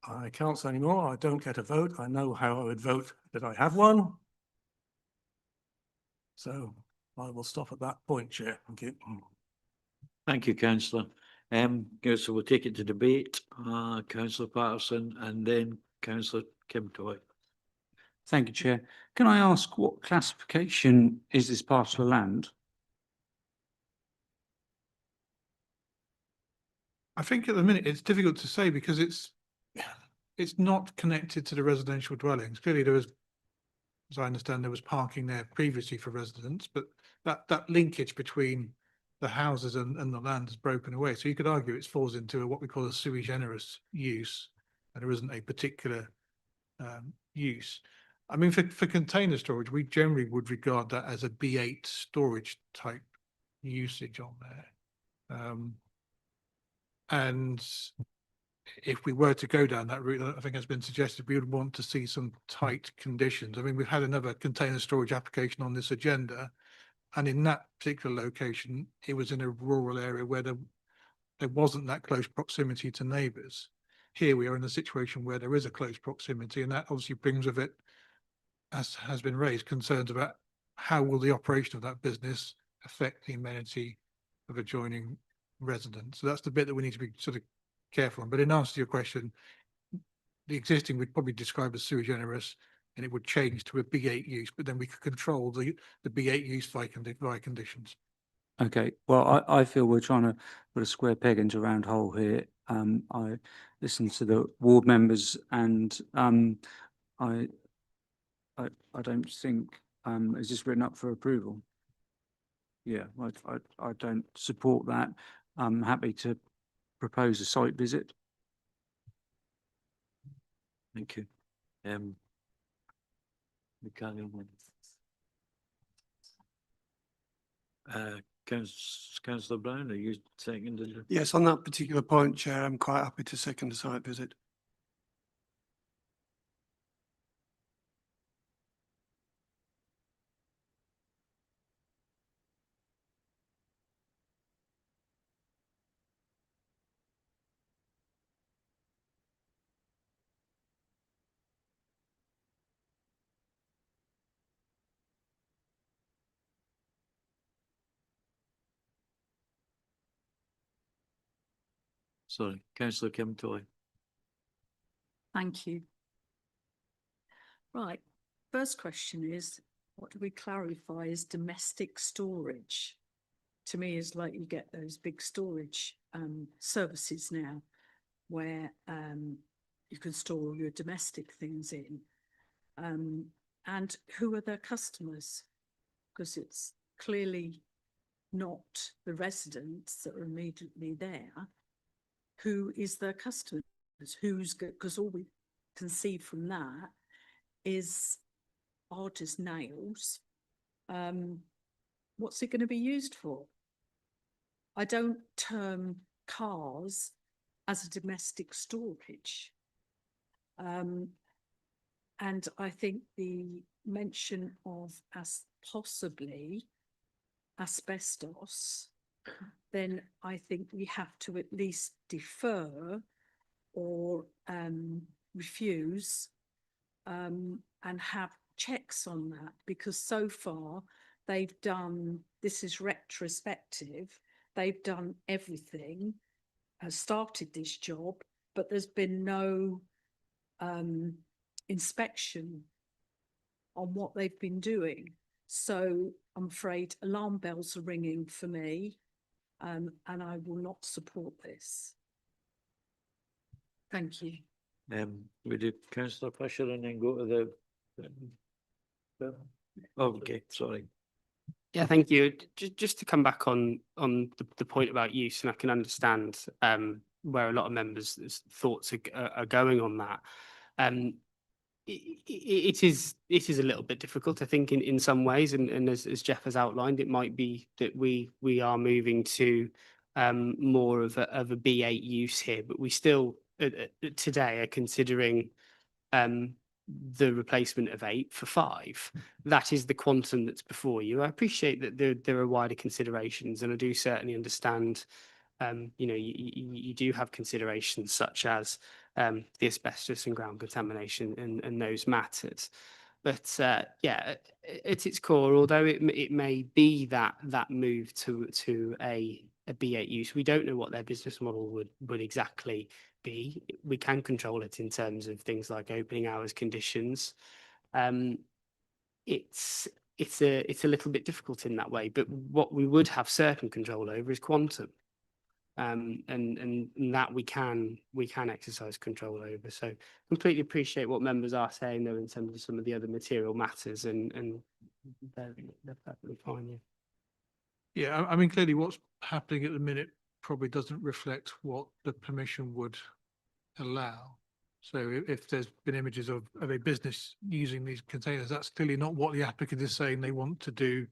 I can't say any more. I don't get a vote. I know how I would vote that I have one. So I will stop at that point, Chair. Thank you. Thank you, Councillor. So we'll take it to debate. Councillor Patterson and then Councillor Kim Toy. Thank you, Chair. Can I ask what classification is this parcel of land? I think at the minute it's difficult to say because it's not connected to the residential dwellings. Clearly there was, as I understand, there was parking there previously for residents, but that linkage between the houses and the land is broken away. So you could argue it falls into what we call a sui generis use, and there isn't a particular use. I mean, for container storage, we generally would regard that as a B8 storage type usage on there. And if we were to go down that route, I think has been suggested, we would want to see some tight conditions. I mean, we've had another container storage application on this agenda, and in that particular location, it was in a rural area where there wasn't that close proximity to neighbours. Here we are in a situation where there is a close proximity, and that obviously brings with it, as has been raised, concerns about how will the operation of that business affect the amenity of adjoining residents. So that's the bit that we need to be sort of careful on. But in answer to your question, the existing we'd probably describe as sui generis, and it would change to a B8 use, but then we could control the B8 use by conditions. Okay, well, I feel we're trying to put a square peg into a round hole here. I listened to the ward members, and I don't think is this written up for approval. Yeah, I don't support that. I'm happy to propose a site visit. Thank you. Councillor Brown, are you seconding? Yes, on that particular point, Chair, I'm quite happy to second the site visit. Sorry, Councillor Kim Toy. Thank you. Right, first question is, what do we clarify as domestic storage? To me, is like you get those big storage services now where you can store all your domestic things in. And who are their customers? Because it's clearly not the residents that are immediately there. Who is their customers? Who's good? Because all we can see from that is odd as nails. What's it going to be used for? I don't term cars as a domestic storage. And I think the mention of as possibly asbestos, then I think we have to at least defer or refuse and have checks on that, because so far they've done, this is retrospective, they've done everything, started this job, but there's been no inspection on what they've been doing. So I'm afraid alarm bells are ringing for me, and I will not support this. Thank you. We do councillor Fisher and then go to okay, sorry. Yeah, thank you. Just to come back on the point about use, and I can understand where a lot of members' thoughts are going on that. It is a little bit difficult, I think, in some ways, and as Jeff has outlined, it might be that we are moving to more of a B8 use here, but we still today are considering the replacement of 8 for 5. That is the quantum that's before you. I appreciate that there are wider considerations, and I do certainly understand. You know, you do have considerations such as the asbestos and ground contamination and those matters. But yeah, at its core, although it may be that move to a B8 use, we don't know what their business model would exactly be. We can control it in terms of things like opening hours conditions. It's a little bit difficult in that way, but what we would have certain control over is quantum. And that we can exercise control over. So completely appreciate what members are saying though in terms of some of the other material matters, and they're perfectly fine. Yeah, I mean, clearly what's happening at the minute probably doesn't reflect what the permission would allow. So if there's been images of a business using these containers, that's clearly not what the applicant is saying they want to do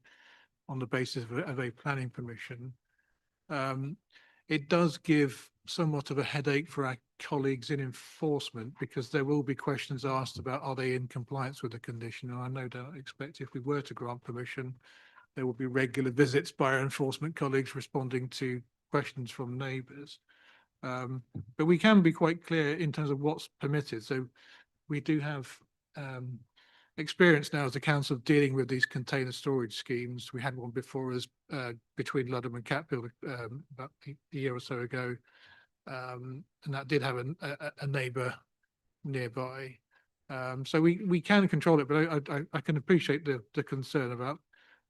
on the basis of a planning permission. It does give somewhat of a headache for our colleagues in enforcement, because there will be questions asked about, are they in compliance with the condition? And I no doubt expect if we were to grant permission, there will be regular visits by our enforcement colleagues responding to questions from neighbours. But we can be quite clear in terms of what's permitted. So we do have experience now as a council of dealing with these container storage schemes. We had one before us between Ludham and Catfield about a year or so ago, and that did have a neighbour nearby. So we can control it, but I can appreciate the concern about,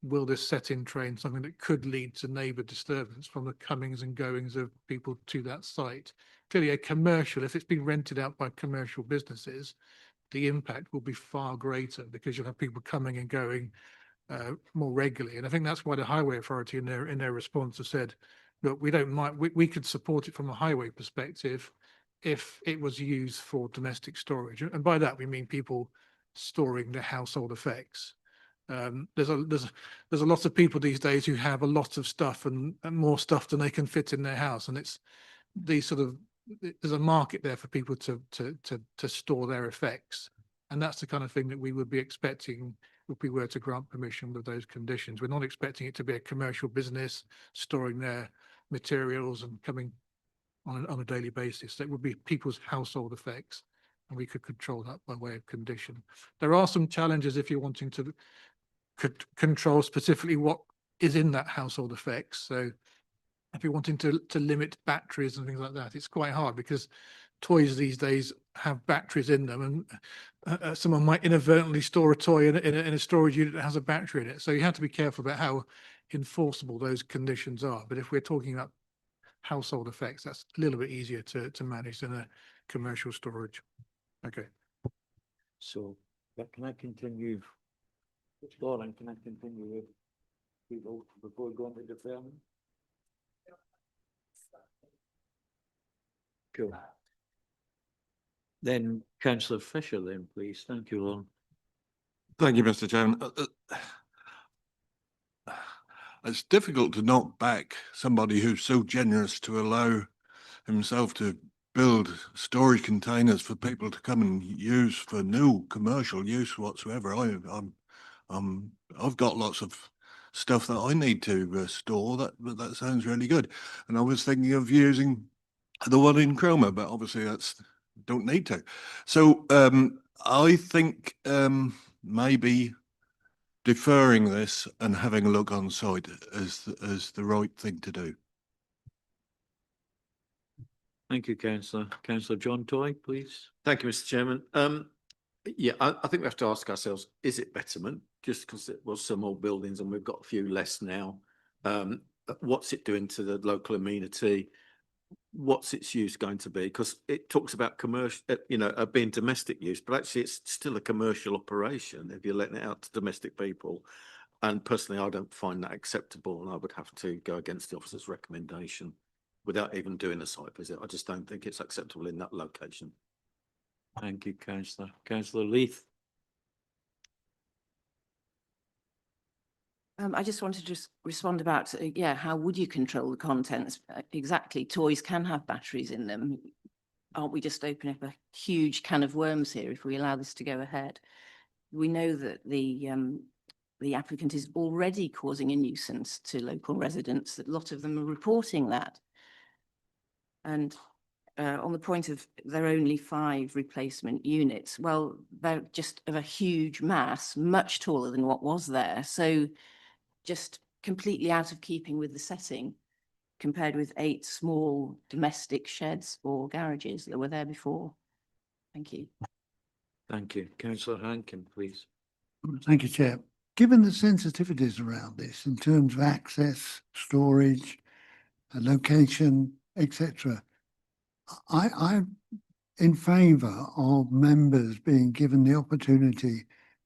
will this set in train something that could lead to neighbour disturbance from the comings and goings of people to that site. Clearly a commercial, if it's been rented out by commercial businesses, the impact will be far greater, because you'll have people coming and going more regularly. And I think that's why the Highway Authority in their response have said, look, we don't mind, we could support it from a highway perspective if it was used for domestic storage. And by that we mean people storing their household effects. There's a lot of people these days who have a lot of stuff and more stuff than they can fit in their house, and it's these sort of, there's a market there for people to store their effects, and that's the kind of thing that we would be expecting if we were to grant permission with those conditions. We're not expecting it to be a commercial business storing their materials and coming on a daily basis. That would be people's household effects, and we could control that by way of condition. There are some challenges if you're wanting to control specifically what is in that household effects. So if you're wanting to limit batteries and things like that, it's quite hard, because toys these days have batteries in them, and someone might inadvertently store a toy in a storage unit that has a battery in it. So you have to be careful about how enforceable those conditions are. But if we're talking about household effects, that's a little bit easier to manage than a commercial storage. Okay. So can I continue? Lauren, can I continue with people before going to deferment? Cool. Then councillor Fisher, then please. Thank you, Lauren. Thank you, Mr. Chairman. It's difficult to knock back somebody who's so generous to allow himself to build storage containers for people to come and use for new commercial use whatsoever. I've got lots of stuff that I need to store. That sounds really good. And I was thinking of using the one in Cromer, but obviously don't need to. So I think maybe deferring this and having a look on site is the right thing to do. Thank you, councillor. Councillor John Toy, please. Thank you, Mr. Chairman. Yeah, I think we have to ask ourselves, is it betterment? Just because it was some old buildings and we've got a few less now. What's it doing to the local amenity? What's its use going to be? Because it talks about commercial, being domestic use, but actually it's still a commercial operation if you're letting it out to domestic people. And personally, I don't find that acceptable, and I would have to go against the officer's recommendation without even doing a site visit. I just don't think it's acceptable in that location. Thank you, councillor. Councillor Leith. I just wanted to respond about, how would you control the contents? Exactly, toys can have batteries in them. Aren't we just opening up a huge can of worms here if we allow this to go ahead? We know that the applicant is already causing a nuisance to local residents, that a lot of them are reporting that. And on the point of there are only 5 replacement units, well, they're just of a huge mass, much taller than what was there. So just completely out of keeping with the setting compared with 8 small domestic sheds or garages that were there before. Thank you. Thank you. Councillor Hankin, please. Thank you, Chair. Given the sensitivities around this in terms of access, storage, location, etc., I'm in favour of members being given the opportunity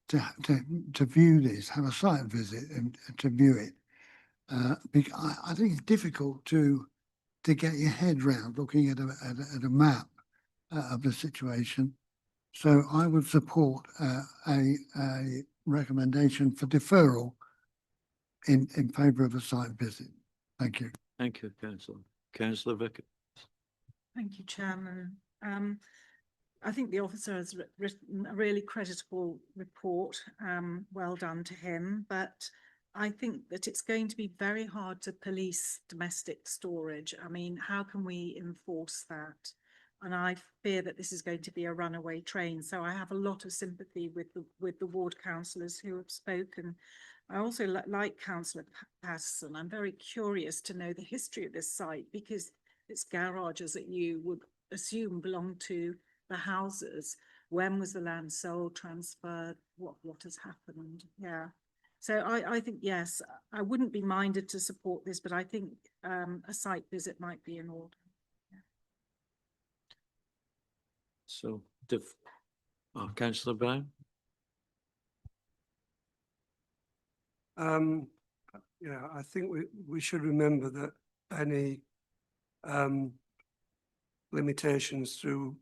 to view this, have a site visit and to view it. Because I think it's difficult to get your head round looking at a map of the situation. So I would support a recommendation for deferral in favour of a site visit. Thank you. Thank you, councillor. Councillor Vickers. Thank you, Chairman. I think the officer has written a really creditable report. Well done to him. But I think that it's going to be very hard to police domestic storage. I mean, how can we enforce that? And I fear that this is going to be a runaway train. So I have a lot of sympathy with the ward councillors who have spoken. I also like Councillor Patterson. I'm very curious to know the history of this site, because it's garages that you would assume belong to the houses. When was the land sold, transferred? What has happened? Yeah. So I think, yes, I wouldn't be minded to support this, but I think a site visit might be in order. Yeah. So, Councillor Brown. Yeah, I think we should remember that any limitations through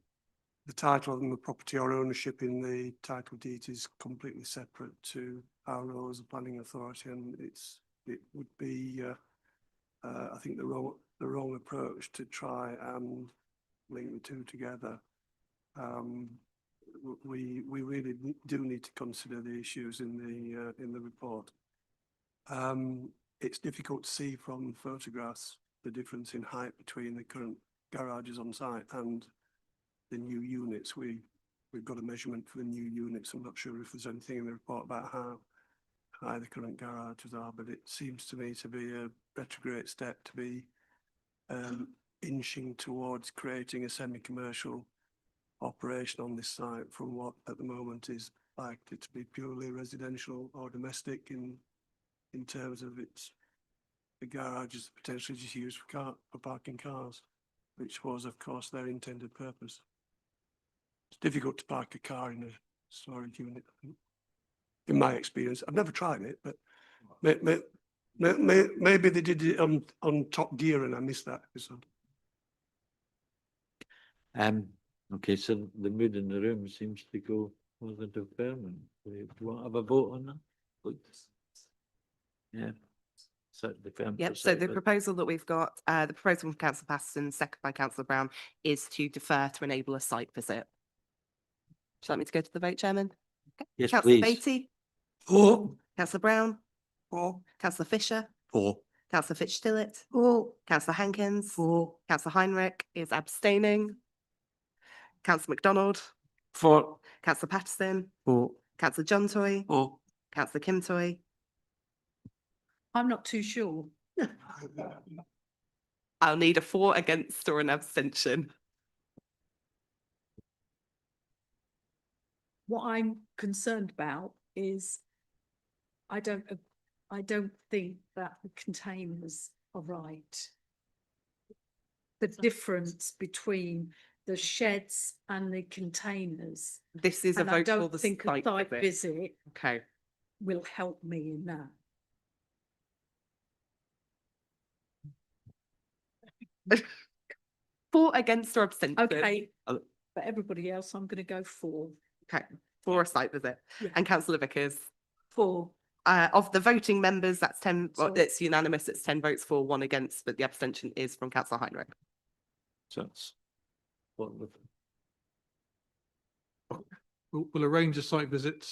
the title of the property or ownership in the title deed is completely separate to our role as a planning authority, and it would be I think the wrong approach to try and link the two together. We really do need to consider the issues in the report. It's difficult to see from photographs the difference in height between the current garages on site and the new units. We've got a measurement for the new units. I'm not sure if there's anything in the report about how high the current garages are, but it seems to me to be a better great step to be inching towards creating a semi-commercial operation on this site from what at the moment is likely to be purely residential or domestic in terms of the garage is potentially just used for parking cars, which was of course their intended purpose. It's difficult to park a car in a storage unit, in my experience. I've never tried it, but maybe they did it on Top Gear and I missed that episode. Okay, so the mood in the room seems to go with the deferment. Do you want to have a vote on that? Yeah. Certainly for him to Yep, so say the that. proposal that we've got, the proposal from councillor Patterson, second by councillor Brown, is to defer to enable a site visit. Would you like me to go to the vote, Chairman? Okay. Yes, Councillor please. Beattie, For. councillor Brown, For. councillor Fisher, For. councillor Fitch-Tillett, For. councillor Hankins, For. councillor Heinrich is abstaining, councillor MacDonald, For. councillor Patterson, For. councillor John Toy, For. councillor Kim Toy. I'm not too sure. I'll need a for, against or an abstention. What I'm concerned about is I don't think that the containers are right. The difference between the sheds and the containers. This is a And I vote for don't the think a site site visit. visit Okay. will help me in that. For, against or abstention. Okay, but everybody else, I'm going to go for. Okay, for a site visit. Yeah. And councillor Vickers. For. Of the voting members, that's 10, well, Sorry. it's unanimous, it's 10 votes for, 1 against, but the abstention is from councillor Heinrich. So that's what we've. We'll arrange a site visit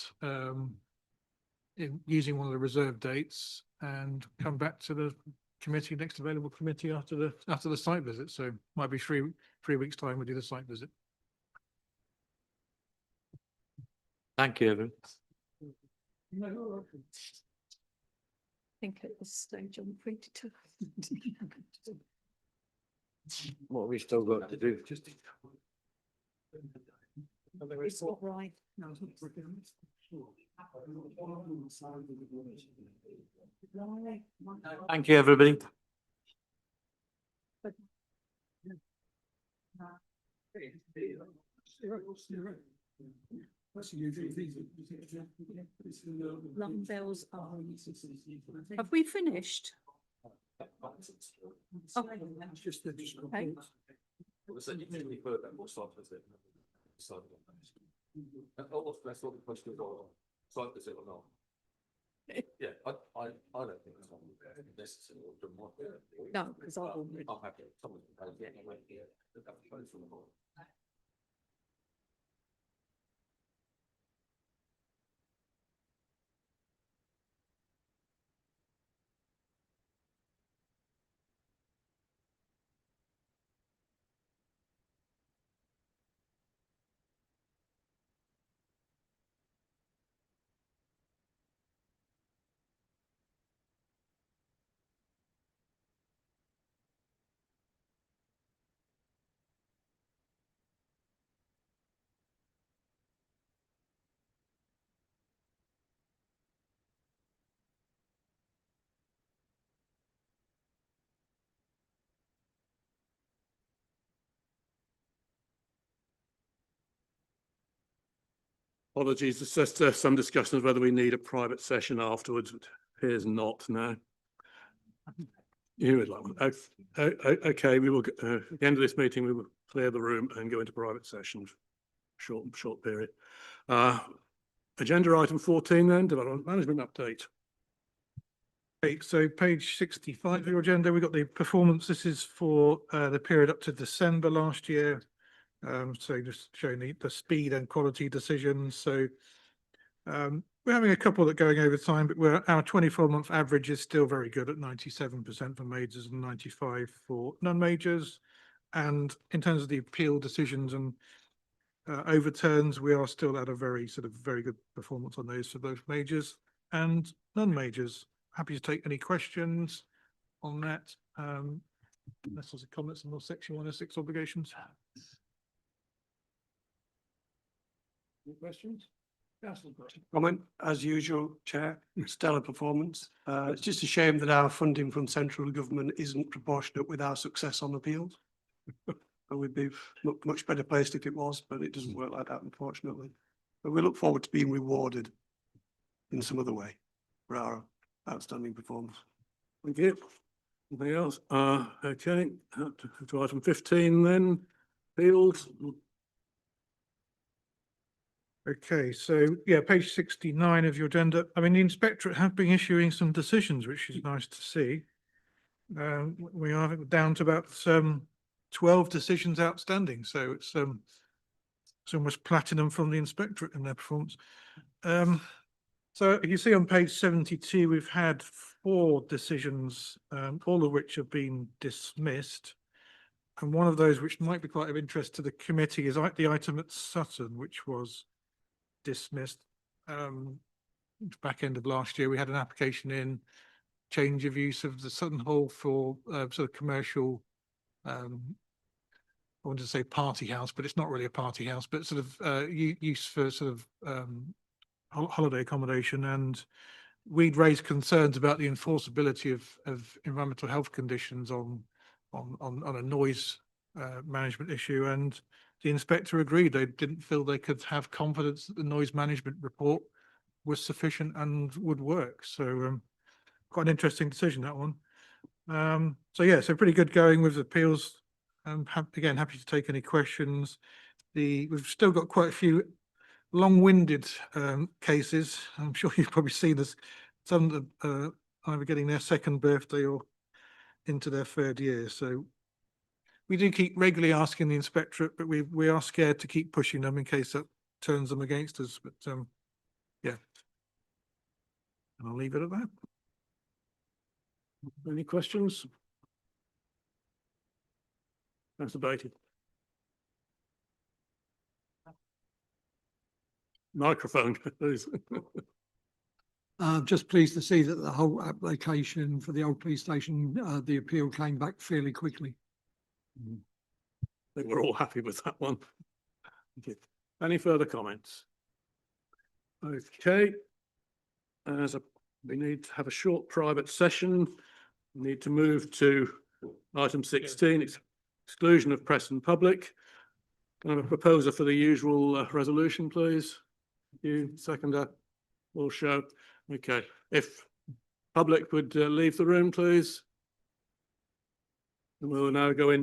using one of the reserve dates and come back to the committee, next available committee after the site visit. So might be three weeks' time we do the site visit. Thank you, everyone. I think at this stage I'm free to. What have we still got to do? It's not right. Thank you, everybody. Alarm bells are. Have we finished? Okay. Okay. Yeah, I don't think it's necessary or dramatic. No, because I've already. I'm happy. Someone can pay anyway. Apologies, there's just some discussion of whether we need a private session afterwards. It appears not now. You would like one. Okay, we will, at the end of this meeting, we will clear the room and go into private session. Short period. Agenda item 14 then, development management update. Okay, so page 65 of your agenda, we've got the performance. This is for the period up to December last year. So just showing the speed and quality decisions. So we're having a couple that are going over time, but our 24-month average is still very good at 97% for majors and 95% for non-majors. And in terms of the appeal decisions and overturns, we are still at a very good performance on those for both majors and non-majors. Happy to take any questions on that. Unless there's a comments on the section 106 obligations. Any questions? Comment, as usual, Chair, stellar performance. It's just a shame that our funding from central government isn't proportionate with our success on appeals. We'd be much better placed if it was, but it doesn't work like that, unfortunately. But we look forward to being rewarded in some other way for our outstanding performance. Thank you. Anything else? Okay, to item 15 then, appeals. Okay, so yeah, page 69 of your agenda. I mean, the inspectorate have been issuing some decisions, which is nice to see. We are down to about 12 decisions outstanding, so it's almost platinum from the inspectorate in their performance. So you see on page 72, we've had 4 decisions, all of which have been dismissed. And one of those which might be quite of interest to the committee is the item at Sutton, which was dismissed back end of last year. We had an application in, change of use of the Sutton Hall for sort of commercial, I want to say party house, but it's not really a party house, but sort of use for sort of holiday accommodation. And we'd raised concerns about the enforceability of environmental health conditions on a noise management issue, and the inspector agreed. They didn't feel they could have confidence that the noise management report was sufficient and would work. So quite an interesting decision, that one. So yeah, so pretty good going with appeals. Again, happy to take any questions. We've still got quite a few long-winded cases. I'm sure you've probably seen this. Some that are either getting their 2nd birthday or into their 3rd year. So we do keep regularly asking the inspectorate, but we are scared to keep pushing them in case that turns them against us. But yeah, and I'll leave it at that. Any questions? That's debated. Microphone, please. Just pleased to see that the whole application for the old police station, the appeal came back fairly quickly. I think we're all happy with that one. Thank you. Any further comments? Okay. We need to have a short private session. We need to move to item 16, exclusion of press and public. Can I have a proposer for the usual resolution, please? You, seconder, will show. Okay. If public would leave the room, please. And we'll now go in.